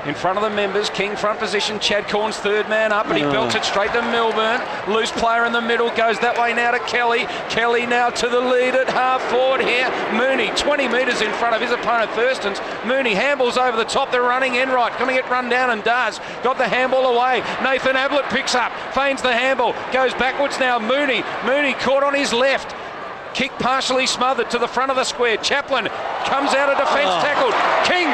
In front of the members, King front position, Chad Corns third man up, and he belts it straight to Milburn. Loose player in the middle, goes that way now to Kelly. Kelly now to the lead at half forward here. Mooney, 20 metres in front of his opponent Thurston's. Mooney handballs over the top, they're running Enright. Going to get run down and does. Got the handball away. Nathan Ablett picks up, feigns the handball, goes backwards now. Mooney caught on his left. Kick partially smothered to the front of the square. Chaplin comes out of defence, tackled. King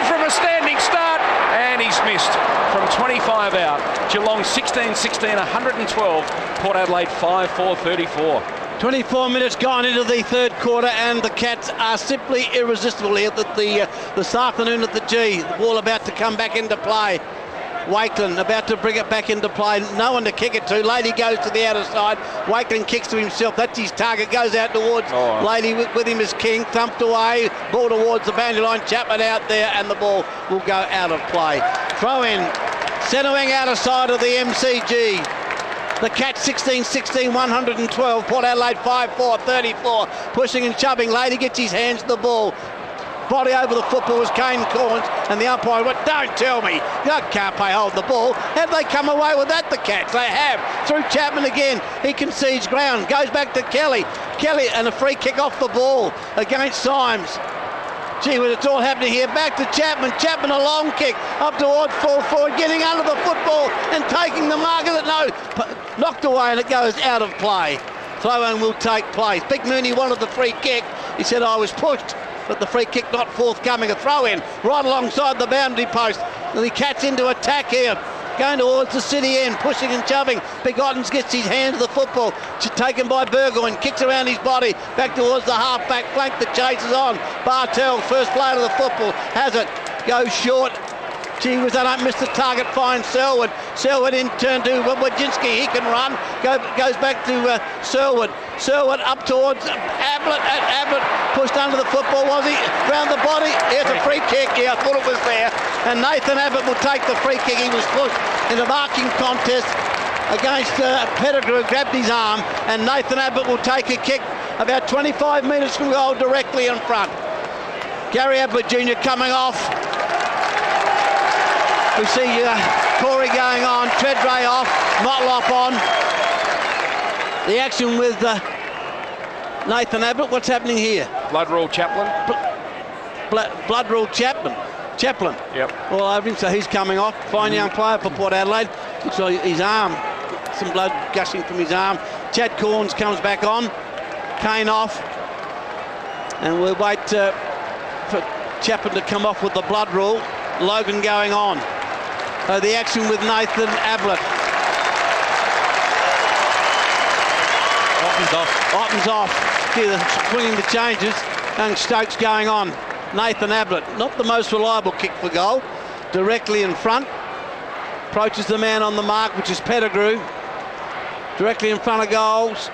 from a standing start, and he's missed from 25 out. Geelong 16-16, 112. Port Adelaide 5-4-34. 24 minutes gone into the third quarter, and the Cats are simply irresistible here this afternoon at the G. The ball about to come back into play. Wakeland about to bring it back into play. No one to kick it to. Lady goes to the outer side. Wakeland kicks to himself. That's his target. Goes out towards Lady with him as King. Thumped away. Ball towards the boundary line. Chapman out there, and the ball will go out of play. Throw in. Centre wing outer side of the MCG. The Cats 16-16, 112. Port Adelaide 5-4, 34. Pushing and shoving. Lady gets his hands to the ball. Body over the football was Kane Corns, and the umpire went, don't tell me, you can't play hold the ball. Have they come away with that, the Cats? They have. Through Chapman again, he concedes ground, goes back to Kelly. Kelly, and a free kick off the ball against Symes. Gee, well, it's all happening here. Back to Chapman. Chapman, a long kick up towards full forward, getting under the football and taking the mark of it. No, knocked away, and it goes out of play. Throw-in will take place. Big Mooney wanted the free kick. He said, I was pushed, but the free kick not forthcoming. A throw-in right alongside the boundary post. And the Cats into attack here. Going towards the city end, pushing and shoving. Begottens gets his hand to the football. Taken by Burgoyne, kicks around his body. Back towards the half-back flank that chases on. Bartel, first player to the football, has it. Goes short. Gee whiz, they don't miss the target. Finds Selwood. Selwood in turn to Wojcinski. He can run. Goes back to Selwood. Selwood up towards Ablett. Ablett pushed under the football, was he? Round the body. Here's a free kick. Yeah, I thought it was there. And Nathan Abbott will take the free kick. He was pushed in a marking contest against Pettigrew, grabbed his arm, and Nathan Abbott will take a kick about 25 metres from goal directly in front. Gary Ablett Jr. coming off. We see Corey going on, Treadray off, Motlop on. The action with Nathan Ablett. What's happening here? Blood rule Chaplin. Blood rule Chaplin. Yep. All over him, so he's coming off. Fine young player for Port Adelaide. Looks like his arm, some blood gushing from his arm. Chad Corns comes back on. Kane off. And we'll wait for Chaplin to come off with the blood rule. Logan going on. So the action with Nathan Ablett. Otten's off. Here they're swinging the changes. Young Stokes going on. Nathan Ablett, not the most reliable kick for goal. Directly in front. Approaches the man on the mark, which is Pettigrew. Directly in front of goals.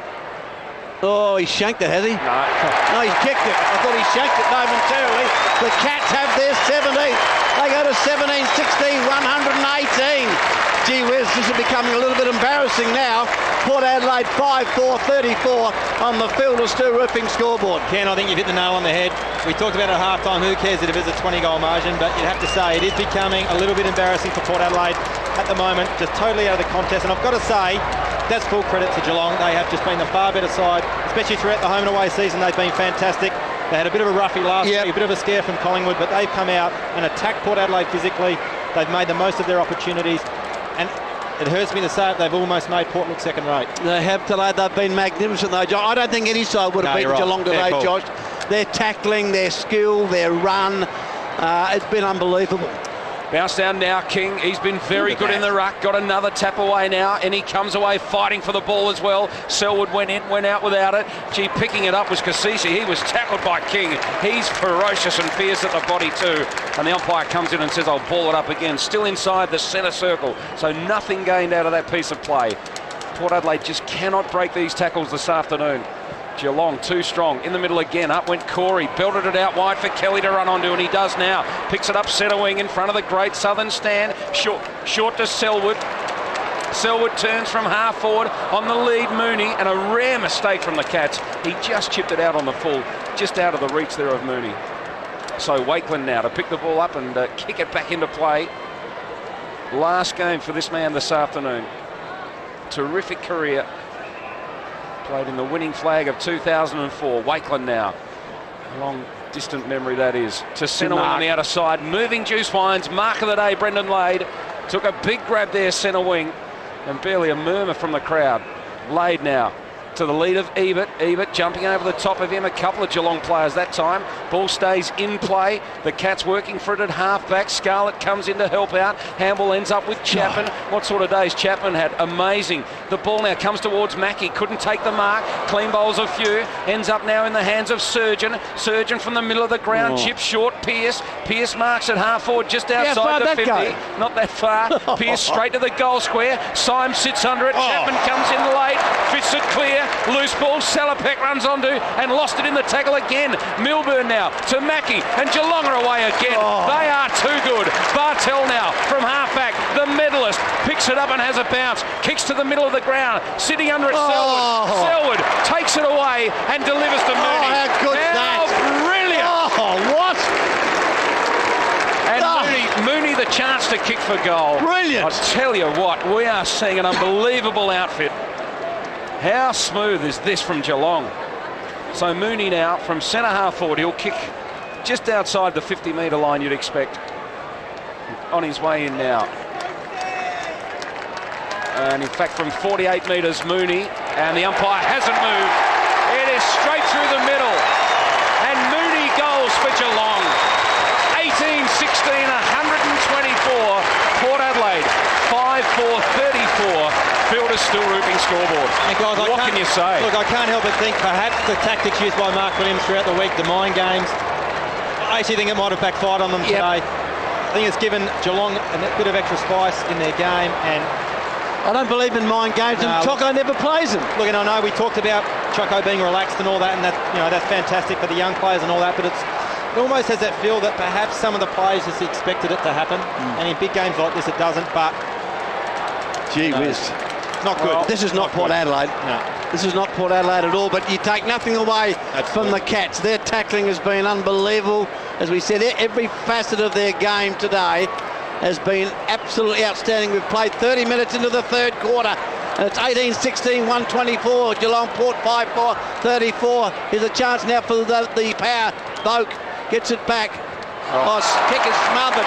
Oh, he shanked it, has he? No, he's kicked it. I thought he shanked it momentarily. The Cats have their 17th. They go to 17-16, 118. Gee whiz, this is becoming a little bit embarrassing now. Port Adelaide 5-4, 34 on the field of Stu Roofing scoreboard. Ken, I think you've hit the nail on the head. We talked about it at half-time. Who cares if it's a 20-goal margin? But you'd have to say it is becoming a little bit embarrassing for Port Adelaide at the moment. Just totally out of the contest. And I've got to say, that's full credit to Geelong. They have just been the far better side, especially throughout the home and away season. They've been fantastic. They had a bit of a roughie last week, a bit of a scare from Collingwood, but they've come out and attacked Port Adelaide physically. They've made the most of their opportunities, and it hurts me to say it, they've almost made Port look second rate. They have today. They've been magnificent though, Josh. I don't think any side would have beaten Geelong today, Josh. Their tackling, their skill, their run, it's been unbelievable. Bounce down now, King. He's been very good in the ruck. Got another tap away now, and he comes away fighting for the ball as well. Selwood went out without it. Gee, picking it up was Kasisi. He was tackled by King. He's ferocious and fierce at the body too. And the umpire comes in and says, I'll ball it up again. Still inside the centre circle. So nothing gained out of that piece of play. Port Adelaide just cannot break these tackles this afternoon. Geelong too strong. In the middle again. Up went Corey. Belted it out wide for Kelly to run onto, and he does now. Picks it up centre wing in front of the great southern stand. Short to Selwood. Selwood turns from half forward on the lead. Mooney, and a rare mistake from the Cats. He just chipped it out on the full. Just out of the reach there of Mooney. So Wakeland now to pick the ball up and kick it back into play. Last game for this man this afternoon. Terrific career. Played in the winning flag of 2004. Wakeland now. A long distant memory that is. To centre wing on the outer side. Moving Juice Wines. Mark of the day, Brendan Lade. Took a big grab there, centre wing. And barely a murmur from the crowd. Lade now to the lead of Ebert. Ebert jumping over the top of him. A couple of Geelong players that time. Ball stays in play. The Cats working for it at half-back. Scarlett comes in to help out. Handball ends up with Chapman. What sort of days Chapman had? Amazing. The ball now comes towards Mackie. Couldn't take the mark. Clean bowls a few. Ends up now in the hands of Surgeon. Surgeon from the middle of the ground. Chip short. Pierce. Pierce marks at half forward just outside the 50. Not that far. Pierce straight to the goal square. Symes sits under it. Chapman comes in late. Fits it clear. Loose ball. Salopek runs onto and lost it in the tackle again. Milburn now to Mackie, and Geelong are away again. They are too good. Bartel now from halfback. The medalist picks it up and has a bounce. Kicks to the middle of the ground. Sitting under it, Selwood. Selwood takes it away and delivers to Mooney. How good that! Brilliant! What? And Mooney the chance to kick for goal. Brilliant! I tell you what, we are seeing an unbelievable outfit. How smooth is this from Geelong? So Mooney now from centre half forward, he'll kick just outside the 50-metre line, you'd expect. On his way in now. And in fact from 48 metres, Mooney, and the umpire hasn't moved. It is straight through the middle. And Mooney goals for Geelong. 18-16, 124. Port Adelaide, 5-4-34. Fielders still rooping scoreboard. And guys, what can you say? Look, I can't help but think perhaps the tactics used by Mark Williams throughout the week, the mind games, I actually think it might have backfired on them today. I think it's given Geelong a bit of extra spice in their game, and I don't believe in mind games, and Choco never plays them. Look, and I know we talked about Choco being relaxed and all that, and that's fantastic for the young players and all that, but it almost has that feel that perhaps some of the players just expected it to happen, and in big games like this it doesn't, but gee whiz. Not good. This is not Port Adelaide. No. This is not Port Adelaide at all, but you take nothing away from the Cats. Their tackling has been unbelievable. As we said, every facet of their game today has been absolutely outstanding. We've played 30 minutes into the third quarter, and it's 18-16, 124. Geelong Port 5-4-34. Here's a chance now for the power. Boak gets it back. Kick is smothered.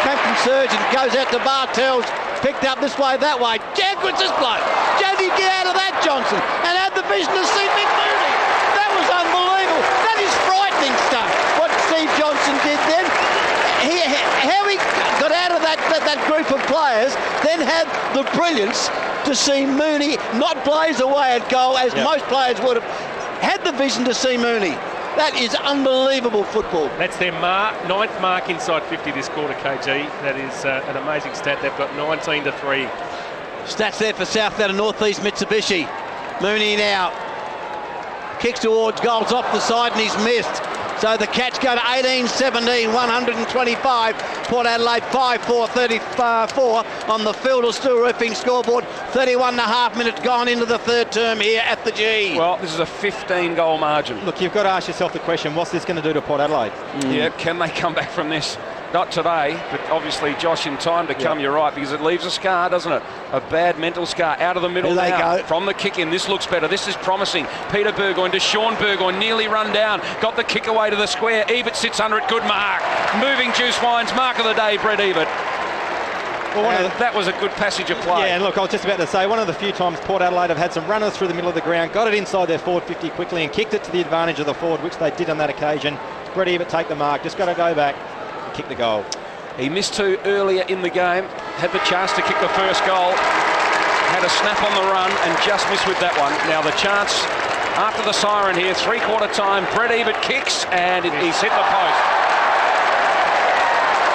Came from Surgeon, goes out to Bartels. Picked up this way, that way. Jaguars this bloke. Jazzy, get out of that, Johnson. And had the vision to see Mick Mooney. That was unbelievable. That is frightening stuff, what Steve Johnson did then. How he got out of that group of players, then had the brilliance to see Mooney not blaze away at goal as most players would have. Had the vision to see Mooney. That is unbelievable football. That's their ninth mark inside 50 this quarter, KG. That is an amazing stat. They've got 19-3. Stats there for South out of Northeast Mitsubishi. Mooney now kicks towards goals off the side and he's missed. So the Cats go to 18-17, 125. Port Adelaide 5-4-34 on the Field of Steel Roofing scoreboard. 31.5 minutes gone into the third term here at the G. Well, this is a 15-goal margin. Look, you've got to ask yourself the question, what's this going to do to Port Adelaide? Yeah, can they come back from this? Not today, but obviously, Josh, in time to come, you're right, because it leaves a scar, doesn't it? A bad mental scar. Out of the middle Here now. they go. From the kick in, this looks better. This is promising. Peter Burgoyne to Sean Burgoyne, nearly run down. Got the kick away to the square. Ebert sits under it. Good mark. Moving Juice Wines. Mark of the day, Brett Ebert. Well, that was a good passage of play. Yeah, and look, I was just about to say, one of the few times Port Adelaide have had some runners through the middle of the ground, got it inside their forward 50 quickly and kicked it to the advantage of the forward, which they did on that occasion. Brett Ebert take the mark. Just got to go back and kick the goal. He missed two earlier in the game, had the chance to kick the first goal, had a snap on the run and just missed with that one. Now the chance after the siren here, three-quarter time, Brett Ebert kicks and he's hit the post.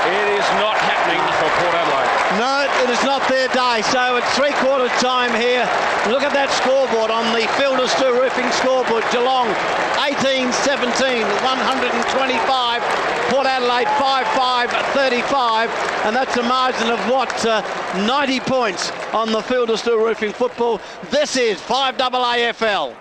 It is not happening for Port Adelaide. No, it is not their day. So it's three-quarter time here. Look at that scoreboard on the Field of Steel Roofing scoreboard. Geelong 18-17, 125. Port Adelaide 5-5-35, and that's a margin of 90 points on the Field of Steel Roofing football. This is 5AA AFL.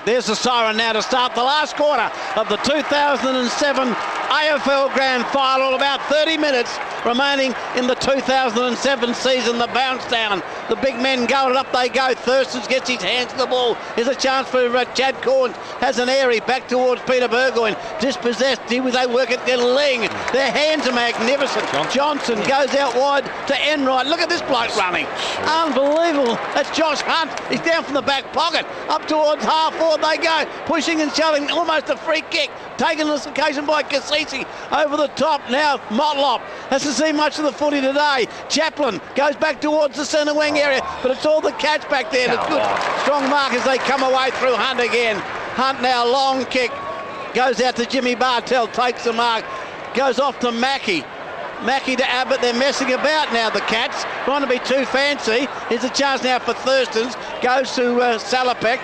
There's the siren now to start the last quarter of the 2007 AFL Grand Final. About 30 minutes remaining in the 2007 season. The bounce down. The big men go and up they go. Thurston gets his hands to the ball. Here's a chance for Chad Corns. Has an airy back towards Peter Burgoyne. Dispossessed. They work at their leg. Their hands are magnificent. Johnson goes out wide to Enright. Look at this bloke running. Unbelievable. That's Josh Hunt. He's down from the back pocket. Up towards half forward they go. Pushing and shoving. Almost a free kick. Taken on this occasion by Cassisi. Over the top now. Motlop hasn't seen much of the footy today. Chaplin goes back towards the centre wing area, but it's all the Cats back there. It's good strong mark as they come away through Hunt again. Hunt now, long kick. Goes out to Jimmy Bartell, takes the mark, goes off to Mackie. Mackie to Abbott, they're messing about now, the Cats, trying to be too fancy. Here's a chance now for Thurstons, goes to Salopek,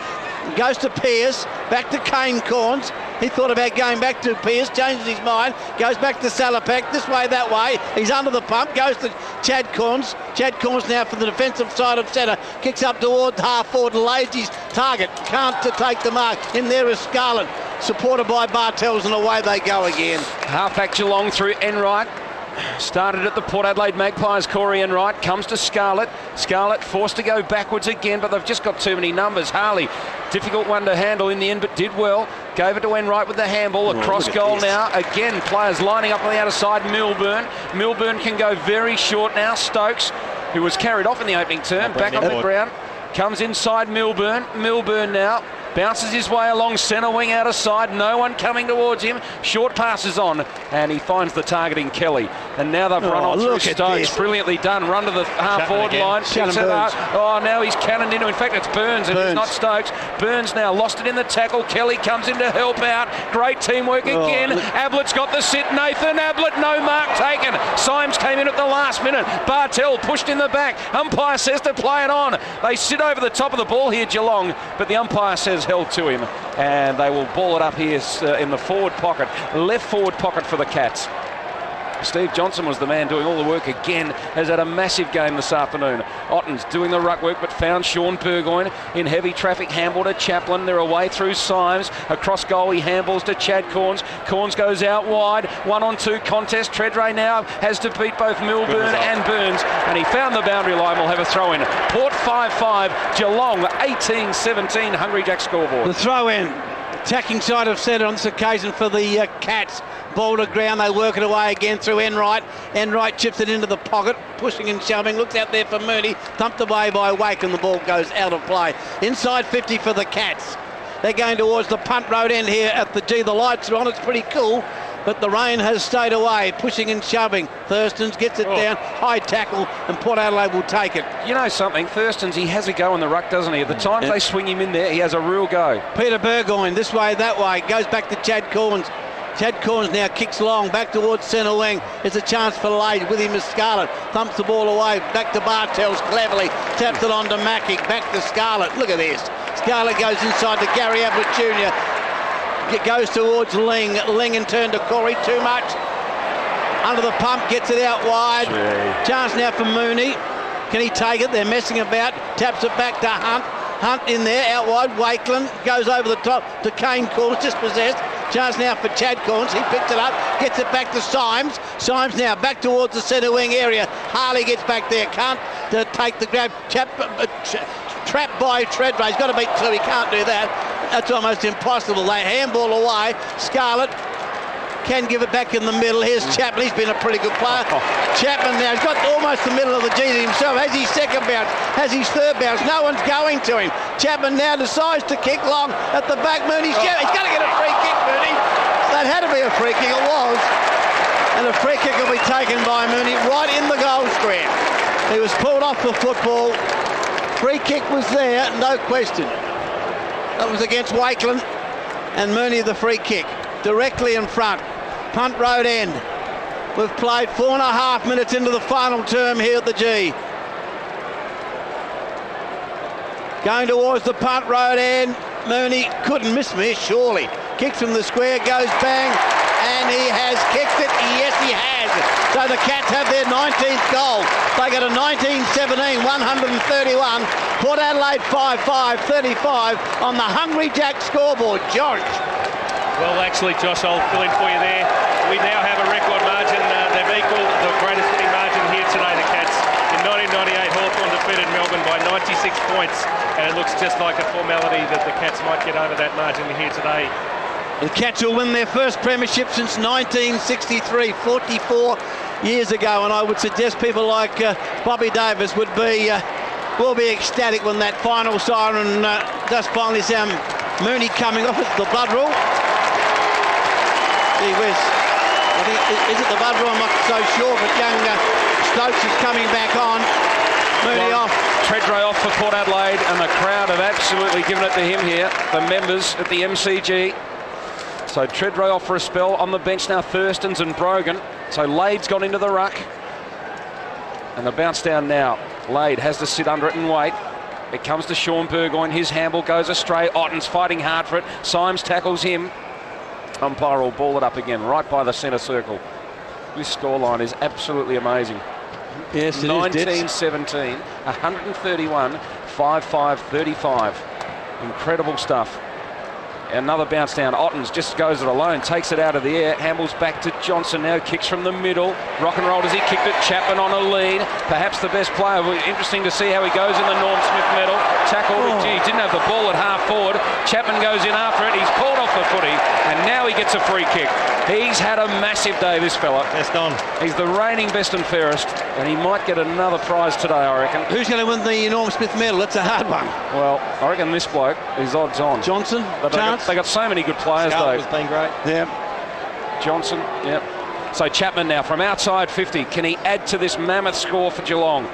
goes to Pearce, back to Kane Corns. He thought about going back to Pearce, changes his mind, goes back to Salopek, this way, that way. He's under the pump, goes to Chad Corns. Chad Corns now from the defensive side of centre, kicks up towards half forward, lays his target, can't to take the mark. In there is Scarlett, supported by Bartels, and away they go again. Halfback Geelong through Enright. Started at the Port Adelaide Magpies, Corey Enright, comes to Scarlett. Scarlett forced to go backwards again, but they've just got too many numbers. Harley, difficult one to handle in the end, but did well. Gave it to Enright with the handball, across goal now. Again, players lining up on the outer side. Milburn. Milburn can go very short now. Stokes, who was carried off in the opening term, back on the ground. Comes inside Milburn. Milburn now bounces his way along centre wing out of side. No one coming towards him. Short passes on, and he finds the target in Kelly. And now they've run on through Stokes. Brilliantly done. Run to the half-forward line. Oh, now he's cannoned into. In fact, it's Burns, and it's not Stokes. Burns now lost it in the tackle. Kelly comes in to help out. Great teamwork again. Ablett's got the sit. Nathan Ablett, no mark taken. Symes came in at the last minute. Bartell pushed in the back. Umpire says to play it on. They sit over the top of the ball here, Geelong, but the umpire says held to him, and they will ball it up here in the forward pocket, left forward pocket for the Cats. Steve Johnson was the man doing all the work again, has had a massive game this afternoon. Otten's doing the ruck work, but found Sean Burgoyne in heavy traffic. Handball to Chaplin. They're away through Symes. Across goal, he handballs to Chad Corns. Corns goes out wide. 1-on-2 contest. Treadray now has to beat both Milburn and Burns, and he found the boundary line. Will have a throw in. Port 5-5, Geelong 18-17. Hungry Jack scoreboard. The throw in. Attacking side of centre on this occasion for the Cats. Ball to ground, they work it away again through Enright. Enright chips it into the pocket, pushing and shoving, looks out there for Mooney, thumped away by Wake, and the ball goes out of play. Inside 50 for the Cats. They're going towards the punt road end here at the G. The lights are on, it's pretty cool, but the rain has stayed away, pushing and shoving. Thurstons gets it down, high tackle, and Port Adelaide will take it. You know something, Thurstons, he has a go in the ruck, doesn't he? At the times they swing him in there, he has a real go. Peter Burgoyne, this way, that way, goes back to Chad Corns. Chad Corns now kicks long, back towards centre wing. There's a chance for Lade, with him is Scarlett. Thumps the ball away, back to Bartels, cleverly. Taps it on to Mackie, back to Scarlett. Look at this. Scarlett goes inside to Gary Ablett Jr. It goes towards Ling. Ling in turn to Corey, too much. Under the pump, gets it out wide. Chance now for Mooney. Can he take it? They're messing about. Taps it back to Hunt. Hunt in there, out wide. Wakeland goes over the top to Kane Corns, dispossessed. Chance now for Chad Corns. He picks it up, gets it back to Symes. Symes now back towards the centre wing area. Harley gets back there, can't take the grab. Trapped by Treadray. He's got to beat two. He can't do that. That's almost impossible. They handball away. Scarlett can give it back in the middle. Here's Chapman. He's been a pretty good player. Chapman now, he's got almost the middle of the G to himself. Has his second bounce, has his third bounce. No one's going to him. Chapman now decides to kick long at the back. Mooney's he's going to get a free kick, Mooney. That had to be a free kick. It was. And a free kick will be taken by Mooney right in the goal square. He was pulled off the football. Free kick was there, no question. That was against Wakeland, and Mooney the free kick. Directly in front. Punt road end. We've played 4.5 minutes into the final term here at the G. Going towards the punt road end. Mooney couldn't miss me, surely. Kicks from the square, goes bang, and he has kicked it. Yes, he has. So the Cats have their 19th goal. They got a 19-17, 131. Port Adelaide 5-5, 35 on the Hungry Jack scoreboard. George. Well, actually, Josh, I'll fill in for you there. We now have a record margin. They've equalled the greatest winning margin here today, the Cats. In 1998, Hawthorn defeated Melbourne by 96 points, and it looks just like a formality that the Cats might get over that margin here today. The Cats will win their first premiership since 1963, 44 years ago, and I would suggest people like Bobby Davis will be ecstatic when that final siren does finally sound. Mooney coming off. It's the blood rule. Gee whiz. I think, is it the blood rule? I'm not so sure, but young Stokes is coming back on. Mooney off. Treadray off for Port Adelaide, and the crowd have absolutely given it to him here, the members at the MCG. So Treadray off for a spell. On the bench now, Thurston's and Brogan. So Lade's gone into the ruck. And the bounce down now. Lade has to sit under it and wait. It comes to Sean Burgoyne. His handball goes astray. Otten's fighting hard for it. Symes tackles him. Umpire will ball it up again, right by the centre circle. This scoreline is absolutely amazing. Yes, it 19-17, 131, 5-5, 35. Incredible stuff. Another bounce down. Ottens just goes it alone, takes it out of the air, handballs back to Johnson now, kicks from the middle. Rock and roll as he kicked it. Chapman on a lead, perhaps the best player. Interesting to see how he goes in the Norm Smith medal. Tackled, he didn't have the ball at half forward. Chapman goes in after it, he's pulled off the footy, and now he gets a free kick. He's had a massive day, this fella. Best on. He's the reigning best and fairest, and he might get another prize today, I reckon. Who's going to win the Norm Smith medal? That's a hard one. Well, I reckon this bloke is odds on. Johnson, They got so many good players, though. Scarlett's been great. Yeah. Johnson, yep. So Chapman now from outside 50. Can he add to this mammoth score for Geelong?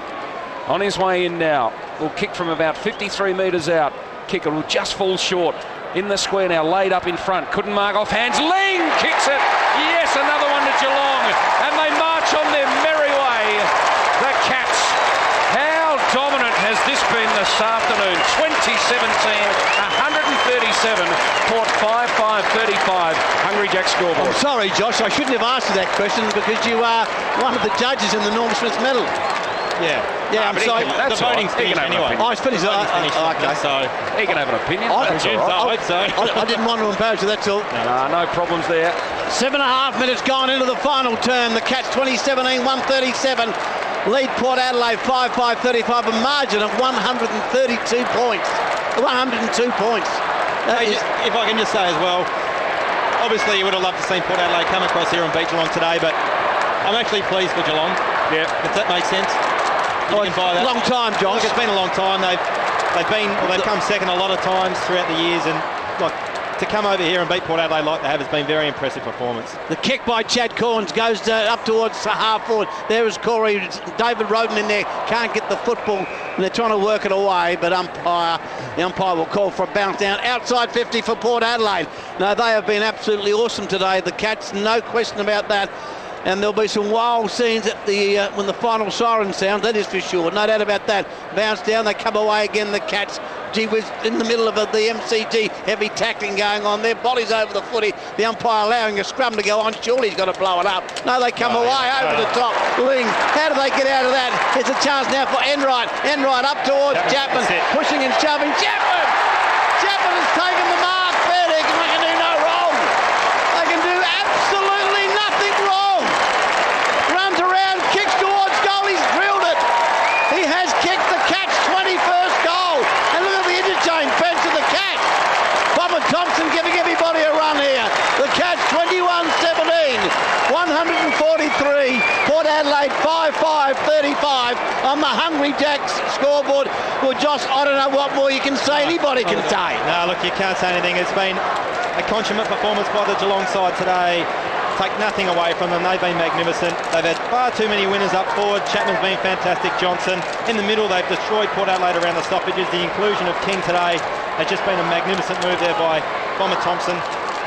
On his way in now. Will kick from about 53 metres out. Kicker will just fall short. In the square now, laid up in front. Couldn't mark off hands. Ling kicks it. Yes, another one to Geelong. And they march on their merry way. The Cats. How dominant has this been this afternoon? 2017, 137, Port 5-5-35. Hungry Jack scoreboard. I'm sorry, Josh, I shouldn't have asked you that question because you are one of the judges in the Norm Smith medal. Yeah. Yeah, I'm sorry. The voting's finished anyway. Oh, it's finished. Okay. So he can have an opinion. I hope so. I didn't want to impose you, that's all. No problems there. 7.5 minutes gone into the final term. The Cats 2017, 137. Lead Port Adelaide 5-5-35, a margin of 132 points. 102 points. If I can just say as well, obviously you would have loved to see Port Adelaide come across here and beat Geelong today, but I'm actually pleased for Geelong. Yeah. If that makes sense. You can buy that. Long time, Josh. Look, it's been a long time. They've come second a lot of times throughout the years, and look, to come over here and beat Port Adelaide like they have has been very impressive performance. The kick by Chad Corns goes up towards the half forward. There is Corey. David Roden in there can't get the football, and they're trying to work it away, but the umpire will call for a bounce down outside 50 for Port Adelaide. No, they have been absolutely awesome today, the Cats, no question about that. And there'll be some wild scenes at the when the final siren sounds, that is for sure, no doubt about that. Bounce down, they come away again, the Cats. Gee whiz, in the middle of the MCG, heavy tackling going on there, bodies over the footy, the umpire allowing a scrum to go on, surely he's got to blow it up. No, they come away over the top. Ling, how do they get out of that? It's a chance now for Enright. Enright up towards Chapman, pushing and shoving. Chapman has taken the mark. Fair dinkum, they can do no wrong. They can do absolutely nothing wrong. Runs around, kicks towards goal, he's drilled it. He has kicked the Cats' 21st goal. And look at the interchange, bench of the Cats. Bomber Thompson giving everybody a run here. The Cats 21-17, 143. Port Adelaide 5-5-35 on the Hungry Jacks scoreboard. Well, Josh, I don't know what more you can say. Anybody can say. No, look, you can't say anything. It's been a consummate performance by the Geelong side today. Take nothing away from them. They've been magnificent. They've had far too many winners up forward. Chapman's been fantastic. Johnson. In the middle, they've destroyed Port Adelaide around the stoppages. The inclusion of King today has just been a magnificent move there by Bomber Thompson.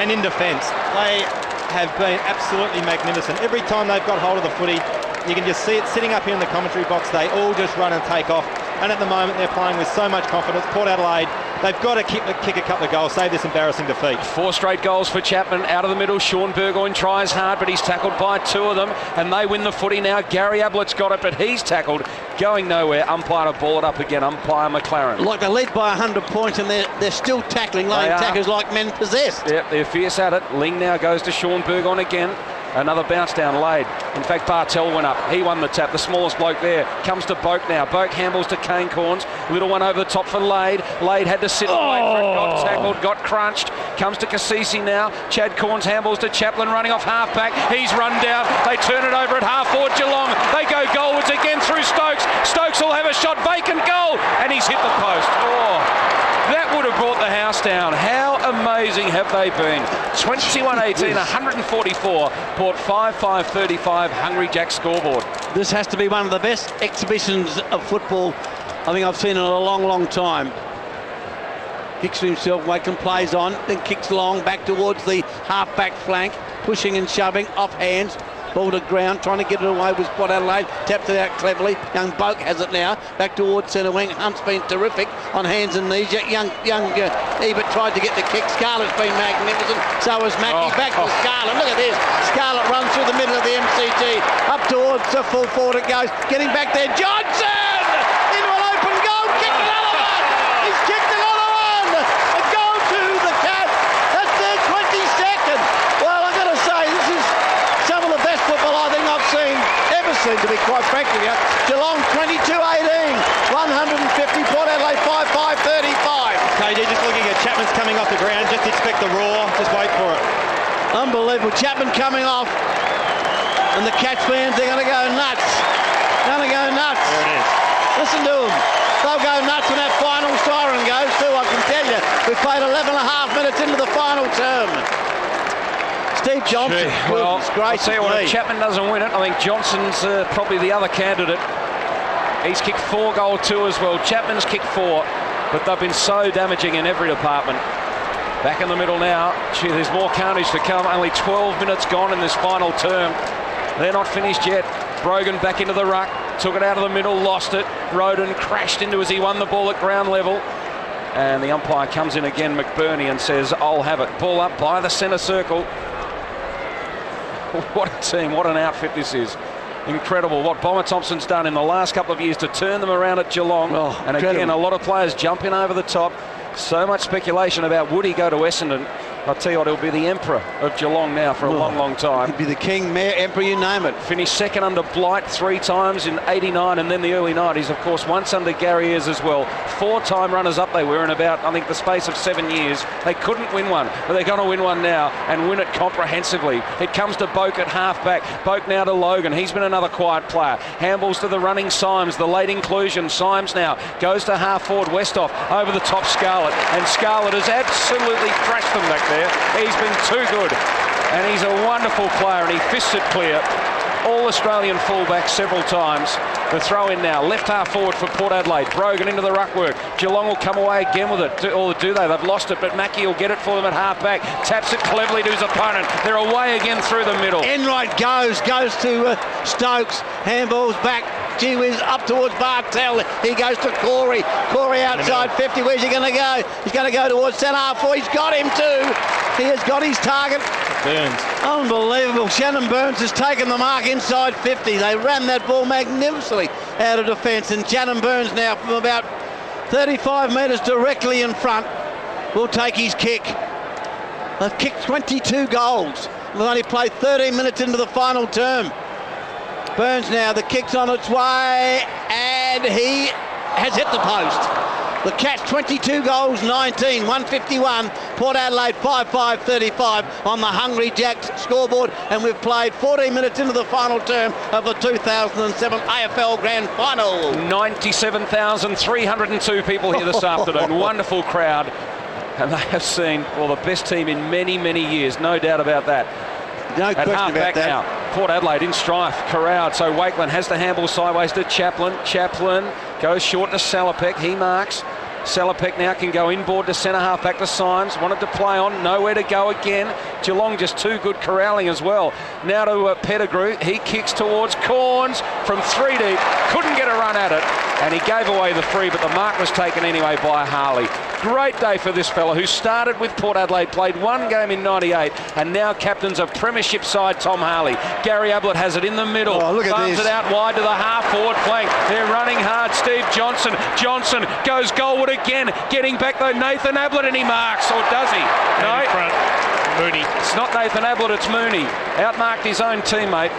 And in defence, they have been absolutely magnificent. Every time they've got hold of the footy, you can just see it sitting up here in the commentary box. They all just run and take off. And at the moment, they're playing with so much confidence. Port Adelaide, they've got to kick a couple of goals, save this embarrassing defeat. 4 straight goals for Chapman. Out of the middle, Sean Burgoyne tries hard, but he's tackled by 2 of them, and they win the footy now. Gary Ablett's got it, but he's tackled, going nowhere. Umpire to ball it up again. Umpire McLaren. Like they're led by 100 points, and they're still tackling, laying tackles like men possessed. Yep, they're fierce at it. Ling now goes to Sean Burgoyne again. Another bounce down, Lade. In fact, Bartel went up. He won the tap. The smallest bloke there comes to Boak now. Boak handballs to Kane Corns. Little one over the top for Lade. Lade had to sit and wait for it. Got tackled, got crunched. Comes to Cassisi now. Chad Corns handballs to Chaplin, running off half back. He's run down. They turn it over at half forward. Geelong. They go goalwards again through Stokes. Stokes will have a shot. Vacant goal. And he's hit the post. That would have brought the house down. How amazing have they been? 21-18, 144. Port 5-5-35. Hungry Jack scoreboard. This has to be one of the best exhibitions of football I think I've seen in a long, long time. Kicks to himself, Wakeland plays on, then kicks long, back towards the half-back flank, pushing and shoving, off hands. Ball to ground, trying to get it away with Port Adelaide. Taps it out cleverly. Young Boak has it now. Back towards centre wing. Hunt's been terrific on hands and knees. Young Ebert tried to get the kick. Scarlett's been magnificent. So has Mackie. Back to Scarlett. Look at this. Scarlett runs through the middle of the MCG. Up towards the full forward it goes. Getting back there. Johnson! Into an open goal. Kicked another one. He's kicked another one. A goal to the Cats. That's their 22nd. Well, I've got to say, this is some of the best football I think I've ever seen, to be quite frank with you. Geelong 22-18, 150, Port Adelaide 5-5-35. KG just looking at Chapman's coming off the ground, just expect the roar, just wait for it. Unbelievable, Chapman coming off, and the Cats fans, they're going to go nuts. Going to go nuts. There it is. Listen to them. They'll go nuts when that final siren goes too, I can tell you. We've played 11 and a half minutes into the final term. Steve Johnson. Well, I'll tell you what, if Chapman doesn't win it, I think Johnson's probably the other candidate. He's kicked 4, goal 2 as well. Chapman's kicked 4, but they've been so damaging in every department. Back in the middle now. Gee, there's more carnage to come. Only 12 minutes gone in this final term. They're not finished yet. Brogan back into the ruck. Took it out of the middle, lost it. Roden crashed into as he won the ball at ground level. And the umpire comes in again, McBurney, and says, I'll have it. Ball up by the centre circle. What a team, what an outfit this is. Incredible what Bomber Thompson's done in the last couple of years to turn them around at Geelong. And again, a lot of players jumping over the top. So much speculation about would he go to Essendon. I'll tell you what, he'll be the emperor of Geelong now for a long, long time. He'd be the king, mayor, emperor, you name it. Finished second under Blight 3 times in 89 and then the early 90s, of course, once under Gary Ayres as well. 4-time runners-up they were in about, I think, the space of 7 years. They couldn't win one, but they're going to win one now and win it comprehensively. It comes to Boak at half-back. Boak now to Logan. He's been another quiet player. Handballs to the running Symes, the late inclusion. Symes now goes to half-forward Westhoff, over the top Scarlett. And Scarlett has absolutely thrashed them back there. He's been too good, and he's a wonderful player, and he fists it clear. All Australian fullback several times. The throw in now, left half forward for Port Adelaide. Brogan into the ruck work. Geelong will come away again with it, or do they? They've lost it, but Mackie will get it for them at half back. Taps it cleverly to his opponent. They're away again through the middle. Enright goes to Stokes. Handballs back. Gee whiz, up towards Bartell. He goes to Corey. Corey outside 50. Where's he going to go? He's going to go towards centre half 4. He's got him too. He has got his target. Burns. Unbelievable. Shannon Burns has taken the mark inside 50. They ran that ball magnificently out of defence. And Shannon Burns now from about 35 metres directly in front will take his kick. They've kicked 22 goals. They've only played 13 minutes into the final term. Burns now, the kick's on its way, and he has hit the post. The Cats 22 goals, 19, 151. Port Adelaide 5-5-35 on the Hungry Jacks scoreboard, and we've played 14 minutes into the final term of the 2007 AFL Grand Final. 97,302 people here this afternoon. Wonderful crowd, and they have seen, well, the best team in many, many years, no doubt about that. No question about that. Now, Port Adelaide in strife, corralled. So Wakeland has the handball sideways to Chaplin. Chaplin goes short to Salopek. He marks. Salopek now can go inboard to centre half back to Symes. Wanted to play on, nowhere to go again. Geelong just too good corralling as well. Now to Pettigrew. He kicks towards Corns from 3 deep. Couldn't get a run at it, and he gave away the free, but the mark was taken anyway by Harley. Great day for this fella who started with Port Adelaide, played 1 game in 98, and now captains of premiership side Tom Harley. Gary Ablett has it in the middle. Look at Farms this. it out wide to the half-forward flank. They're running hard. Steve Johnson. Johnson goes goalward again. Getting back though, Nathan Ablett, and he marks. Or does he? No. In front, Mooney. It's not Nathan Ablett, it's Mooney. Outmarked his own teammate.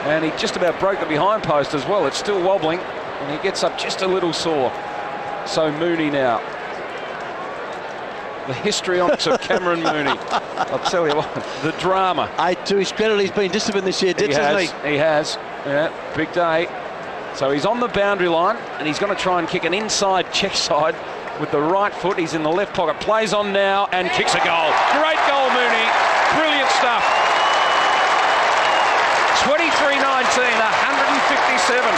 And he just about broke the behind post as well. It's still wobbling, and he gets up just a little sore. So Mooney now. The histrionics of Cameron Mooney. I'll tell you what, the drama. To his credit, he's been disciplined this year, hasn't he? He has. Yeah, big day. So he's on the boundary line, and he's going to try and kick an inside check side with the right foot. He's in the left pocket. Plays on now and kicks a goal. Great goal, Mooney. Brilliant stuff. 23-19, 157.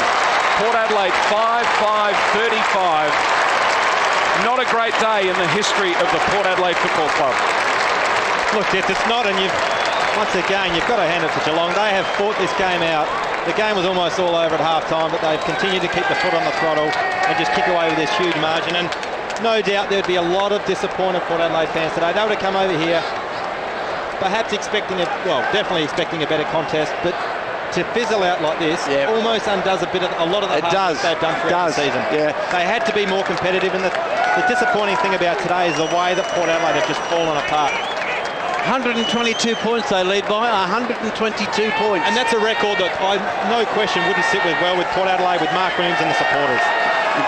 Port Adelaide 5-5-35. not a great day in the history of the Port Adelaide Football Club. Look, it's not, and once again, you've got to hand it to Geelong. They have fought this game out. The game was almost all over at half-time, but they've continued to keep the foot on the throttle and just kick away with this huge margin. And no doubt there'd be a lot of disappointed Port Adelaide fans today. They would have come over here, perhaps definitely expecting a better contest, but to fizzle out like this almost undoes a lot of the hard work they've done throughout the season. Yeah. They had to be more competitive, and the disappointing thing about today is the way that Port Adelaide have just fallen apart. 122 points they lead by, 122 points. And that's a record that no question wouldn't sit well with Port Adelaide, with Mark Williams and the supporters.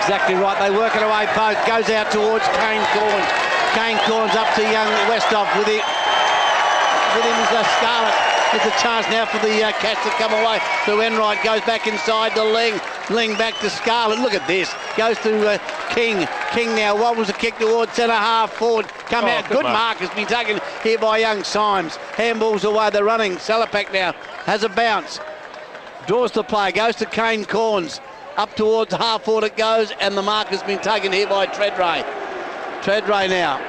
Exactly right. They work it away post, goes out towards Kane Corns. Kane Corns up to young Westhoff with him is Scarlett. It's a chance now for the Cats to come away. So Enright goes back inside to Ling. Ling back to Scarlett. Look at this. Goes to King. King now wobbles a kick towards centre half forward. Come out. Good mark has been taken here by young Symes. Handballs away. They're running. Salapak now has a bounce. Draws the play. Goes to Kane Corns. Up towards half forward it goes. And the mark has been taken here by Treadray. Treadray now.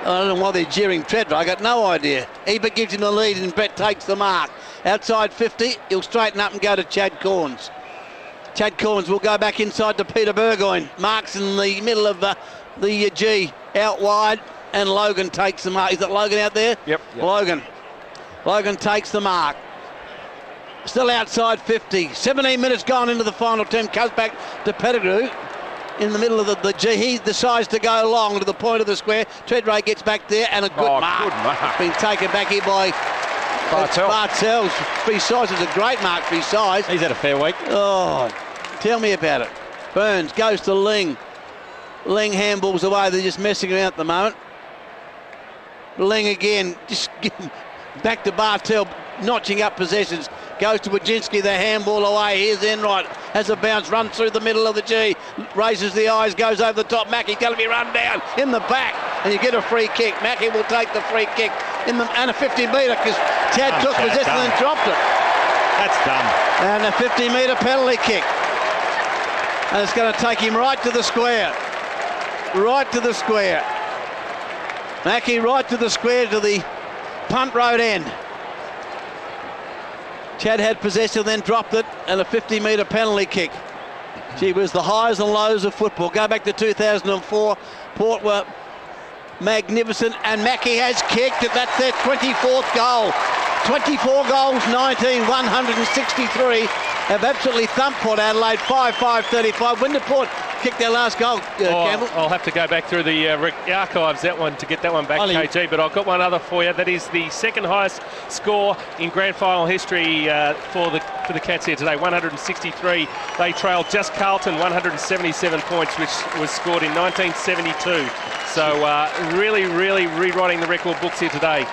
I don't know why they're jeering Treadray. I got no idea. Ebert gives him the lead and Brett takes the mark. Outside 50, he'll straighten up and go to Chad Corns. Chad Corns will go back inside to Peter Burgoyne. Mark's in the middle of the G. Out wide, and Logan takes the mark. Is that Logan out there? Yep. Logan takes the mark. Still outside 50. 17 minutes gone into the final term. Comes back to Pettigrew. In the middle of the G, he decides to go long to the point of the square. Treadray gets back there, and a good mark. Good mark. Been taken back here by Bartels. Free size is a great mark, free size. He's had a fair week. Oh, tell me about it. Burns goes to Ling. Ling handballs away. They're just messing around at the moment. Ling again, just back to Bartel, notching up possessions. Goes to Wajinski, the handball away. Here's Enright, has a bounce, run through the middle of the G, raises the eyes, goes over the top. Mackey's going to be run down in the back, and you get a free kick. Mackey will take the free kick and a 50-metre, because Chad took possession and dropped it. That's dumb. And a 50-metre penalty kick. And it's going to take him right to the square. Right to the square. Mackey right to the square, to the punt road end. Chad had possession, then dropped it, and a 50-metre penalty kick. Gee, was the highs and lows of football. Go back to 2004. Port were magnificent, and Mackey has kicked it. That's their 24th goal. 24 goals, 19, 163. Have absolutely thumped Port Adelaide, 5-5-35. When did Port kick their last goal, Campbell? I'll have to go back through the archives, that one, to get that one back, KG. But I've got one other for you. That is the second highest score in grand final history for the Cats here today, 163. They trailed just Carlton, 177 points, which was scored in 1972. So really rewriting the record books here today.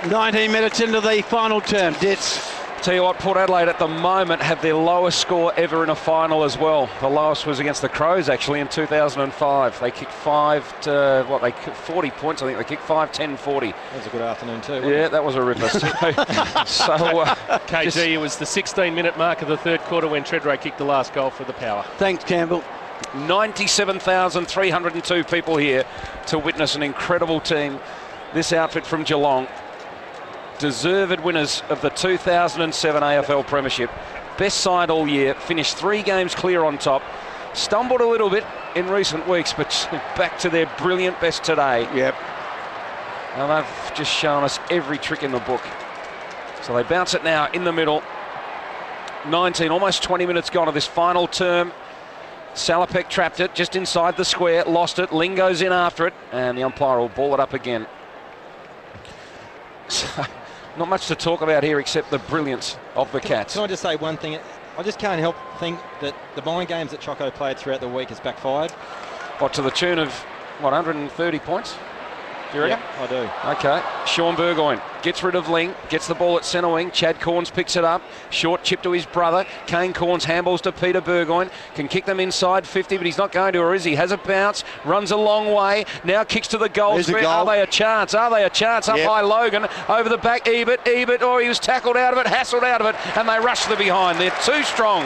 19 minutes into the final term, Ditts. Tell you what, Port Adelaide at the moment have their lowest score ever in a final as well. The lowest was against the Crows, actually, in 2005. They kicked 40 points, I think. They kicked 5-10-40. That was a good afternoon too. Yeah, that was a ripper. So, KG, it was the 16-minute mark of the third quarter when Treadray kicked the last goal for the Power. Thanks, Campbell. 97,302 people here to witness an incredible team. This outfit from Geelong. Deserved winners of the 2007 AFL Premiership. Best side all year. Finished 3 games clear on top. Stumbled a little bit in recent weeks, but back to their brilliant best today. Yep. And they've just shown us every trick in the book. So they bounce it now in the middle. 19, almost 20 minutes gone of this final term. Salopek trapped it just inside the square, lost it. Ling goes in after it, and the umpire will ball it up again. So, not much to talk about here except the brilliance of the Cats. Can I just say one thing? I just can't help think that the mind games that Choco played throughout the week has backfired. What, to the tune of, 130 points? Do you reckon? Yeah, I do. Okay. Sean Burgoyne gets rid of Ling, gets the ball at centre wing. Chad Corns picks it up. Short chip to his brother. Kane Corns handballs to Peter Burgoyne. Can kick them inside 50, but he's not going to, or is he? Has a bounce, runs a long way. Now kicks to the goal square. Are they a chance? Are they a chance? Up by Logan. Over the back, Ebert. He was tackled out of it, hassled out of it, and they rush the behind. They're too strong.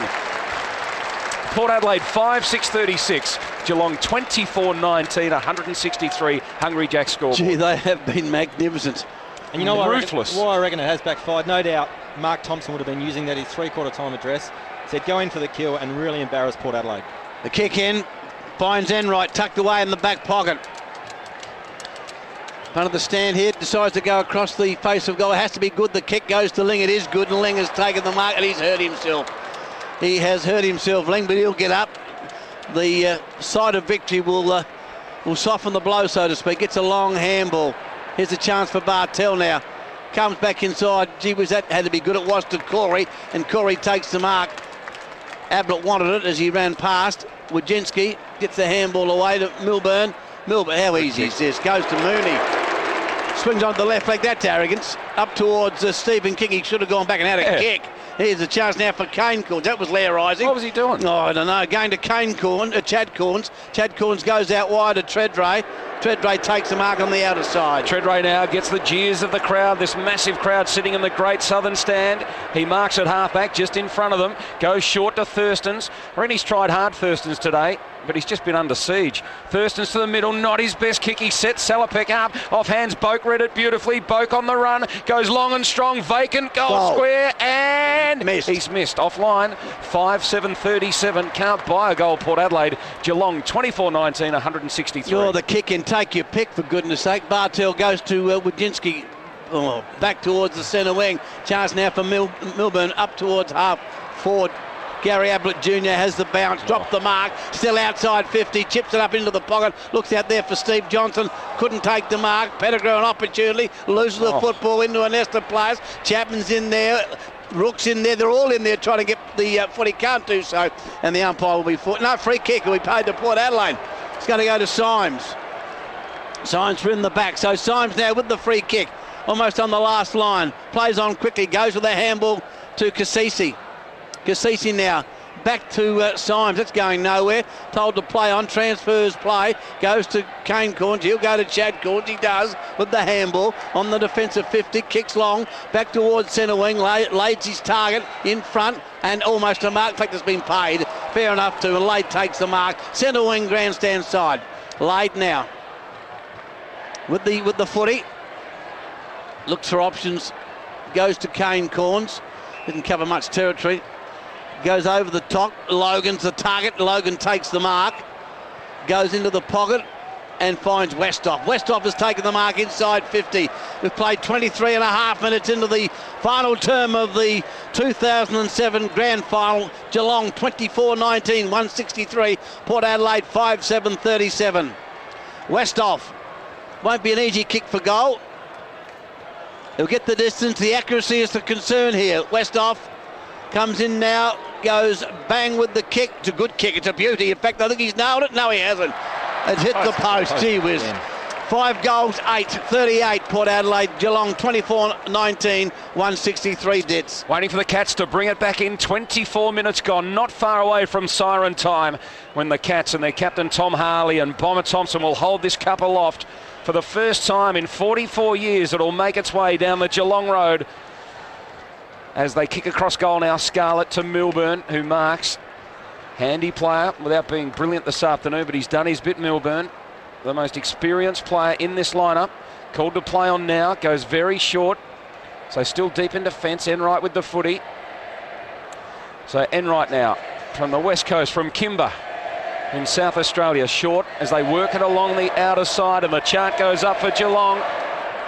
Port Adelaide 5-6-36. Geelong 24-19, 163 Hungry Jack scoreboard. Gee, they have been magnificent. And you know what? Ruthless. Why I reckon it has backfired. No doubt Mark Thompson would have been using that his three-quarter time address. Said go in for the kill and really embarrass Port Adelaide. The kick in, finds Enright tucked away in the back pocket. Front of the stand here, decides to go across the face of goal. It has to be good. The kick goes to Ling. It is good, and Ling has taken the mark, and he's hurt himself. He has hurt himself, Ling, but he'll get up. The side of victory will soften the blow, so to speak. It's a long handball. Here's a chance for Bartel now. Comes back inside. Gee whiz, that had to be good. It was to Corey, and Corey takes the mark. Ablett wanted it as he ran past. Wojcinski gets the handball away to Milburn. Milburn, how easy is this? Goes to Mooney. Swings on the left leg. That's arrogance. Up towards Stephen King. He should have gone back and had a kick. Here's a chance now for Kane Corns. That was Lairising. What was he doing? Oh, I don't know. Going to Chad Corns. Chad Corns goes out wide to Treadray. Treadray takes the mark on the outer side. Treadray now gets the jeers of the crowd, this massive crowd sitting in the Great Southern Stand. He marks at halfback just in front of them. Goes short to Thurstons. I reckon he's tried hard, Thurstons, today, but he's just been under siege. Thurstons to the middle, not his best kick. He sets Salopek up. Off hands, Boak read it beautifully. Boak on the run. Goes long and strong. Vacant goal square. And he's missed. Offline. 5-7-37. Can't buy a goal, Port Adelaide. Geelong 24-19, 163. You're the kick and take your pick, for goodness sake. Bartel goes to Wojcinski. Back towards the centre wing. Chance now for Milburn up towards half forward. Gary Ablett Jr. has the bounce, dropped the mark, still outside 50, chips it up into the pocket, looks out there for Steve Johnson, couldn't take the mark. Pettigrew an opportunity, loses the football into a nest of players. Chapman's in there, Rook's in there, they're all in there trying to get the foot. He can't do so, and the umpire will be free kick will be paid to Port Adelaide. It's going to go to Symes. Symes for in the back, so Symes now with the free kick, almost on the last line, plays on quickly, goes with a handball to Cassisi. Cassisi now back to Symes. That's going nowhere. Told to play on. Transfers play. Goes to Kane Corns. He'll go to Chad Corns. He does with the handball on the defensive 50. Kicks long. Back towards centre wing. Lade's his target in front and almost a mark. In fact, it's been paid. Fair enough to. And Lade takes the mark. Centre wing grandstand side. Lade now with the footy. Looks for options. Goes to Kane Corns. Didn't cover much territory. Goes over the top. Logan's the target. Logan takes the mark. Goes into the pocket and finds Westhoff. Westhoff has taken the mark inside 50. We've played 23 and a half minutes into the final term of the 2007 Grand Final. Geelong 24-19, 163. Port Adelaide 5-7-37. Westhoff. Won't be an easy kick for goal. He'll get the distance. The accuracy is the concern here. Westhoff comes in now, goes bang with the kick. It's a good kick, it's a beauty. In fact, I think he's nailed it. No, he hasn't. It's hit the post. Gee whiz. 5 goals, 8, 38. Port Adelaide, Geelong 24-19, 163 Dits. Waiting for the Cats to bring it back in. 24 minutes gone, not far away from siren time when the Cats and their captain Tom Harley and Bomber Thompson will hold this cup aloft for the first time in 44 years. It'll make its way down the Geelong Road as they kick across goal now. Scarlett to Milburn, who marks. Handy player without being brilliant this afternoon, but he's done his bit, Milburn. The most experienced player in this lineup. Called to play on now, goes very short. So still deep in defence. Enright with the footy. So Enright now from the west coast, from Kimber in South Australia. Short as they work it along the outer side, and the chart goes up for Geelong.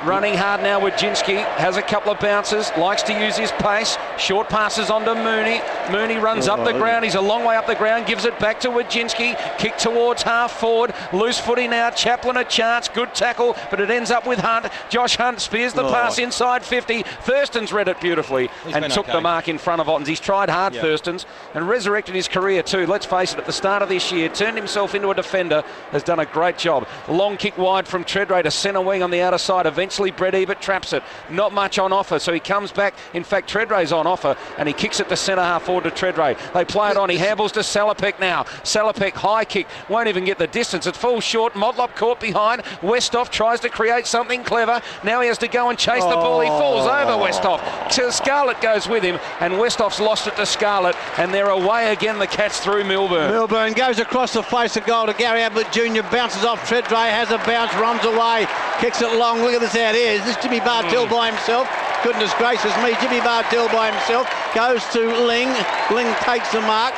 Running hard now with Wojcinski, has a couple of bounces, likes to use his pace. Short passes on to Mooney. Mooney runs up the ground, he's a long way up the ground, gives it back to Wojcinski. Kick towards half forward, loose footy now. Chaplin a chance, good tackle, but it ends up with Hunt. Josh Hunt spears the pass inside 50. Thurston's read it beautifully and took the mark in front of Ottens. He's tried hard, Thurston's, and resurrected his career too. Let's face it, at the start of this year, turned himself into a defender, has done a great job. Long kick wide from Treadray to centre wing on the outer side. Eventually Brett Ebert traps it. Not much on offer, so he comes back. In fact, Treadray's on on offer, and he kicks it to centre half forward to Treadray. They play it on. He handles to Salopek now. Salopek high kick, won't even get the distance. It falls short. Motlop caught behind. Westhoff tries to create something clever. Now he has to go and chase the ball. He falls over Westhoff. So Scarlett goes with him, and Westhoff's lost it to Scarlett, and they're away again. The Cats through Milburn. Milburn goes across the face of goal to Gary Ablett Jr. Bounces off Treadray, has a bounce, runs away, kicks it long. Look at this out here. Is this Jimmy Bartell by himself? Goodness gracious me, Jimmy Bartell by himself. Goes to Ling. Ling takes the mark.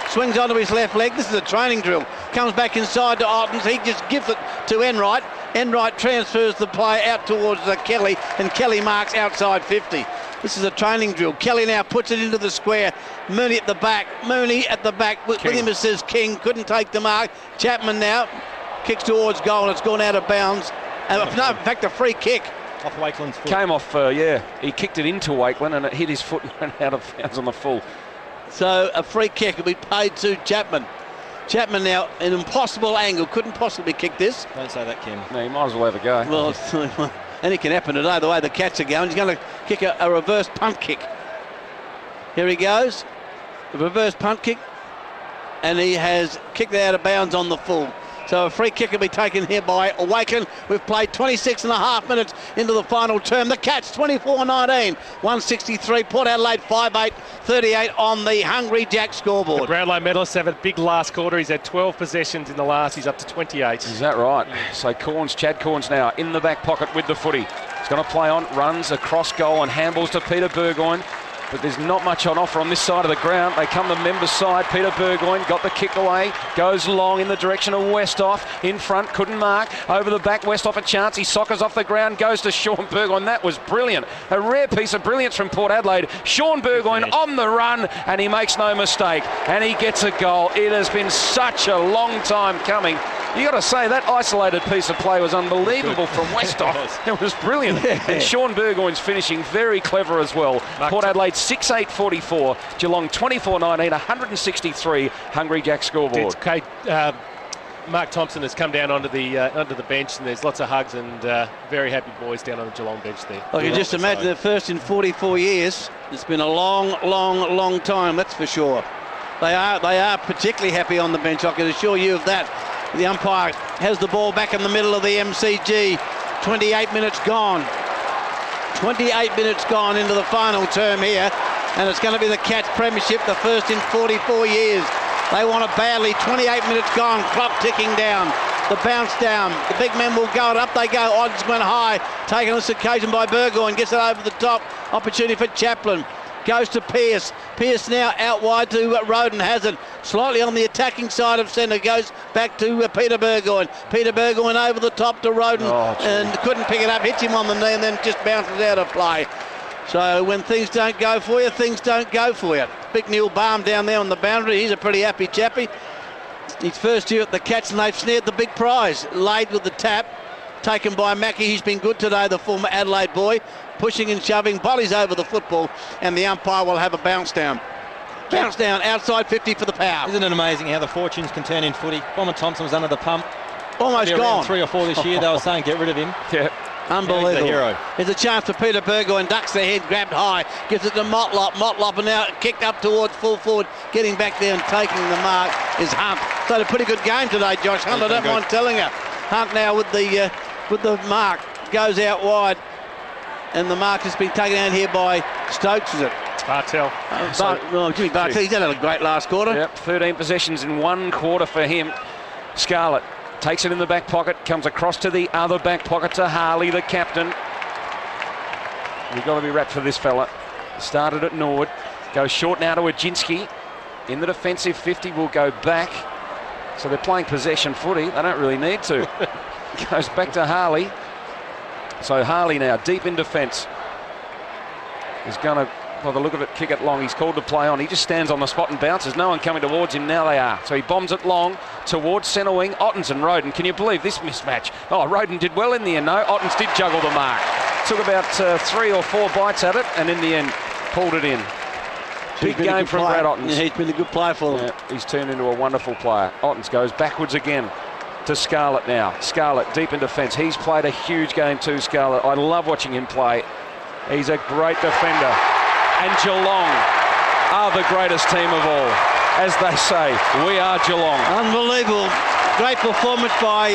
Swings onto his left leg. This is a training drill. Comes back inside to Ottens. He just gives it to Enright. Enright transfers the play out towards Kelly, and Kelly marks outside 50. This is a training drill. Kelly now puts it into the square. Mooney at the back. Mooney at the back. With him it says King. Couldn't take the mark. Chapman now kicks towards goal, and it's gone out of bounds. No, in fact, a free kick. Off Wakeland's foot. Came off, he kicked it into Wakeland, and it hit his foot and went out of bounds on the full. So a free kick will be paid to Chapman. Chapman now, an impossible angle. Couldn't possibly kick this. Don't say that, Kim. No, you might as well have a go. Well, and it can happen today, the way the Cats are going. He's going to kick a reverse punt kick. Here he goes. A reverse punt kick. And he has kicked it out of bounds on the full. So a free kick will be taken here by Wakeland. We've played 26 and a half minutes into the final term. The Cats 24-19, 163. Port Adelaide 5-8-38 on the Hungry Jack scoreboard. The Brownlow medalist have a big last quarter. He's had 12 possessions in the last. He's up to 28. Is that right? So Chad Corns now in the back pocket with the footy. He's going to play on, runs across goal and handballs to Peter Burgoyne. But there's not much on offer on this side of the ground. They come the members' side. Peter Burgoyne got the kick away. Goes long in the direction of Westhoff. In front, couldn't mark. Over the back, Westhoff a chance. He soccers off the ground. Goes to Sean Burgoyne. That was brilliant. A rare piece of brilliance from Port Adelaide. Sean Burgoyne on the run, and he makes no mistake. And he gets a goal. It has been such a long time coming. You got to say, that isolated piece of play was unbelievable from Westhoff. It was brilliant. Yeah. And Sean Burgoyne's finishing very clever as well. Port Adelaide 6-8-44. Geelong 24-19, 163. Hungry Jack scoreboard. Okay, Mark Thompson has come down onto the bench, and there's lots of hugs and very happy boys down on the Geelong bench there. I can just imagine the first in 44 years. It's been a long time, that's for sure. They are particularly happy on the bench, I can assure you of that. The umpire has the ball back in the middle of the MCG. 28 minutes gone. 28 minutes gone into the final term here. And it's going to be the Cats premiership, the first in 44 years. They want it badly. 28 minutes gone. Clock ticking down. The bounce down. The big men will go. Up they go. Odds went high. Taken on this occasion by Burgoyne. Gets it over the top. Opportunity for Chaplin. Goes to Pearce. Pearce now out wide to Roden. Has it slightly on the attacking side of centre. Goes back to Peter Burgoyne. Peter Burgoyne over the top to Roden and couldn't pick it up. Hits him on the knee and then just bounces out of play. So when things don't go for you, things don't go for you. Big Neil Baum down there on the boundary. He's a pretty happy chappy. His first year at the Cats, and they've snared the big prize. Laid with the tap. Taken by Mackie. He's been good today, the former Adelaide boy. Pushing and shoving, bodies over the football, and the umpire will have a bounce down. Bounce down, outside 50 for the power. Isn't it amazing how the fortunes can turn in footy? Bomber Thompson was under the pump. Almost gone. 3 or 4 this year, they were saying get rid of him. Yeah. Unbelievable. He's the hero. There's a chance for Peter Burgoyne, ducks the head, grabbed high, gives it to Motlop. Motlop and now kicked up towards full forward, getting back there and taking the mark is Hunt. Played a pretty good game today, Josh Hunt. I don't mind telling you. Hunt now with the mark, goes out wide. And the mark has been taken out here by Stokes, is it? Bartell. Jimmy Bartell, he's had a great last quarter. Yep, 13 possessions in one quarter for him. Scarlett takes it in the back pocket, comes across to the other back pocket to Harley, the captain. We've got to be wrapped for this fella. Started at Norwood, goes short now to Ajinski. In the defensive 50 will go back. So they're playing possession footy. They don't really need to. Goes back to Harley. So Harley now deep in defence is going to, by the look of it, kick it long. He's called to play on. He just stands on the spot and bounces. No one coming towards him. Now they are. So he bombs it long towards centre wing. Ottens and Roden. Can you believe this mismatch? Oh, Roden did well in the end. No, Ottens did juggle the mark. Took about 3 or 4 bites at it and in the end pulled it in. Big game from Brad Ottens. Yeah, he's been a good player for them. Yeah, he's turned into a wonderful player. Ottens goes backwards again. To Scarlett now. Scarlett deep in defence. He's played a huge game too, Scarlett. I love watching him play. He's a great defender. And Geelong are the greatest team of all. As they say, we are Geelong. Unbelievable. Great performance by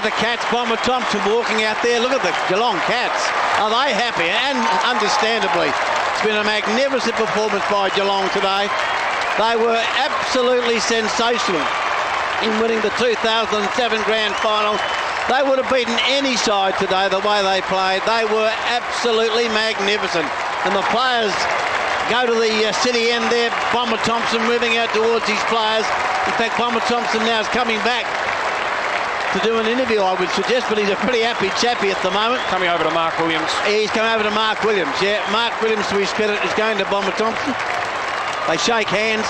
the Cats. Bomber Thompson walking out there. Look at the Geelong Cats. Are they happy? And understandably. It's been a magnificent performance by Geelong today. They were absolutely sensational in winning the 2007 Grand Final. They would have beaten any side today the way they played. They were absolutely magnificent. And the players go to the city end there. Bomber Thompson moving out towards his players. In fact, Bomber Thompson now is coming back to do an interview, I would suggest, but he's a pretty happy chappy at the moment. Coming over to Mark Williams. He's come over to Mark Williams, yeah. Mark Williams, to his credit, is going to Bomber Thompson. They shake hands.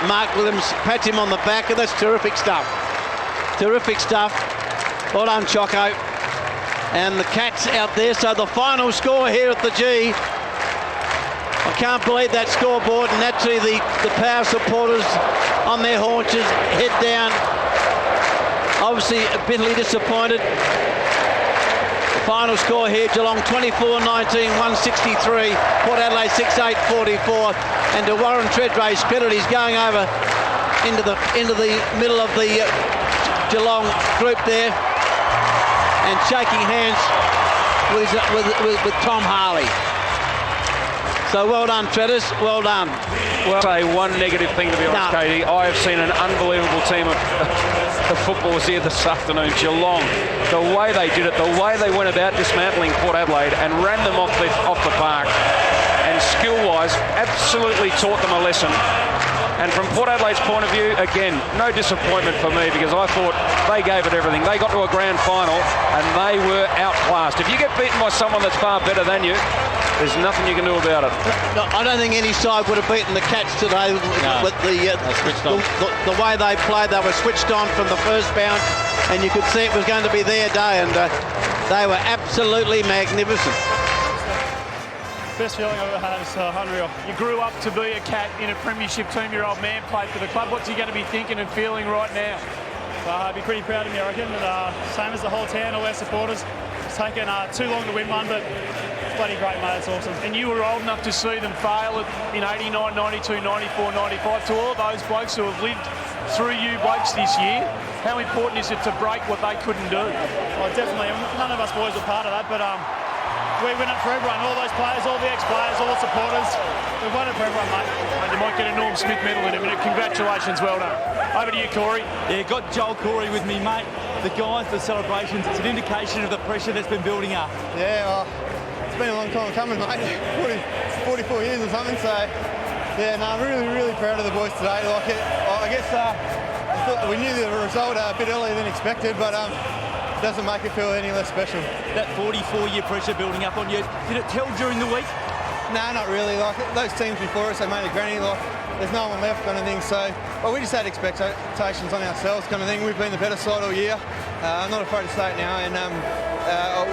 Mark Williams pats him on the back, and that's terrific stuff. Terrific stuff. Well done, Choco. And the Cats out there. So the final score here at the G. I can't believe that scoreboard, and naturally the Power supporters on their haunches, head down. Obviously bitterly disappointed. The final score here, Geelong 24-19, 163. Port Adelaide 6-8, 44. And to Warren Treadray's credit, he's going over into the middle of the Geelong group there and shaking hands with Tom Harley. So well done, Treaders, well done. Well, say one negative thing to be honest, Katie. I have seen an unbelievable team of footballers here this afternoon. Geelong, the way they did it, the way they went about dismantling Port Adelaide and ran them off the park, and skill-wise, absolutely taught them a lesson. And from Port Adelaide's point of view, again, no disappointment for me, because I thought they gave it everything. They got to a grand final and they were outclassed. If you get beaten by someone that's far better than you, there's nothing you can do about it. No, I don't think any side would have beaten the Cats today with the way they played. They were switched on from the first bounce, and you could see it was going to be their day, and they were absolutely magnificent. Best feeling I've ever had is unreal. You grew up to be a Cat in a premiership team. Your old man played for the club. What's he going to be thinking and feeling right now? I'd be pretty proud of me, I reckon. And, same as the whole town, all our supporters. It's taken too long to win one, but bloody great, mate. It's awesome. And you were old enough to see them fail in 89, 92, 94, 95. To all those blokes who have lived through you blokes this year, how important is it to break what they couldn't do? Well, definitely. None of us boys were part of that, but we win it for everyone. All those players, all the ex-players, all the supporters. We've won it for everyone, mate. And you might get a Norm Smith medal in a minute. Congratulations, well done. Over to you, Corey. Yeah, got Joel Corey with me, mate. The guys, the celebrations, it's an indication of the pressure that's been building up. Yeah, well, it's been a long time coming, mate. 44 years or something, so yeah, no, I'm really proud of the boys today. Like I guess we knew the result a bit earlier than expected, but it doesn't make it feel any less special. That 44-year pressure building up on you, did it tell during the week? No, not really. Like those teams before us, they made a granny. Like there's no one left, kind of thing. So, well, we just had expectations on ourselves, kind of thing. We've been the better side all year. I'm not afraid to say it now, and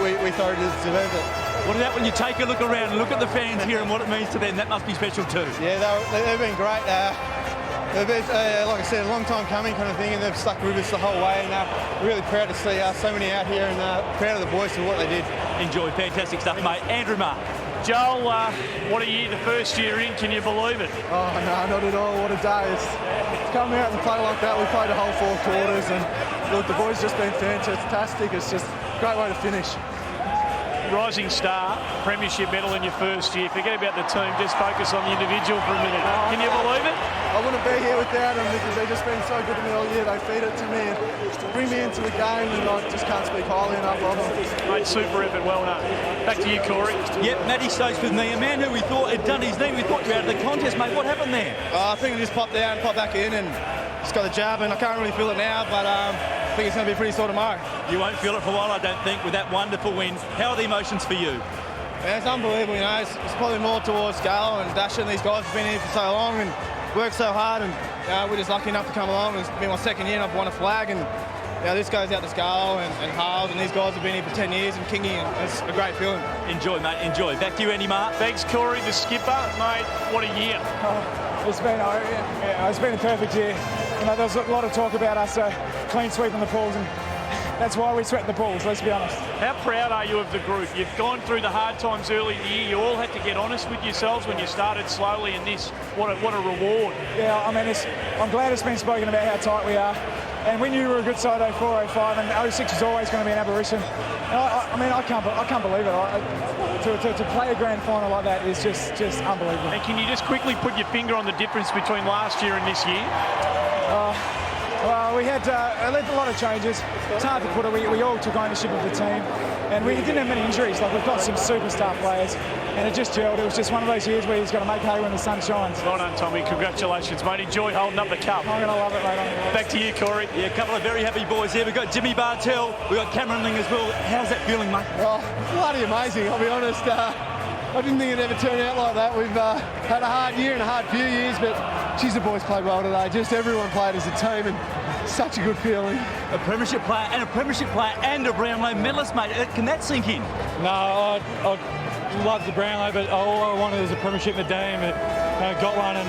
we thoroughly deserved it. What about when you take a look around and look at the fans here and what it means to them? That must be special too. Yeah, they've been great. They've been, like I said, a long time coming, kind of thing, and they've stuck with us the whole way. And really proud to see so many out here, and proud of the boys for what they did. Enjoy, fantastic stuff, mate. Andrew Marr. Joel, what a year, the first year in, can you believe it? Oh, no, not at all. What a day. It's come out and play like that. We played the whole 4 quarters, and look, the boys just been fantastic. It's just a great way to finish. Rising star, premiership medal in your first year. Forget about the team, just focus on the individual for a minute. Can you believe it? I wouldn't be here without them because they've just been so good to me all year. They feed it to me and bring me into the game, and I just can't speak highly enough of them. Mate, super effort, well done. Back to you, Corey. Yep, Matty Stokes with me, a man who we thought had done his knee. We thought you were out of the contest, mate. What happened there? I think it just popped out and popped back in, and just got the jab, and I can't really feel it now, but I think it's going to be pretty sore tomorrow. You won't feel it for a while, I don't think, with that wonderful win. How are the emotions for you? Yeah, it's unbelievable, you know. It's probably more towards Gale and Dasher, and these guys have been here for so long and worked so hard, and we're just lucky enough to come along. It's been my second year and I've won a flag, and this goes out to Scale and Harles, and these guys have been here for 10 years, and Kingy, and it's a great feeling. Enjoy, mate, enjoy. Back to you, Andy Marr. Thanks, Corey, the skipper. Mate, what a year. It's been a perfect year. You know, there was a lot of talk about us clean sweeping the pools, and that's why we sweat the balls, let's be honest. How proud are you of the group? You've gone through the hard times early in the year. You all had to get honest with yourselves when you started slowly in this. What a reward. Yeah, I mean, I'm glad it's been spoken about how tight we are. And we knew we were a good side 04, 05, and 06 is always going to be an aberration. And I can't believe it. To play a grand final like that is just unbelievable. And can you just quickly put your finger on the difference between last year and this year? Well, we had a lot of changes. It's hard to put it. We all took ownership of the team, and we didn't have many injuries. Like, we've got some superstar players, and it just gelled. It was just one of those years where he's got to make hay when the sun shines. Well done, Tommy. Congratulations, mate. Enjoy holding up the cup. I'm going to love it, mate. Back to you, Corey. Yeah, a couple of very happy boys here. We've got Jimmy Bartell. We've got Cameron Ling as well. How's that feeling, mate? Oh, bloody amazing, I'll be honest. I didn't think it'd ever turn out like that. We've had a hard year and a hard few years, but geez, the boys played well today. Just everyone played as a team, and such a good feeling. A premiership player and a Brownlow medalist, mate. Can that sink in? No, I love the Brownlow, but all I wanted was a premiership medallion. But got one, and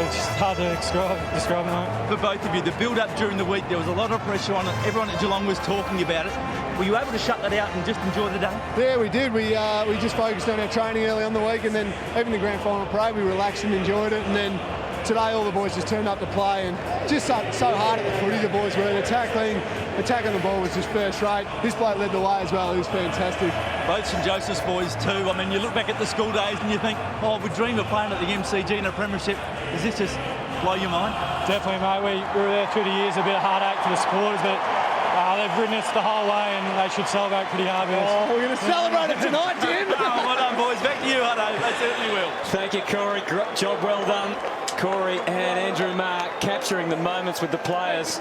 it's just hard to describe it. For both of you, the build-up during the week, there was a lot of pressure on it. Everyone at Geelong was talking about it. Were you able to shut that out and just enjoy the day? Yeah, we did. We just focused on our training early on the week, and then even the grand final parade, we relaxed and enjoyed it. And then today, all the boys just turned up to play, and just so hard at the footy, the boys were. The attacking the ball was just first rate. This bloke led the way as well. He was fantastic. Both St Joseph's boys too. I mean, you look back at the school days and you think, oh, we dream of playing at the MCG in a premiership. Does this just blow your mind? Definitely, mate. We were there through the years, a bit of heartache for the supporters, but they've ridden us the whole way, and they should celebrate pretty hard with us. Oh, we're going to celebrate it tonight, Jim. Well done, boys. Back to you, Hutto. They certainly will. Thank you, Corey. Job well done, Corey and Andrew Mark, capturing the moments with the players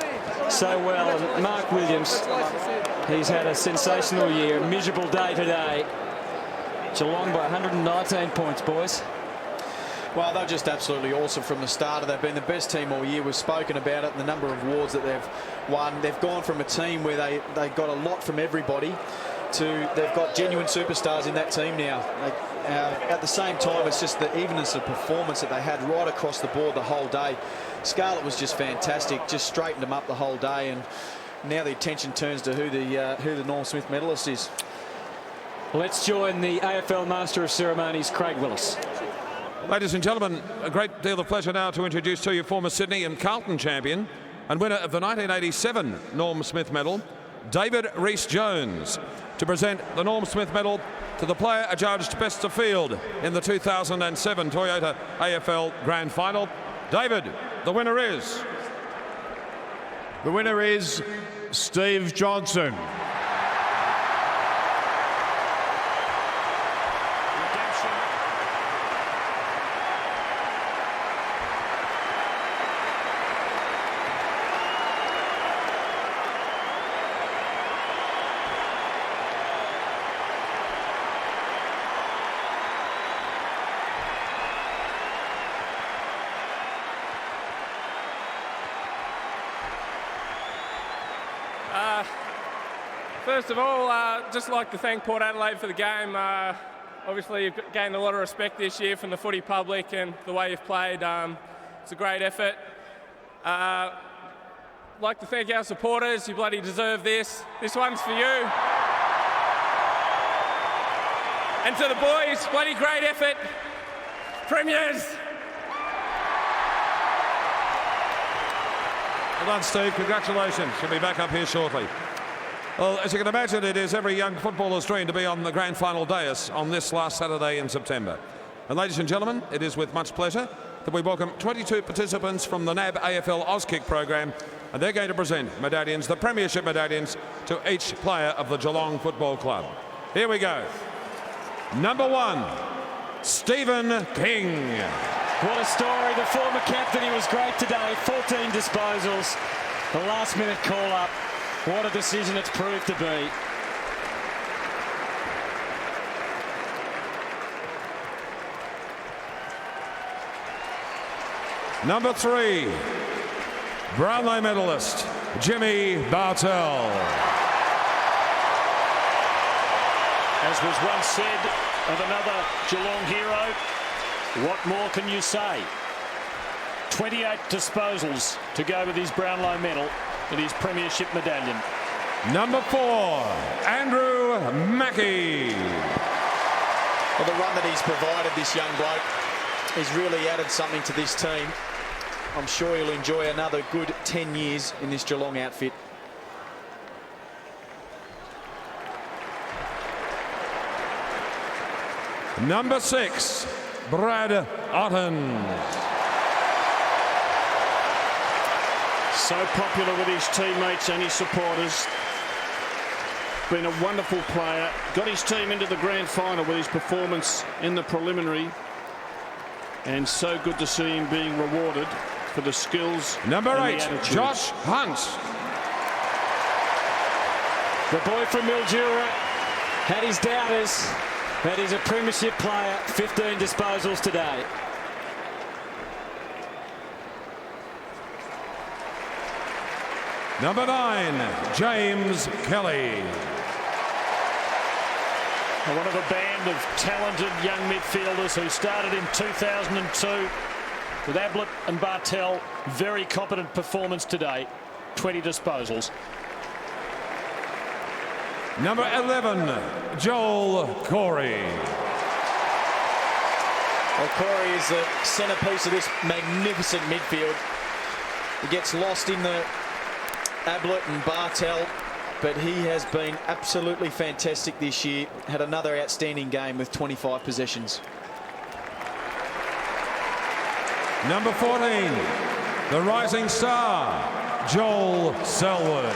so well. And Mark Williams, he's had a sensational year. A miserable day today. Geelong by 119 points, boys. Well, they're just absolutely awesome from the start. They've been the best team all year. We've spoken about it, and the number of awards that they've won. They've gone from a team where they got a lot from everybody to they've got genuine superstars in that team now. At the same time, it's just the evenness of performance that they had right across the board the whole day. Scarlett was just fantastic, just straightened them up the whole day, and now the attention turns to who the Norm Smith medalist is. Let's join the AFL Master of Ceremonies, Craig Willis. Ladies and gentlemen, a great deal of pleasure now to introduce to you former Sydney and Carlton champion and winner of the 1987 Norm Smith Medal, David Rhys-Jones, to present the Norm Smith Medal to the player adjudged best of field in the 2007 Toyota AFL Grand Final. David, the winner is? The winner is Steve Johnson. First of all, just like to thank Port Adelaide for the game. Obviously, you've gained a lot of respect this year from the footy public and the way you've played. It's a great effort. Like to thank our supporters. You bloody deserve this. This one's for you. And to the boys, bloody great effort. Premiers. Well done, Steve. Congratulations. She'll be back up here shortly. Well, as you can imagine, it is every young footballer's dream to be on the grand final dais on this last Saturday in September. And ladies and gentlemen, it is with much pleasure that we welcome 22 participants from the NAB AFL Auskick program, and they're going to present medallions, the premiership medallions, to each player of the Geelong Football Club. Here we go. Number 1, Stephen King. What a story. The former captain, he was great today. 14 disposals. The last minute call up. What a decision it's proved to be. Number 3, Brownlow medalist, Jimmy Bartell. As was once said of another Geelong hero, what more can you say? 28 disposals to go with his Brownlow medal and his premiership medallion. Number 4, Andrew Mackie. Well, the run that he's provided, this young bloke, he's really added something to this team. I'm sure he'll enjoy another good 10 years in this Geelong outfit. Number 6, Brad Otten. So popular with his teammates and his supporters. Been a wonderful player. Got his team into the grand final with his performance in the preliminary. And so good to see him being rewarded for the skills. Number and 8, the attitude. Josh Hunt. The boy from Mildura had his doubters, but he's a premiership player. 15 disposals today. Number 9, James Kelly. One of a band of talented young midfielders who started in 2002 with Ablett and Bartel. Very competent performance today. 20 disposals. Number 11, Joel Corey. Well, Corey is the centrepiece of this magnificent midfield. He gets lost in the Ablett and Bartel, but he has been absolutely fantastic this year. Had another outstanding game with 25 possessions. Number 14, the rising star, Joel Selwood.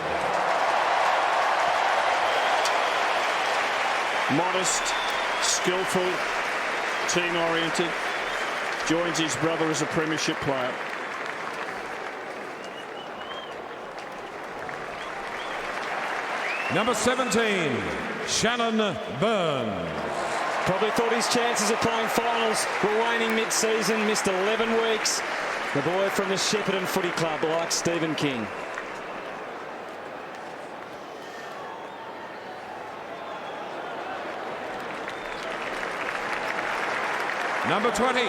Modest, skillful, team-oriented. Joins his brother as a premiership player. Number 17, Shannon Burns. Probably thought his chances of playing finals were waning mid-season. Missed 11 weeks. The boy from the Shepparton Footy Club, like Stephen King. Number 20,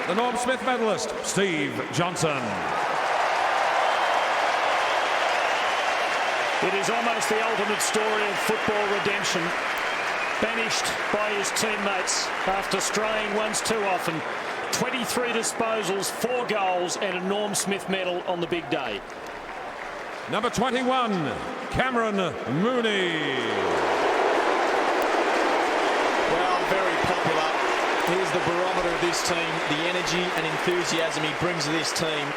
the Norm Smith medalist, Steve Johnson. It is almost the ultimate story of football redemption. Banished by his teammates after straying once too often. 23 disposals, 4 goals and a Norm Smith medal on the big day. Number 21, Cameron Mooney. Well, very popular. Here's the barometer of this team. The energy and enthusiasm he brings to this team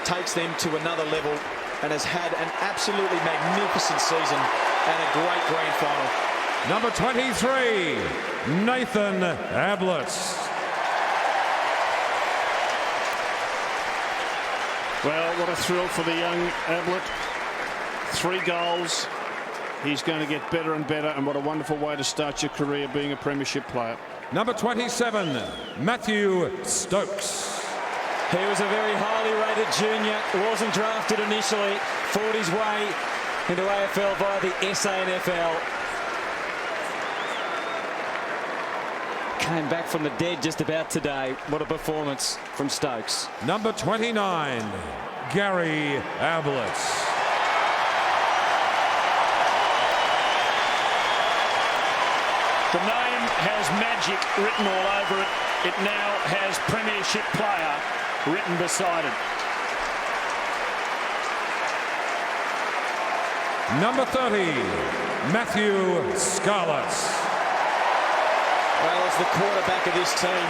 takes them to another level, and has had an absolutely magnificent season and a great grand final. Number 23, Nathan Ablett. Well, what a thrill for the young Ablett. 3 goals. He's going to get better and better, and what a wonderful way to start your career being a premiership player. Number 27, Matthew Stokes. He was a very highly rated junior. Wasn't drafted initially. Fought his way into AFL via the SANFL. Came back from the dead just about today. What a performance from Stokes. Number 29, Gary Ablett. The name has magic written all over it. It now has premiership player written beside it. Number 30, Matthew Scarlett. Well, as the quarterback of this team,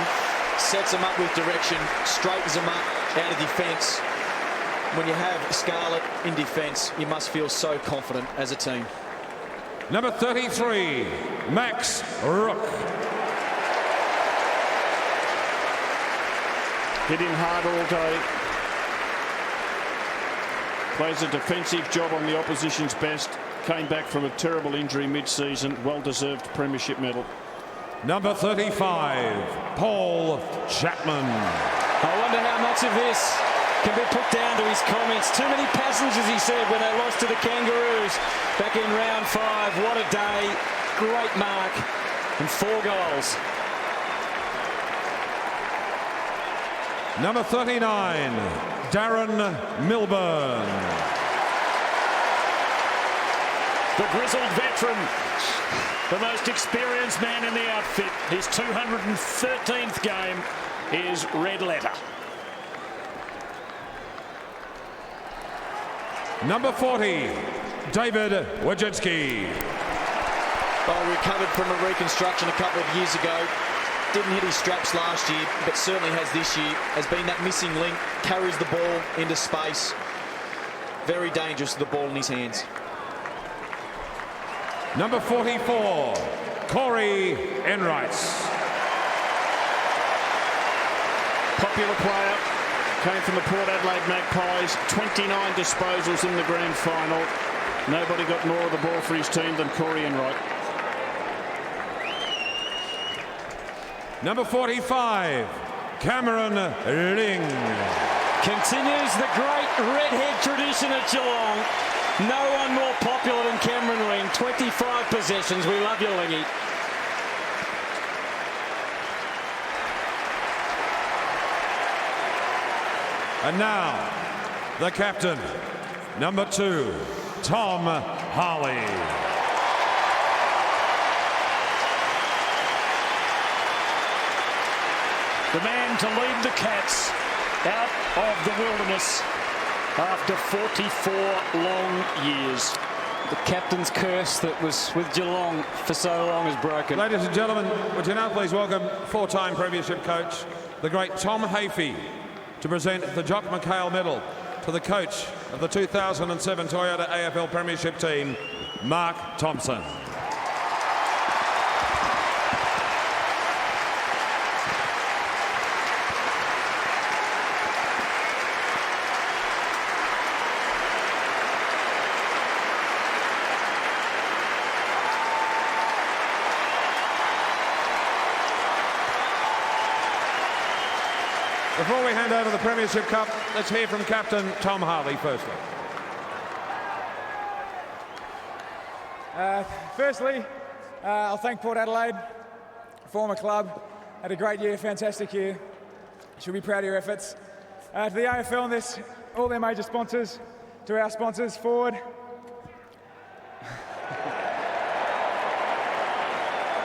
sets them up with direction, straightens them up out of defence. When you have Scarlett in defence, you must feel so confident as a team. Number 33, Max Rook. Hit him hard all day. Plays a defensive job on the opposition's best. Came back from a terrible injury mid-season. Well-deserved premiership medal. Number 35, Paul Chapman. I wonder how much of this can be put down to his comments. Too many passengers, he said, when they lost to the Kangaroos back in round 5. What a day. Great mark and 4 goals. Number 39, Darren Milburn. The grizzled veteran, the most experienced man in the outfit. His 213th game is red letter. Number 40, David Wojcicki. Well, recovered from a reconstruction a couple of years ago. Didn't hit his straps last year, but certainly has this year. Has been that missing link, carries the ball into space. Very dangerous with the ball in his hands. Number 44, Corey Enrights. Popular player, came from the Port Adelaide Magpies, 29 disposals in the grand final. Nobody got more of the ball for his team than Corey Enright. Number 45, Cameron Ling. Continues the great redhead tradition at Geelong. No one more popular than Cameron Ling. 25 possessions. We love you, Lingy. And now, the captain, number 2, Tom Harley. The man to lead the Cats out of the wilderness after 44 long years. The captain's curse that was with Geelong for so long is broken. Ladies and gentlemen, would you now please welcome 4-time premiership coach, the great Tom Hafey, to present the Jock McHale Medal to the coach of the 2007 Toyota AFL Premiership team, Mark Thompson. Before we hand over the Premiership Cup, let's hear from Captain Tom Harley firstly. Firstly, I'll thank Port Adelaide, former club. Had a great year, fantastic year. Should be proud of your efforts. To the AFL and this, all their major sponsors, to our sponsors, Ford.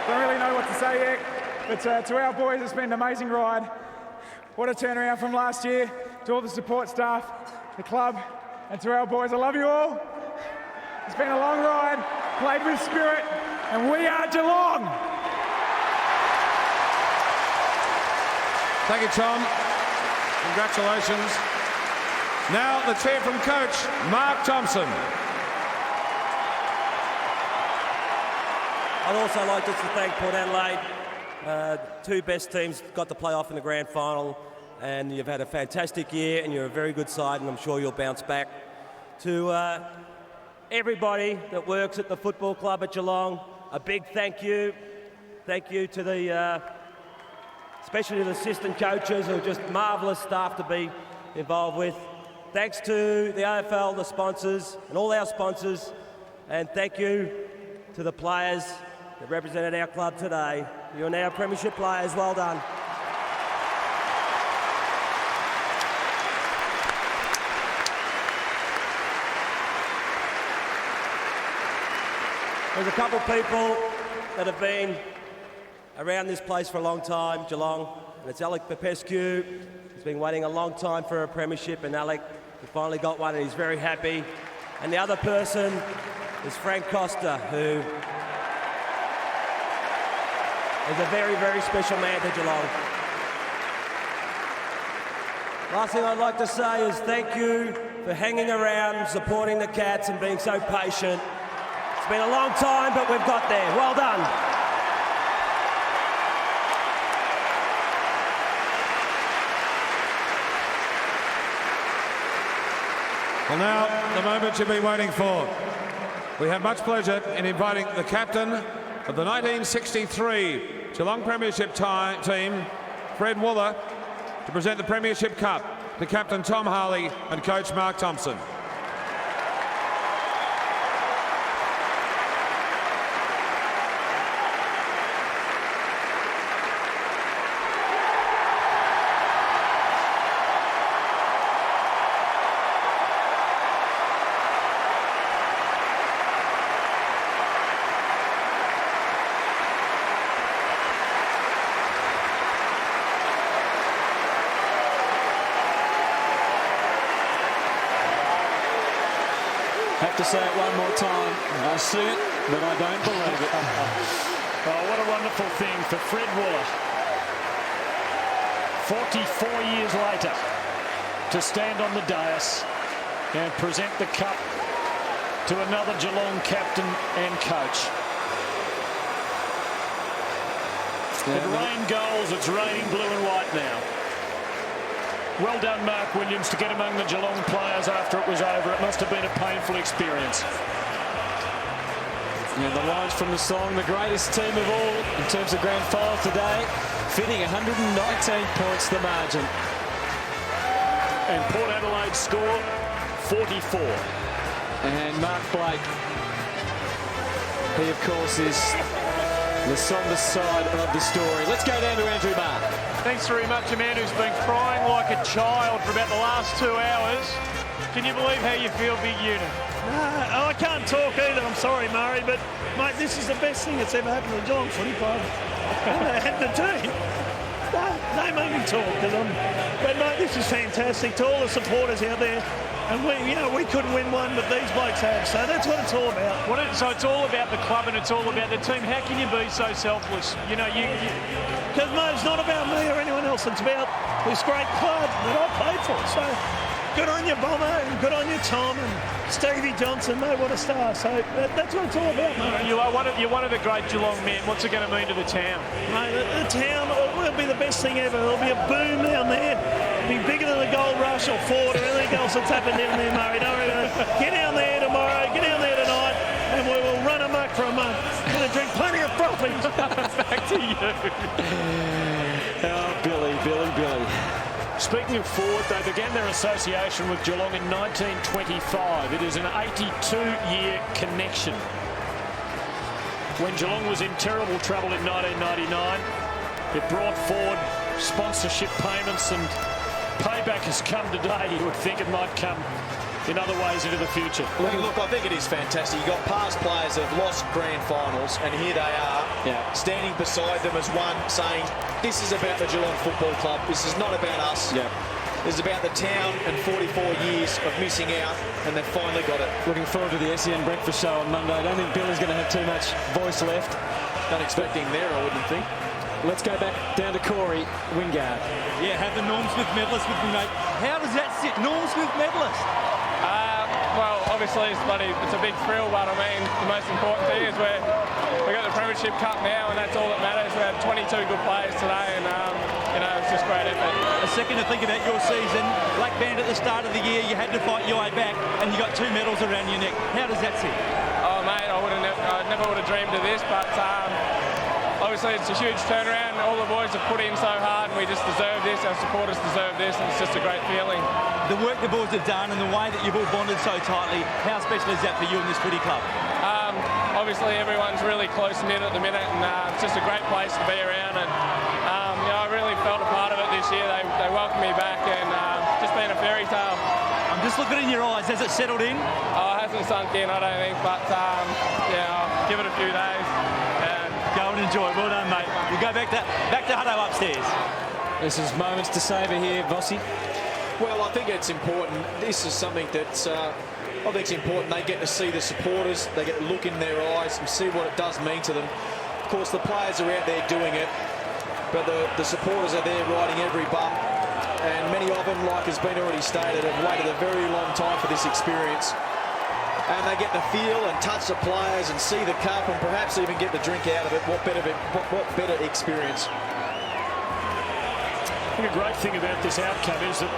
Don't really know what to say yet, but to our boys, it's been an amazing ride. What a turnaround from last year. To all the support staff, the club, and to our boys, I love you all. It's been a long ride, played with spirit, and we are Geelong. Thank you, Tom. Congratulations. Now let's hear from coach Mark Thompson. I'd also like just to thank Port Adelaide. Two best teams got to play off in the grand final, and you've had a fantastic year and you're a very good side, and I'm sure you'll bounce back. To everybody that works at the football club at Geelong, a big thank you. Thank you to the, especially the assistant coaches who are just marvellous staff to be involved with. Thanks to the AFL, the sponsors, and all our sponsors, and thank you to the players that represented our club today. You're now premiership players. Well done. There's a couple of people that have been around this place for a long time, Geelong, and it's Alec Popescu. He's been waiting a long time for a premiership, and Alec, he finally got one, and he's very happy. And the other person is Frank Costa, who is a very, very special man to Geelong. Last thing I'd like to say is thank you for hanging around, supporting the Cats and being so patient. It's been a long time, but we've got there. Well done. Well, now, the moment you've been waiting for. We have much pleasure in inviting the captain of the 1963 Geelong Premiership team, Fred Wooler, to present the Premiership Cup to Captain Tom Harley and Coach Mark Thompson. Have to say it one more time. I see it, but I don't believe it. Oh, what a wonderful thing for Fred Waller. 44 years later, to stand on the dais and present the cup to another Geelong captain and coach. It rained goals, it's raining blue and white now. Well done, Mark Williams, to get among the Geelong players after it was over. It must have been a painful experience. And the lines from the song, the greatest team of all in terms of grand final today, fitting 119 points the margin. And Port Adelaide score 44. And Mark Blake, he of course is the somber side of the story. Let's go down to Andrew Mark. Thanks very much, a man who's been crying like a child for about the last 2 hours. Can you believe how you feel, Big Unit? No, I can't talk either. I'm sorry, Murray, but mate, this is the best thing that's ever happened to the Geelong Footy Club and the team. They make me talk, but mate, this is fantastic. To all the supporters out there, and we couldn't win one, but these blokes have. So that's what it's all about. So it's all about the club and it's all about the team. How can you be so selfless? You know, because mate, it's not about me or anyone else. It's about this great club that I played for. So good on you, Bomber, and good on you, Tom, and Stevie Johnson, mate, what a star. So that's what it's all about, mate. You're one of the great Geelong men. What's it going to mean to the town? Mate, the town will be the best thing ever. There'll be a boom down there. It'll be bigger than the Gold Rush or Ford or anything else that's happened down there, Murray. Don't worry about it. Get down there tomorrow, get down there tonight, and we will run amok for a month. Going to drink plenty of frothies. Back to you. Oh, Billy. Speaking of Ford, they began their association with Geelong in 1925. It is an 82-year connection. When Geelong was in terrible trouble in 1999, it brought Ford sponsorship payments, and payback has come today. You would think it might come in other ways into the future. Look, I think it is fantastic. You've got past players that have lost grand finals, and here they are, standing beside them as one, saying, this is about the Geelong Football Club. This is not about us. This is about the town and 44 years of missing out, and they've finally got it. Looking forward to the SEN breakfast show on Monday. I don't think Billy's going to have too much voice left. Don't expect him there, I wouldn't think. Let's go back down to Corey, Wingard. Yeah, have the Norm Smith medalist with me, mate. How does that sit? Norm Smith medalist? Well, obviously it's a big thrill, but I mean, the most important thing is we got the Premiership Cup now, and that's all that matters. We had 22 good players today, and it's just great effort. A second to think about your season. Black Band at the start of the year, you had to fight your way back, and you got 2 medals around your neck. How does that sit? Oh mate, I never would have dreamed of this, but obviously it's a huge turnaround. All the boys have put in so hard, and we just deserve this. Our supporters deserve this, and it's just a great feeling. The work the boys have done and the way that you've all bonded so tightly, how special is that for you in this footy club? Obviously everyone's really close-knit at the minute, and it's just a great place to be around, and I really felt a part of it this year. They welcomed me back, and just been a fairy tale. I'm just looking in your eyes. Has it settled in? Oh, it hasn't sunk in, I don't think, but I'll give it a few days. Go and enjoy. Well done, mate. You go back to Hutto upstairs. This is moments to savour here, Vossi. Well, I think it's important. This is something that's, I think it's important. They get to see the supporters, they get to look in their eyes and see what it does mean to them. Of course, the players are out there doing it, but the supporters are there riding every bump. And many of them, like has been already stated, have waited a very long time for this experience. And they get to feel and touch the players and see the cup and perhaps even get the drink out of it. What better experience? I think a great thing about this outcome is that,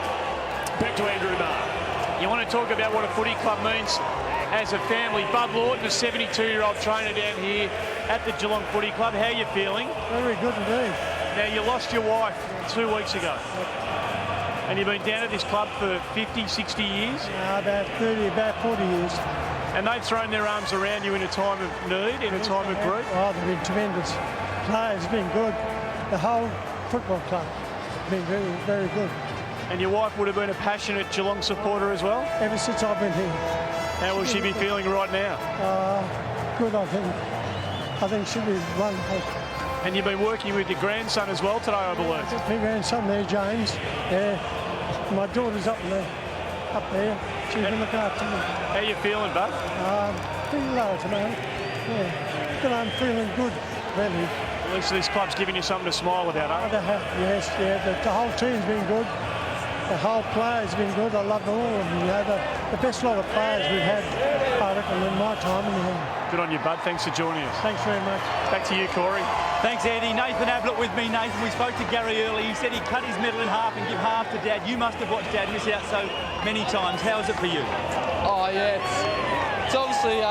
back to Andrew Marr. You want to talk about what a footy club means as a family. Bud Lawton, a 72-year-old trainer down here at the Geelong Footy Club. How are you feeling? Very good indeed. Now, you lost your wife 2 weeks ago. And you've been down at this club for 50, 60 years? About 40 years. And they've thrown their arms around you in a time of need, in a time of grief? Oh, they've been tremendous. Players have been good. The whole football club has been very, very good. And your wife would have been a passionate Geelong supporter as well? Ever since I've been here. How will she be feeling right now? Good, I think. I think she'll be wonderful. And you've been working with your grandson as well today, I believe. My grandson there, James. Yeah. My daughter's up there. up there. She's been looking after me. How you feeling, bud? Pretty low tonight. Yeah. But I'm feeling good, really. At least this club's giving you something to smile about, eh? Yes, yeah. The whole team's been good. The whole players been good. I love all of them. You know, the best lot of players we've had, I reckon, in my time in the game. Good on you, bud. Thanks for joining us. Thanks very much. Back to you, Corey. Thanks, Andy. Nathan Ablett with me. Nathan, we spoke to Gary early. He said he'd cut his medal in half and give half to Dad. You must have watched Dad miss out so many times. How is it for you? Oh, yeah, it's obviously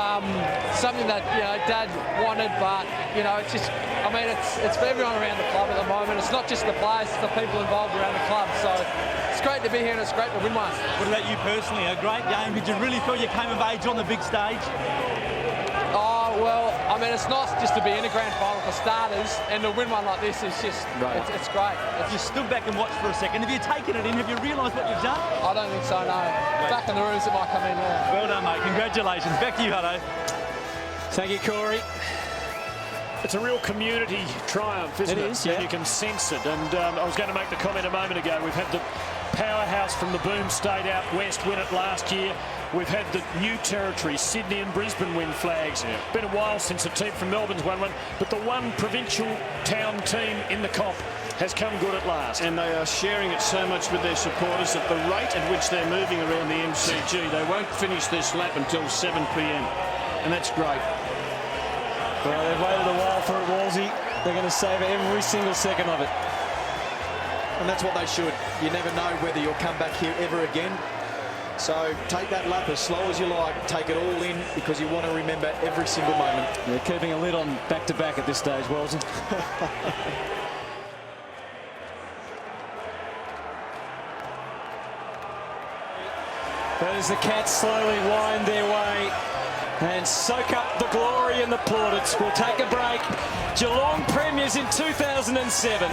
something that, you know, Dad wanted, but, you know, it's just, I mean, it's for everyone around the club at the moment. It's not just the players, it's the people involved around the club. So it's great to be here and it's great to win one. What about you personally? A great game. Did you really feel you came of age on the big stage? Oh, well, I mean, it's nice just to be in a grand final for starters, and to win one like this is just, it's great. You stood back and watched for a second. Have you taken it in? Have you realised what you've done? I don't think so, no. Back in the rooms, it might come in now. Well done, mate. Congratulations. Back to you, Hutto. Thank you, Corey. It's a real community triumph, isn't it? It is, yeah. And you can sense it. And I was going to make the comment a moment ago. We've had the powerhouse from the Boom State out west win it last year. We've had the new territory, Sydney and Brisbane, win flags. Yeah. Been a while since a team from Melbourne's won one, but the one provincial town team in the comp has come good at last. And they are sharing it so much with their supporters at the rate at which they're moving around the MCG. They won't finish this lap until 7 p.m. And that's great. Well, they've waited a while for it, Wolsey. They're going to savour every single second of it. And that's what they should. You never know whether you'll come back here ever again. So take that lap as slow as you like. Take it all in because you want to remember every single moment. They're keeping a lid on back-to-back at this stage, Wolsey. But as the Cats slowly wind their way and soak up the glory and the plaudits, we'll take a break. Geelong premiers in 2007.